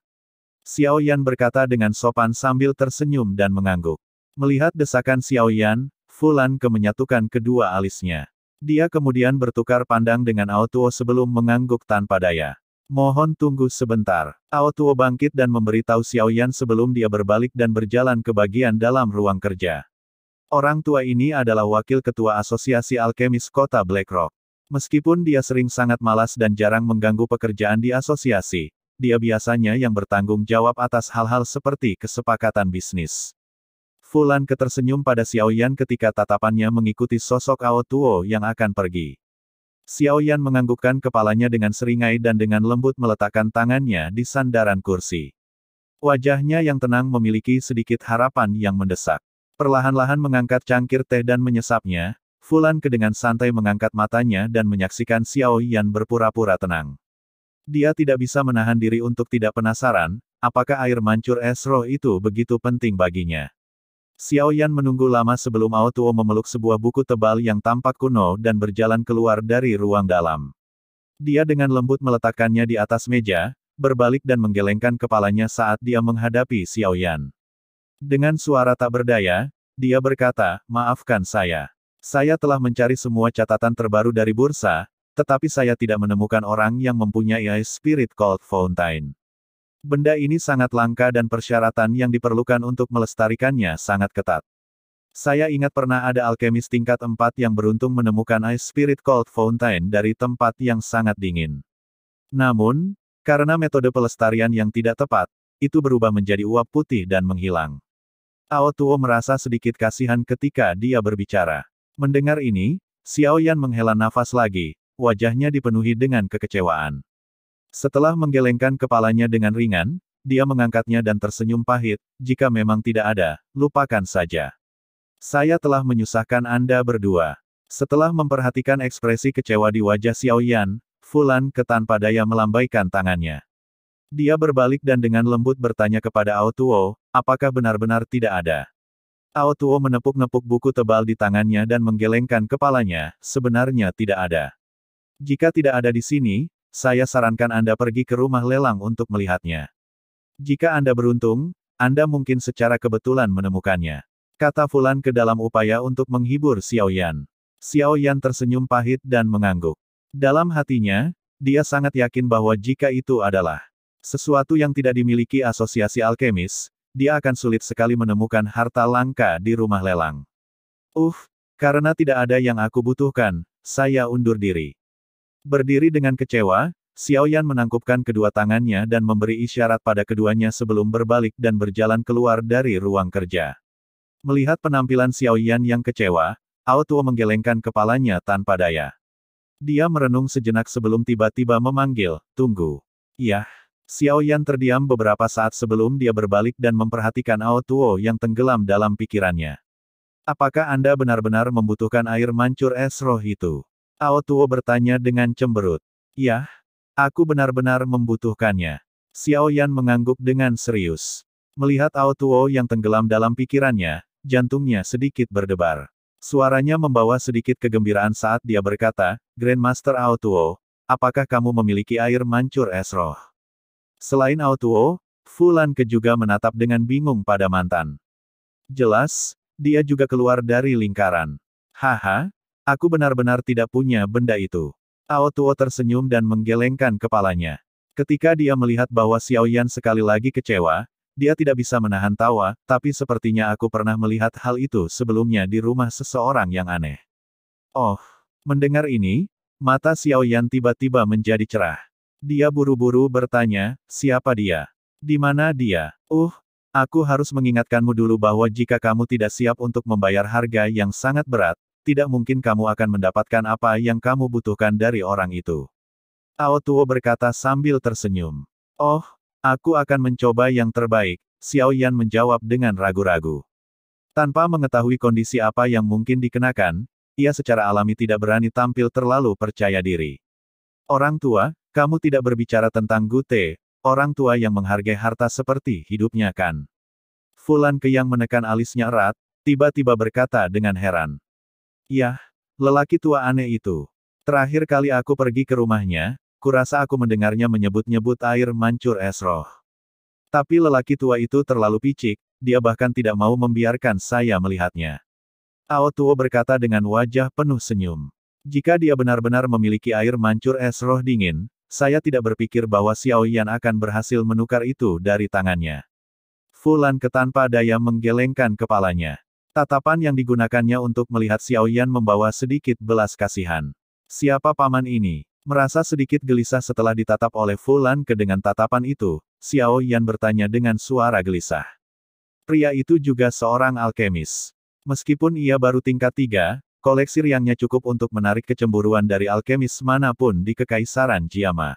Xiao Yan berkata dengan sopan sambil tersenyum dan mengangguk. Melihat desakan Xiao Yan, Fu Lanke menyatukan kedua alisnya. Dia kemudian bertukar pandang dengan Ao Tuo sebelum mengangguk tanpa daya. Mohon tunggu sebentar. Ao Tuo bangkit dan memberitahu Xiao Yan sebelum dia berbalik dan berjalan ke bagian dalam ruang kerja. Orang tua ini adalah wakil ketua asosiasi alkemis kota Blackrock. Meskipun dia sering sangat malas dan jarang mengganggu pekerjaan di asosiasi, dia biasanya yang bertanggung jawab atas hal-hal seperti kesepakatan bisnis. Fu Lanke tersenyum pada Xiao Yan ketika tatapannya mengikuti sosok Ao Tuo yang akan pergi. Xiao Yan menganggukkan kepalanya dengan seringai dan dengan lembut meletakkan tangannya di sandaran kursi. Wajahnya yang tenang memiliki sedikit harapan yang mendesak. Perlahan-lahan mengangkat cangkir teh dan menyesapnya, Fu Lanke dengan santai mengangkat matanya dan menyaksikan Xiao Yan berpura-pura tenang. Dia tidak bisa menahan diri untuk tidak penasaran, apakah air mancur es roh itu begitu penting baginya. Xiao Yan menunggu lama sebelum Ao Tuo memeluk sebuah buku tebal yang tampak kuno dan berjalan keluar dari ruang dalam. Dia dengan lembut meletakkannya di atas meja, berbalik dan menggelengkan kepalanya saat dia menghadapi Xiao Yan. Dengan suara tak berdaya, dia berkata, "Maafkan saya. Saya telah mencari semua catatan terbaru dari bursa, tetapi saya tidak menemukan orang yang mempunyai Ice Spirit Cold Fountain. Benda ini sangat langka dan persyaratan yang diperlukan untuk melestarikannya sangat ketat. Saya ingat pernah ada alkemis tingkat 4 yang beruntung menemukan Ice Spirit Cold Fountain dari tempat yang sangat dingin. Namun, karena metode pelestarian yang tidak tepat, itu berubah menjadi uap putih dan menghilang." Ao Tuo merasa sedikit kasihan ketika dia berbicara. Mendengar ini, Xiao Yan menghela nafas lagi, wajahnya dipenuhi dengan kekecewaan. Setelah menggelengkan kepalanya dengan ringan, dia mengangkatnya dan tersenyum pahit, "Jika memang tidak ada, lupakan saja. Saya telah menyusahkan Anda berdua." Setelah memperhatikan ekspresi kecewa di wajah Xiao Yan, Fu Lanke tanpa daya melambaikan tangannya. Dia berbalik dan dengan lembut bertanya kepada Ao Tuo, "Apakah benar-benar tidak ada?" Ao Tuo menepuk-nepuk buku tebal di tangannya dan menggelengkan kepalanya, "Sebenarnya tidak ada. Jika tidak ada di sini, saya sarankan Anda pergi ke rumah lelang untuk melihatnya. Jika Anda beruntung, Anda mungkin secara kebetulan menemukannya," kata Fu Lanke dalam upaya untuk menghibur Xiao Yan. Xiao Yan tersenyum pahit dan mengangguk. Dalam hatinya, dia sangat yakin bahwa jika itu adalah sesuatu yang tidak dimiliki asosiasi alkemis, dia akan sulit sekali menemukan harta langka di rumah lelang. Karena tidak ada yang aku butuhkan, saya undur diri." Berdiri dengan kecewa, Xiao Yan menangkupkan kedua tangannya dan memberi isyarat pada keduanya sebelum berbalik dan berjalan keluar dari ruang kerja. Melihat penampilan Xiao Yan yang kecewa, Ao Tuo menggelengkan kepalanya tanpa daya. Dia merenung sejenak sebelum tiba-tiba memanggil, "Tunggu." "Yah." Xiao Yan terdiam beberapa saat sebelum dia berbalik dan memperhatikan Ao Tuo yang tenggelam dalam pikirannya. "Apakah Anda benar-benar membutuhkan air mancur es roh itu?" Ao Tuo bertanya dengan cemberut. "Yah, aku benar-benar membutuhkannya." Xiao Yan mengangguk dengan serius. Melihat Ao Tuo yang tenggelam dalam pikirannya, jantungnya sedikit berdebar. Suaranya membawa sedikit kegembiraan saat dia berkata, "Grandmaster Ao Tuo, apakah kamu memiliki air mancur es roh?" Selain Ao Tuo, Fu Lanke juga menatap dengan bingung pada mantan. Jelas, dia juga keluar dari lingkaran. "Haha, aku benar-benar tidak punya benda itu." Ao Tuo tersenyum dan menggelengkan kepalanya. Ketika dia melihat bahwa Xiao Yan sekali lagi kecewa, dia tidak bisa menahan tawa, "Tapi sepertinya aku pernah melihat hal itu sebelumnya di rumah seseorang yang aneh." Oh, mendengar ini, mata Xiao Yan tiba-tiba menjadi cerah. Dia buru-buru bertanya, "Siapa dia? Di mana dia?" Aku harus mengingatkanmu dulu bahwa jika kamu tidak siap untuk membayar harga yang sangat berat, tidak mungkin kamu akan mendapatkan apa yang kamu butuhkan dari orang itu." Ao Tuo berkata sambil tersenyum. "Oh, aku akan mencoba yang terbaik," Xiao Yan menjawab dengan ragu-ragu. Tanpa mengetahui kondisi apa yang mungkin dikenakan, ia secara alami tidak berani tampil terlalu percaya diri. "Orang tua, kamu tidak berbicara tentang Gute, orang tua yang menghargai harta seperti hidupnya kan?" Fu Lanke yang menekan alisnya erat, tiba-tiba berkata dengan heran. "Yah, lelaki tua aneh itu. Terakhir kali aku pergi ke rumahnya, kurasa aku mendengarnya menyebut-nyebut air mancur es roh. Tapi lelaki tua itu terlalu picik, dia bahkan tidak mau membiarkan saya melihatnya." Ao Tuo berkata dengan wajah penuh senyum. "Jika dia benar-benar memiliki air mancur es roh dingin, saya tidak berpikir bahwa Xiao Yan akan berhasil menukar itu dari tangannya." Fu Lanke tanpa daya menggelengkan kepalanya. Tatapan yang digunakannya untuk melihat Xiao Yan membawa sedikit belas kasihan. Siapa paman ini? Merasa sedikit gelisah setelah ditatap oleh Fu Lanke dengan tatapan itu, Xiao Yan bertanya dengan suara gelisah. Pria itu juga seorang alkemis. Meskipun ia baru tingkat 3, koleksi riangnya cukup untuk menarik kecemburuan dari alkemis manapun di Kekaisaran Jiama.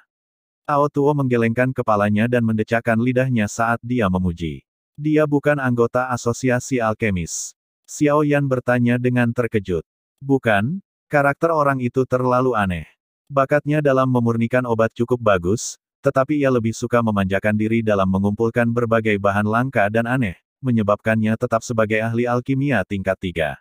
Ao Tuo menggelengkan kepalanya dan mendecakkan lidahnya saat dia memuji. Dia bukan anggota asosiasi alkemis. Xiao Yan bertanya dengan terkejut. Bukan, karakter orang itu terlalu aneh. Bakatnya dalam memurnikan obat cukup bagus, tetapi ia lebih suka memanjakan diri dalam mengumpulkan berbagai bahan langka dan aneh, menyebabkannya tetap sebagai ahli alkimia tingkat 3.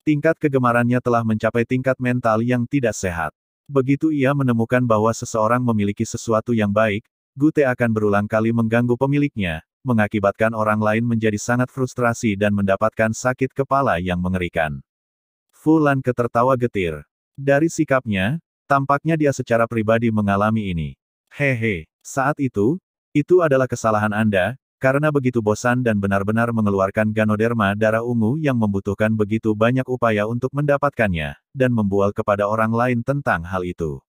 Tingkat kegemarannya telah mencapai tingkat mental yang tidak sehat. Begitu ia menemukan bahwa seseorang memiliki sesuatu yang baik, Gu Te akan berulang kali mengganggu pemiliknya, mengakibatkan orang lain menjadi sangat frustrasi dan mendapatkan sakit kepala yang mengerikan. Fu Lan tertawa getir. Dari sikapnya, tampaknya dia secara pribadi mengalami ini. Hehe, saat itu adalah kesalahan Anda, karena begitu bosan dan benar-benar mengeluarkan ganoderma darah ungu yang membutuhkan begitu banyak upaya untuk mendapatkannya, dan membual kepada orang lain tentang hal itu.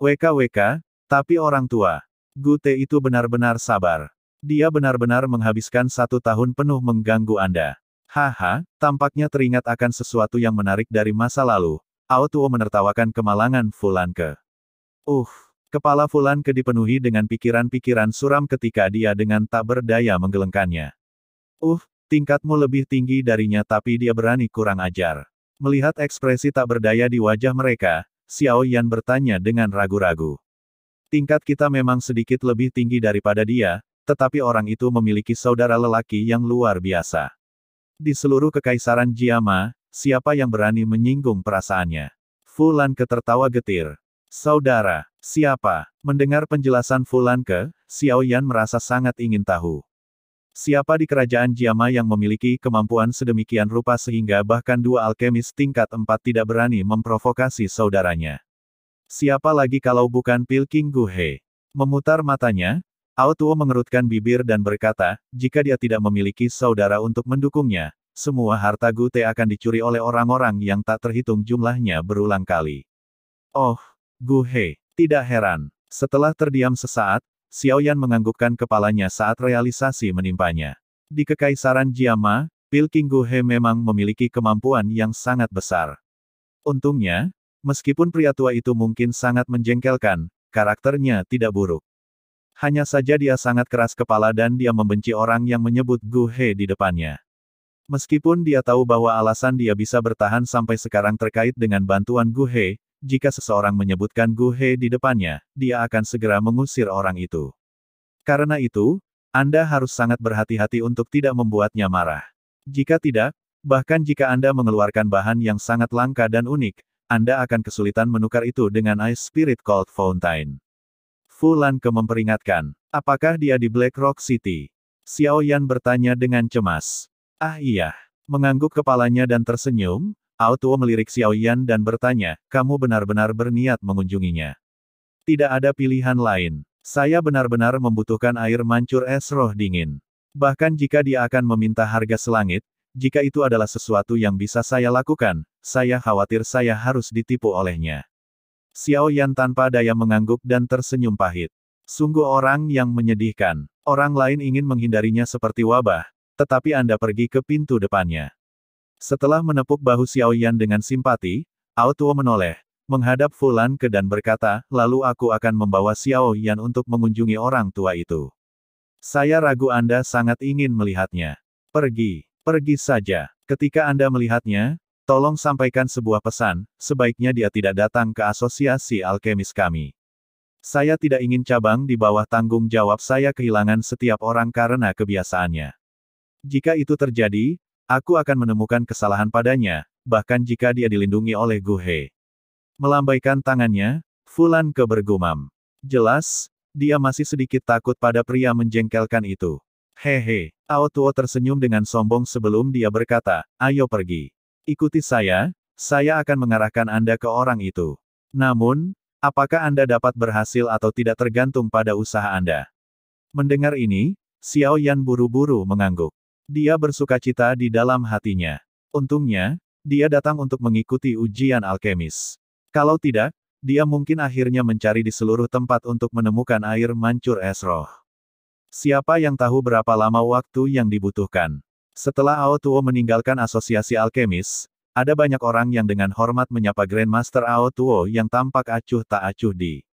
WKWK, tapi orang tua. Gu Te itu benar-benar sabar. Dia benar-benar menghabiskan 1 tahun penuh mengganggu Anda. Haha, tampaknya teringat akan sesuatu yang menarik dari masa lalu. Ao Tuo menertawakan kemalangan Fu Lan Ke. Kepala Fu Lan Ke dipenuhi dengan pikiran-pikiran suram ketika dia dengan tak berdaya menggelengkannya. Tingkatmu lebih tinggi darinya tapi dia berani kurang ajar. Melihat ekspresi tak berdaya di wajah mereka, Xiao Yan bertanya dengan ragu-ragu. Tingkat kita memang sedikit lebih tinggi daripada dia, tetapi orang itu memiliki saudara lelaki yang luar biasa. Di seluruh kekaisaran Jiama, siapa yang berani menyinggung perasaannya? Fu Lan Ke tertawa getir. Saudara, siapa? Mendengar penjelasan Fu Lan Ke, Xiao Yan merasa sangat ingin tahu. Siapa di kerajaan Jiama yang memiliki kemampuan sedemikian rupa sehingga bahkan 2 alkemis tingkat 4 tidak berani memprovokasi saudaranya? Siapa lagi kalau bukan Pilking Gu He? Memutar matanya, Ao Tuo mengerutkan bibir dan berkata, jika dia tidak memiliki saudara untuk mendukungnya, semua harta Gu Te akan dicuri oleh orang-orang yang tak terhitung jumlahnya berulang kali. Gu He, tidak heran. Setelah terdiam sesaat, Xiao Yan menganggukkan kepalanya saat realisasi menimpanya. Di Kekaisaran Jiama, Pilking Gu He memang memiliki kemampuan yang sangat besar. Untungnya, meskipun pria tua itu mungkin sangat menjengkelkan, karakternya tidak buruk. Hanya saja dia sangat keras kepala dan dia membenci orang yang menyebut Gu He di depannya. Meskipun dia tahu bahwa alasan dia bisa bertahan sampai sekarang terkait dengan bantuan Gu He, jika seseorang menyebutkan Gu He di depannya, dia akan segera mengusir orang itu. Karena itu, Anda harus sangat berhati-hati untuk tidak membuatnya marah. Jika tidak, bahkan jika Anda mengeluarkan bahan yang sangat langka dan unik, Anda akan kesulitan menukar itu dengan Ice Spirit Cold Fountain. Fu Lan Ke memperingatkan, apakah dia di Black Rock City? Xiao Yan bertanya dengan cemas. Iya. Mengangguk kepalanya dan tersenyum, Ao Tuo melirik Xiao Yan dan bertanya, kamu benar-benar berniat mengunjunginya? Tidak ada pilihan lain. Saya benar-benar membutuhkan air mancur es roh dingin. Bahkan jika dia akan meminta harga selangit, jika itu adalah sesuatu yang bisa saya lakukan, saya khawatir saya harus ditipu olehnya. Xiao Yan tanpa daya mengangguk dan tersenyum pahit. Sungguh orang yang menyedihkan. Orang lain ingin menghindarinya seperti wabah, tetapi Anda pergi ke pintu depannya. Setelah menepuk bahu Xiao Yan dengan simpati, Ao Tuo menoleh, menghadap Fu Lan Ke dan berkata, lalu aku akan membawa Xiao Yan untuk mengunjungi orang tua itu. Saya ragu Anda sangat ingin melihatnya. Pergi saja. Ketika Anda melihatnya, tolong sampaikan sebuah pesan, sebaiknya dia tidak datang ke asosiasi alkemis kami. Saya tidak ingin cabang di bawah tanggung jawab saya kehilangan setiap orang karena kebiasaannya. Jika itu terjadi, aku akan menemukan kesalahan padanya, bahkan jika dia dilindungi oleh Gu He. Melambaikan tangannya, Fu Lan Ke bergumam. Jelas, dia masih sedikit takut pada pria menjengkelkan itu. Hehe, Ao Tuo tersenyum dengan sombong sebelum dia berkata, ayo pergi. Ikuti saya akan mengarahkan Anda ke orang itu. Namun, apakah Anda dapat berhasil atau tidak tergantung pada usaha Anda. Mendengar ini, Xiao Yan buru-buru mengangguk. Dia bersukacita di dalam hatinya. Untungnya, dia datang untuk mengikuti ujian alkemis. Kalau tidak, dia mungkin akhirnya mencari di seluruh tempat untuk menemukan air mancur es roh. Siapa yang tahu berapa lama waktu yang dibutuhkan? Setelah Ao Tuo meninggalkan asosiasi alkemis, ada banyak orang yang dengan hormat menyapa Grandmaster Ao Tuo yang tampak acuh tak acuh di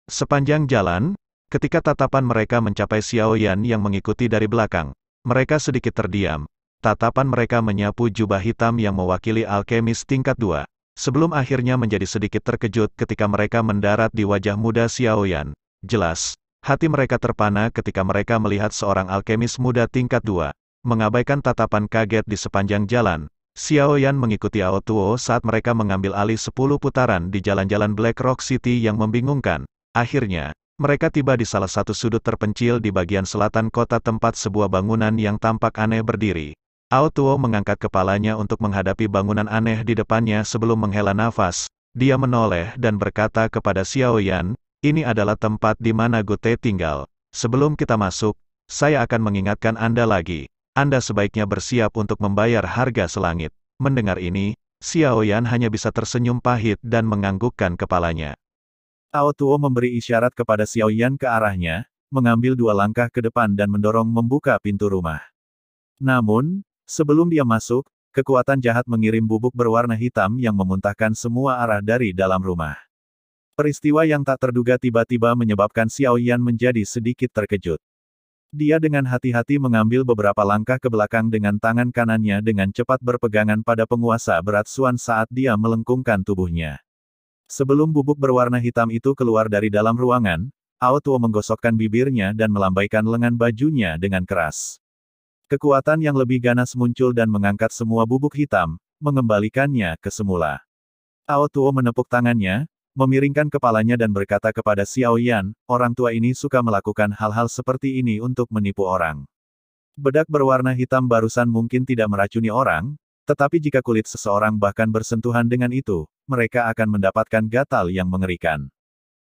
Sepanjang jalan, ketika tatapan mereka mencapai Xiao Yan yang mengikuti dari belakang, mereka sedikit terdiam. Tatapan mereka menyapu jubah hitam yang mewakili alkemis tingkat 2. Sebelum akhirnya menjadi sedikit terkejut ketika mereka mendarat di wajah muda Xiao Yan. Jelas, hati mereka terpana ketika mereka melihat seorang alkemis muda tingkat 2. Mengabaikan tatapan kaget di sepanjang jalan, Xiao Yan mengikuti Ao Tuo saat mereka mengambil alih 10 putaran di jalan-jalan Black Rock City yang membingungkan. Akhirnya, mereka tiba di salah satu sudut terpencil di bagian selatan kota tempat sebuah bangunan yang tampak aneh berdiri. Ao Tuo mengangkat kepalanya untuk menghadapi bangunan aneh di depannya sebelum menghela nafas. Dia menoleh dan berkata kepada Xiao Yan, "Ini adalah tempat di mana Gute tinggal. Sebelum kita masuk, saya akan mengingatkan Anda lagi. Anda sebaiknya bersiap untuk membayar harga selangit." Mendengar ini, Xiao Yan hanya bisa tersenyum pahit dan menganggukkan kepalanya. Ao Tuo memberi isyarat kepada Xiao Yan ke arahnya, mengambil 2 langkah ke depan dan mendorong membuka pintu rumah. Namun, sebelum dia masuk, kekuatan jahat mengirim bubuk berwarna hitam yang memuntahkan semua arah dari dalam rumah. Peristiwa yang tak terduga tiba-tiba menyebabkan Xiao Yan menjadi sedikit terkejut. Dia dengan hati-hati mengambil beberapa langkah ke belakang dengan tangan kanannya dengan cepat berpegangan pada penguasa berat Xuan saat dia melengkungkan tubuhnya. Sebelum bubuk berwarna hitam itu keluar dari dalam ruangan, Ao Tuo menggosokkan bibirnya dan melambaikan lengan bajunya dengan keras. Kekuatan yang lebih ganas muncul dan mengangkat semua bubuk hitam, mengembalikannya ke semula. Ao Tuo menepuk tangannya, memiringkan kepalanya dan berkata kepada Xiao Yan, "Orang tua ini suka melakukan hal-hal seperti ini untuk menipu orang. Bedak berwarna hitam barusan mungkin tidak meracuni orang, tetapi jika kulit seseorang bahkan bersentuhan dengan itu, mereka akan mendapatkan gatal yang mengerikan."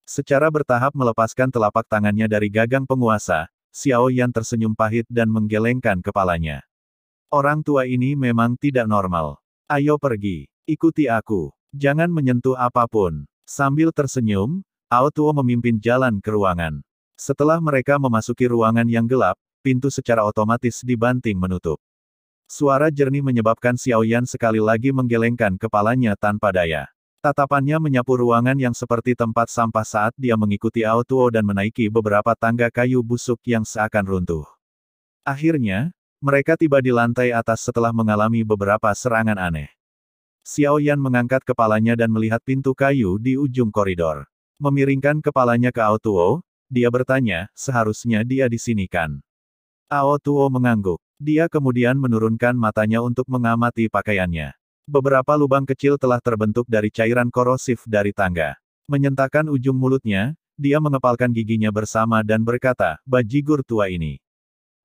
Secara bertahap melepaskan telapak tangannya dari gagang penguasa, Xiao Yan tersenyum pahit dan menggelengkan kepalanya. "Orang tua ini memang tidak normal. Ayo pergi, ikuti aku. Jangan menyentuh apapun." Sambil tersenyum, Ao Tuo memimpin jalan ke ruangan. Setelah mereka memasuki ruangan yang gelap, pintu secara otomatis dibanting menutup. Suara jernih menyebabkan Xiao Yan sekali lagi menggelengkan kepalanya tanpa daya. Tatapannya menyapu ruangan yang seperti tempat sampah saat dia mengikuti Ao Tuo dan menaiki beberapa tangga kayu busuk yang seakan runtuh. Akhirnya, mereka tiba di lantai atas setelah mengalami beberapa serangan aneh. Xiao Yan mengangkat kepalanya dan melihat pintu kayu di ujung koridor. Memiringkan kepalanya ke Ao Tuo, dia bertanya, "Seharusnya dia di sini kan?" Ao Tuo mengangguk. Dia kemudian menurunkan matanya untuk mengamati pakaiannya. Beberapa lubang kecil telah terbentuk dari cairan korosif dari tangga. Menyentakkan ujung mulutnya, dia mengepalkan giginya bersama dan berkata, "Bajigur tua ini.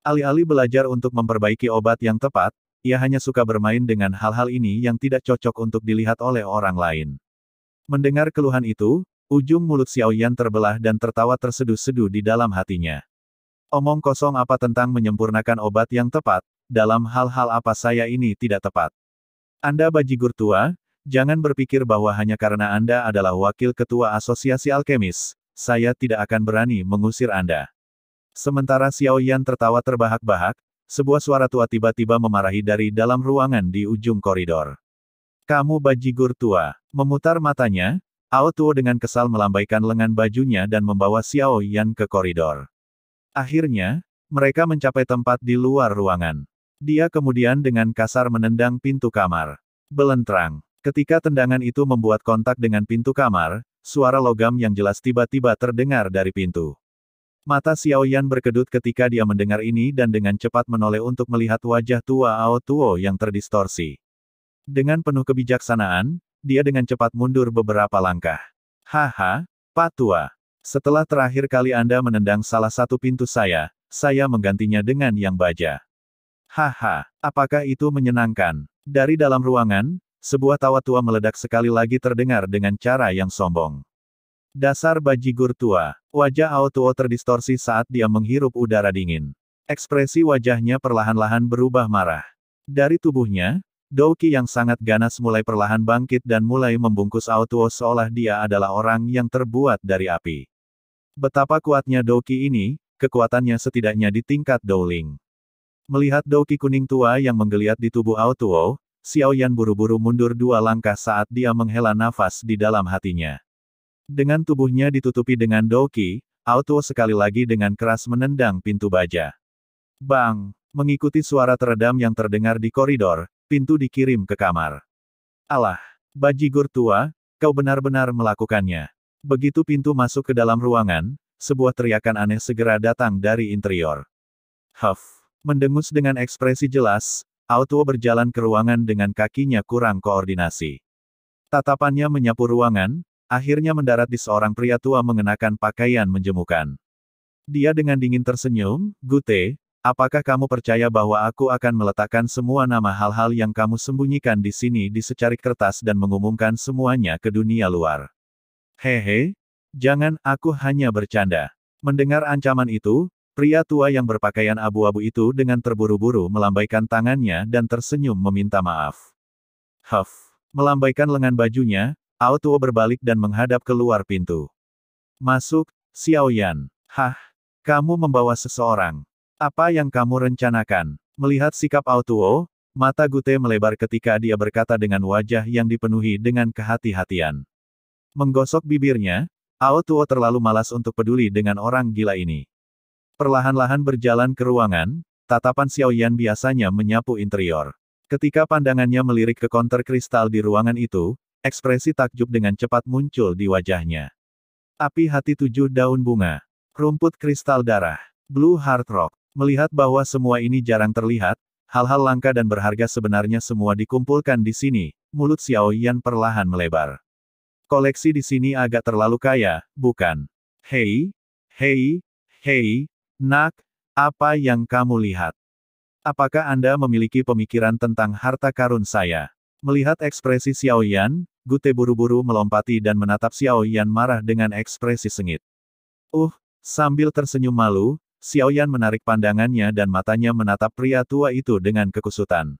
Alih-alih belajar untuk memperbaiki obat yang tepat, ia hanya suka bermain dengan hal-hal ini yang tidak cocok untuk dilihat oleh orang lain." Mendengar keluhan itu, ujung mulut Xiao Yan terbelah dan tertawa terseduh-seduh di dalam hatinya. "Omong kosong apa tentang menyempurnakan obat yang tepat, dalam hal-hal apa saya ini tidak tepat. Anda bajigur tua, jangan berpikir bahwa hanya karena Anda adalah wakil ketua asosiasi alkemis, saya tidak akan berani mengusir Anda." Sementara Xiao Yan tertawa terbahak-bahak, sebuah suara tua tiba-tiba memarahi dari dalam ruangan di ujung koridor. "Kamu bajigur tua." Memutar matanya, Ao Tuo dengan kesal melambaikan lengan bajunya dan membawa Xiao Yan ke koridor. Akhirnya, mereka mencapai tempat di luar ruangan. Dia kemudian dengan kasar menendang pintu kamar. Belentrang. Ketika tendangan itu membuat kontak dengan pintu kamar, suara logam yang jelas tiba-tiba terdengar dari pintu. Mata Xiao Yan berkedut ketika dia mendengar ini dan dengan cepat menoleh untuk melihat wajah tua Ao Tuo yang terdistorsi. Dengan penuh kebijaksanaan, dia dengan cepat mundur beberapa langkah. "Haha, Pak Tua. Setelah terakhir kali Anda menendang salah satu pintu saya menggantinya dengan yang baja. Haha, apakah itu menyenangkan?" Dari dalam ruangan, sebuah tawa tua meledak sekali lagi terdengar dengan cara yang sombong. "Dasar bajigur tua." Wajah Ao Tuo terdistorsi saat dia menghirup udara dingin. Ekspresi wajahnya perlahan-lahan berubah marah. Dari tubuhnya, Douqi yang sangat ganas mulai perlahan bangkit dan mulai membungkus Ao Tuo seolah dia adalah orang yang terbuat dari api. Betapa kuatnya Douqi ini, kekuatannya setidaknya di tingkat Douling. Melihat Douqi kuning tua yang menggeliat di tubuh Ao Tuo, Xiao Yan buru-buru mundur 2 langkah saat dia menghela nafas di dalam hatinya. Dengan tubuhnya ditutupi dengan douki, Auto sekali lagi dengan keras menendang pintu baja. Bang! Mengikuti suara teredam yang terdengar di koridor, pintu dikirim ke kamar. Alah! Bajigur tua, kau benar-benar melakukannya. Begitu pintu masuk ke dalam ruangan, sebuah teriakan aneh segera datang dari interior. Huff! Mendengus dengan ekspresi jelas, Auto berjalan ke ruangan dengan kakinya kurang koordinasi. Tatapannya menyapu ruangan, akhirnya mendarat di seorang pria tua mengenakan pakaian menjemukan. Dia dengan dingin tersenyum, Gute, apakah kamu percaya bahwa aku akan meletakkan semua nama hal-hal yang kamu sembunyikan di sini di secarik kertas dan mengumumkan semuanya ke dunia luar? Hehe, jangan, aku hanya bercanda. Mendengar ancaman itu, pria tua yang berpakaian abu-abu itu dengan terburu-buru melambaikan tangannya dan tersenyum meminta maaf. Huff! Melambaikan lengan bajunya, Auto berbalik dan menghadap keluar pintu. Masuk, Xiaoyan. Hah? Kamu membawa seseorang. Apa yang kamu rencanakan? Melihat sikap Auto, mata Gute melebar ketika dia berkata dengan wajah yang dipenuhi dengan kehati-hatian. Menggosok bibirnya, Auto terlalu malas untuk peduli dengan orang gila ini. Perlahan-lahan berjalan ke ruangan, tatapan Xiaoyan biasanya menyapu interior. Ketika pandangannya melirik ke konter kristal di ruangan itu, ekspresi takjub dengan cepat muncul di wajahnya. Api hati 7 daun bunga. Rumput kristal darah. Blue Heart Rock. Melihat bahwa semua ini jarang terlihat, hal-hal langka dan berharga sebenarnya semua dikumpulkan di sini, mulut Xiaoyan perlahan melebar. Koleksi di sini agak terlalu kaya, bukan? Hei, hei, hei, nak, apa yang kamu lihat? Apakah Anda memiliki pemikiran tentang harta karun saya? Melihat ekspresi Xiaoyan, Gute buru-buru melompati dan menatap Xiaoyan marah dengan ekspresi sengit. Sambil tersenyum malu, Xiaoyan menarik pandangannya dan matanya menatap pria tua itu dengan kekusutan.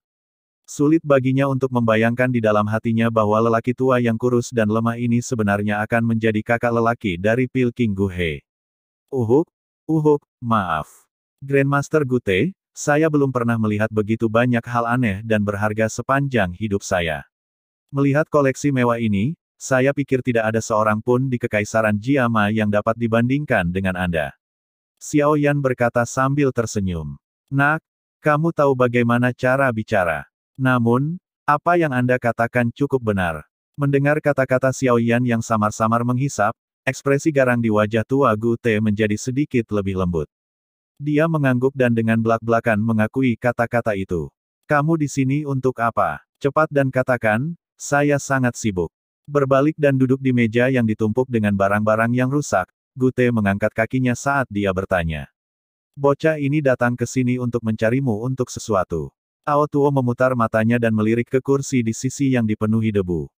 Sulit baginya untuk membayangkan di dalam hatinya bahwa lelaki tua yang kurus dan lemah ini sebenarnya akan menjadi kakak lelaki dari Pil King Guhe. Maaf. Grandmaster Gute, saya belum pernah melihat begitu banyak hal aneh dan berharga sepanjang hidup saya. Melihat koleksi mewah ini, saya pikir tidak ada seorang pun di Kekaisaran Jiama yang dapat dibandingkan dengan Anda. Xiaoyan berkata sambil tersenyum. Nak, kamu tahu bagaimana cara bicara. Namun, apa yang Anda katakan cukup benar. Mendengar kata-kata Xiaoyan yang samar-samar menghisap, ekspresi garang di wajah tua Gute menjadi sedikit lebih lembut. Dia mengangguk dan dengan belak-belakan mengakui kata-kata itu. Kamu di sini untuk apa? Cepat dan katakan, saya sangat sibuk. Berbalik dan duduk di meja yang ditumpuk dengan barang-barang yang rusak, Gute mengangkat kakinya saat dia bertanya. Bocah ini datang ke sini untuk mencarimu untuk sesuatu. Aotuo memutar matanya dan melirik ke kursi di sisi yang dipenuhi debu.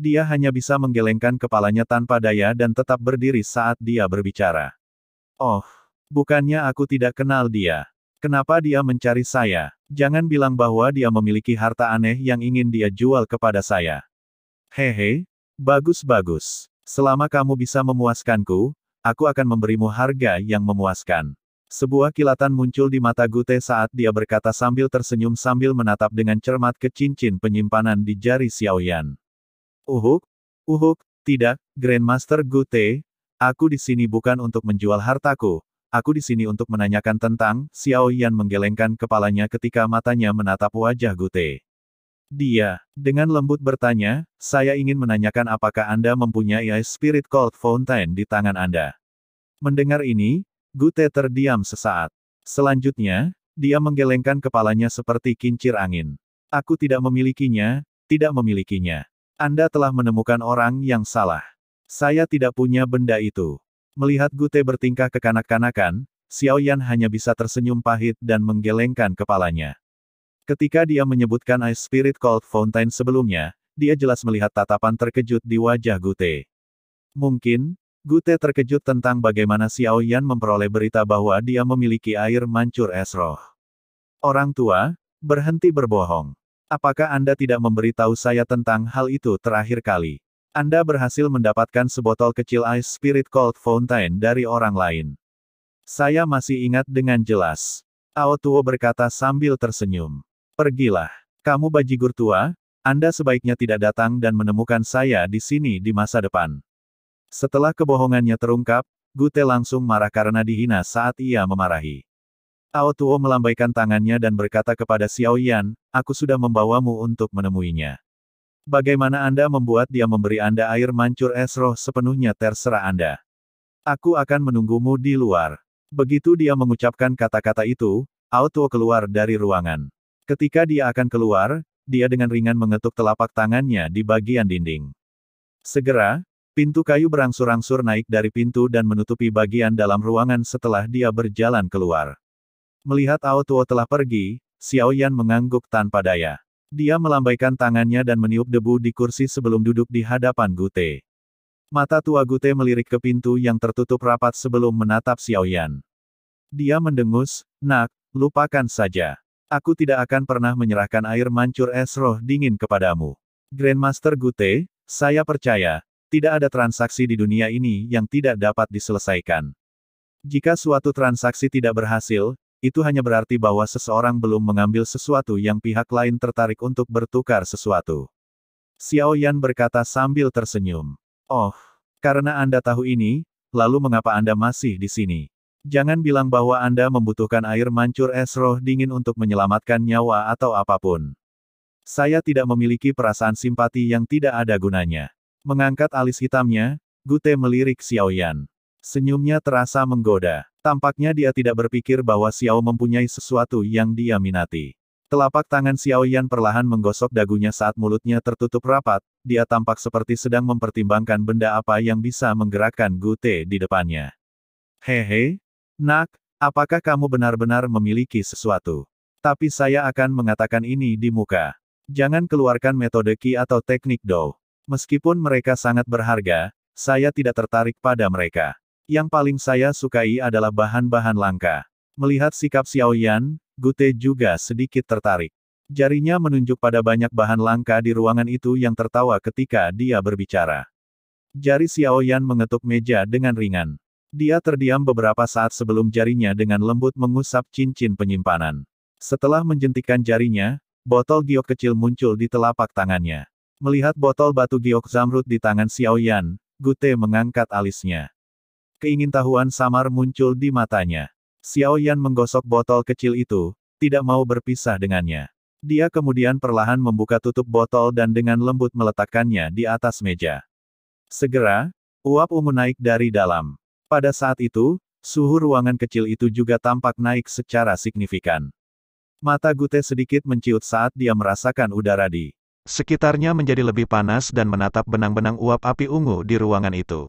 Dia hanya bisa menggelengkan kepalanya tanpa daya dan tetap berdiri saat dia berbicara. Oh, bukannya aku tidak kenal dia. Kenapa dia mencari saya? Jangan bilang bahwa dia memiliki harta aneh yang ingin dia jual kepada saya. Hehe, bagus-bagus. Selama kamu bisa memuaskanku, aku akan memberimu harga yang memuaskan. Sebuah kilatan muncul di mata Gute saat dia berkata sambil tersenyum sambil menatap dengan cermat ke cincin penyimpanan di jari Xiaoyan. Tidak, Grandmaster Gute, aku di sini bukan untuk menjual hartaku, aku di sini untuk menanyakan tentang, Xiaoyan menggelengkan kepalanya ketika matanya menatap wajah Gute. Dia, dengan lembut bertanya, saya ingin menanyakan apakah Anda mempunyai Ice Spirit Cold Fountain di tangan Anda. Mendengar ini, Gute terdiam sesaat. Selanjutnya, dia menggelengkan kepalanya seperti kincir angin. Aku tidak memilikinya, tidak memilikinya. Anda telah menemukan orang yang salah. Saya tidak punya benda itu. Melihat Gute bertingkah kekanak-kanakan, Xiaoyan hanya bisa tersenyum pahit dan menggelengkan kepalanya. Ketika dia menyebutkan Ice Spirit Cold Fountain sebelumnya, dia jelas melihat tatapan terkejut di wajah Gute. Mungkin, Gute terkejut tentang bagaimana Xiaoyan memperoleh berita bahwa dia memiliki air mancur es roh. Orang tua, berhenti berbohong. Apakah Anda tidak memberitahu saya tentang hal itu terakhir kali? Anda berhasil mendapatkan sebotol kecil Ice Spirit Cold Fountain dari orang lain. Saya masih ingat dengan jelas. Aotuo berkata sambil tersenyum. Pergilah. Kamu bajigur tua, Anda sebaiknya tidak datang dan menemukan saya di sini di masa depan. Setelah kebohongannya terungkap, Gute langsung marah karena dihina saat ia memarahi. Ao Tuo melambaikan tangannya dan berkata kepada Xiao Yan, aku sudah membawamu untuk menemuinya. Bagaimana Anda membuat dia memberi Anda air mancur es roh sepenuhnya terserah Anda. Aku akan menunggumu di luar. Begitu dia mengucapkan kata-kata itu, Ao Tuo keluar dari ruangan. Ketika dia akan keluar, dia dengan ringan mengetuk telapak tangannya di bagian dinding. Segera, pintu kayu berangsur-angsur naik dari pintu dan menutupi bagian dalam ruangan setelah dia berjalan keluar. Melihat Ao Tuo telah pergi, Xiao Yan mengangguk tanpa daya. Dia melambaikan tangannya dan meniup debu di kursi sebelum duduk di hadapan Gute. Mata tua Gute melirik ke pintu yang tertutup rapat sebelum menatap Xiao Yan. Dia mendengus, nak, lupakan saja. Aku tidak akan pernah menyerahkan air mancur es roh dingin kepadamu. Grandmaster Gute, saya percaya, tidak ada transaksi di dunia ini yang tidak dapat diselesaikan. Jika suatu transaksi tidak berhasil, itu hanya berarti bahwa seseorang belum mengambil sesuatu yang pihak lain tertarik untuk bertukar sesuatu. Xiao Yan berkata sambil tersenyum. Oh, karena Anda tahu ini, lalu mengapa Anda masih di sini? Jangan bilang bahwa Anda membutuhkan air mancur es roh dingin untuk menyelamatkan nyawa atau apapun. Saya tidak memiliki perasaan simpati yang tidak ada gunanya. Mengangkat alis hitamnya, Gute melirik Xiao Yan. Senyumnya terasa menggoda. Tampaknya dia tidak berpikir bahwa Xiao mempunyai sesuatu yang dia minati. Telapak tangan Xiao Yan perlahan menggosok dagunya saat mulutnya tertutup rapat, dia tampak seperti sedang mempertimbangkan benda apa yang bisa menggerakkan Gute di depannya. Hehe, nak, apakah kamu benar-benar memiliki sesuatu? Tapi saya akan mengatakan ini di muka. Jangan keluarkan metode Qi atau teknik Dou. Meskipun mereka sangat berharga, saya tidak tertarik pada mereka. Yang paling saya sukai adalah bahan-bahan langka. Melihat sikap Xiao Yan, Gute juga sedikit tertarik. Jarinya menunjuk pada banyak bahan langka di ruangan itu yang tertawa ketika dia berbicara. Jari Xiao Yan mengetuk meja dengan ringan. Dia terdiam beberapa saat sebelum jarinya dengan lembut mengusap cincin penyimpanan. Setelah menjentikkan jarinya, botol giok kecil muncul di telapak tangannya. Melihat botol batu giok zamrud di tangan Xiao Yan, Gute mengangkat alisnya. Keingintahuan samar muncul di matanya. Xiao Yan menggosok botol kecil itu, tidak mau berpisah dengannya. Dia kemudian perlahan membuka tutup botol dan dengan lembut meletakkannya di atas meja. Segera, uap ungu naik dari dalam. Pada saat itu, suhu ruangan kecil itu juga tampak naik secara signifikan. Mata Gute sedikit menciut saat dia merasakan udara di sekitarnya menjadi lebih panas dan menatap benang-benang uap api ungu di ruangan itu.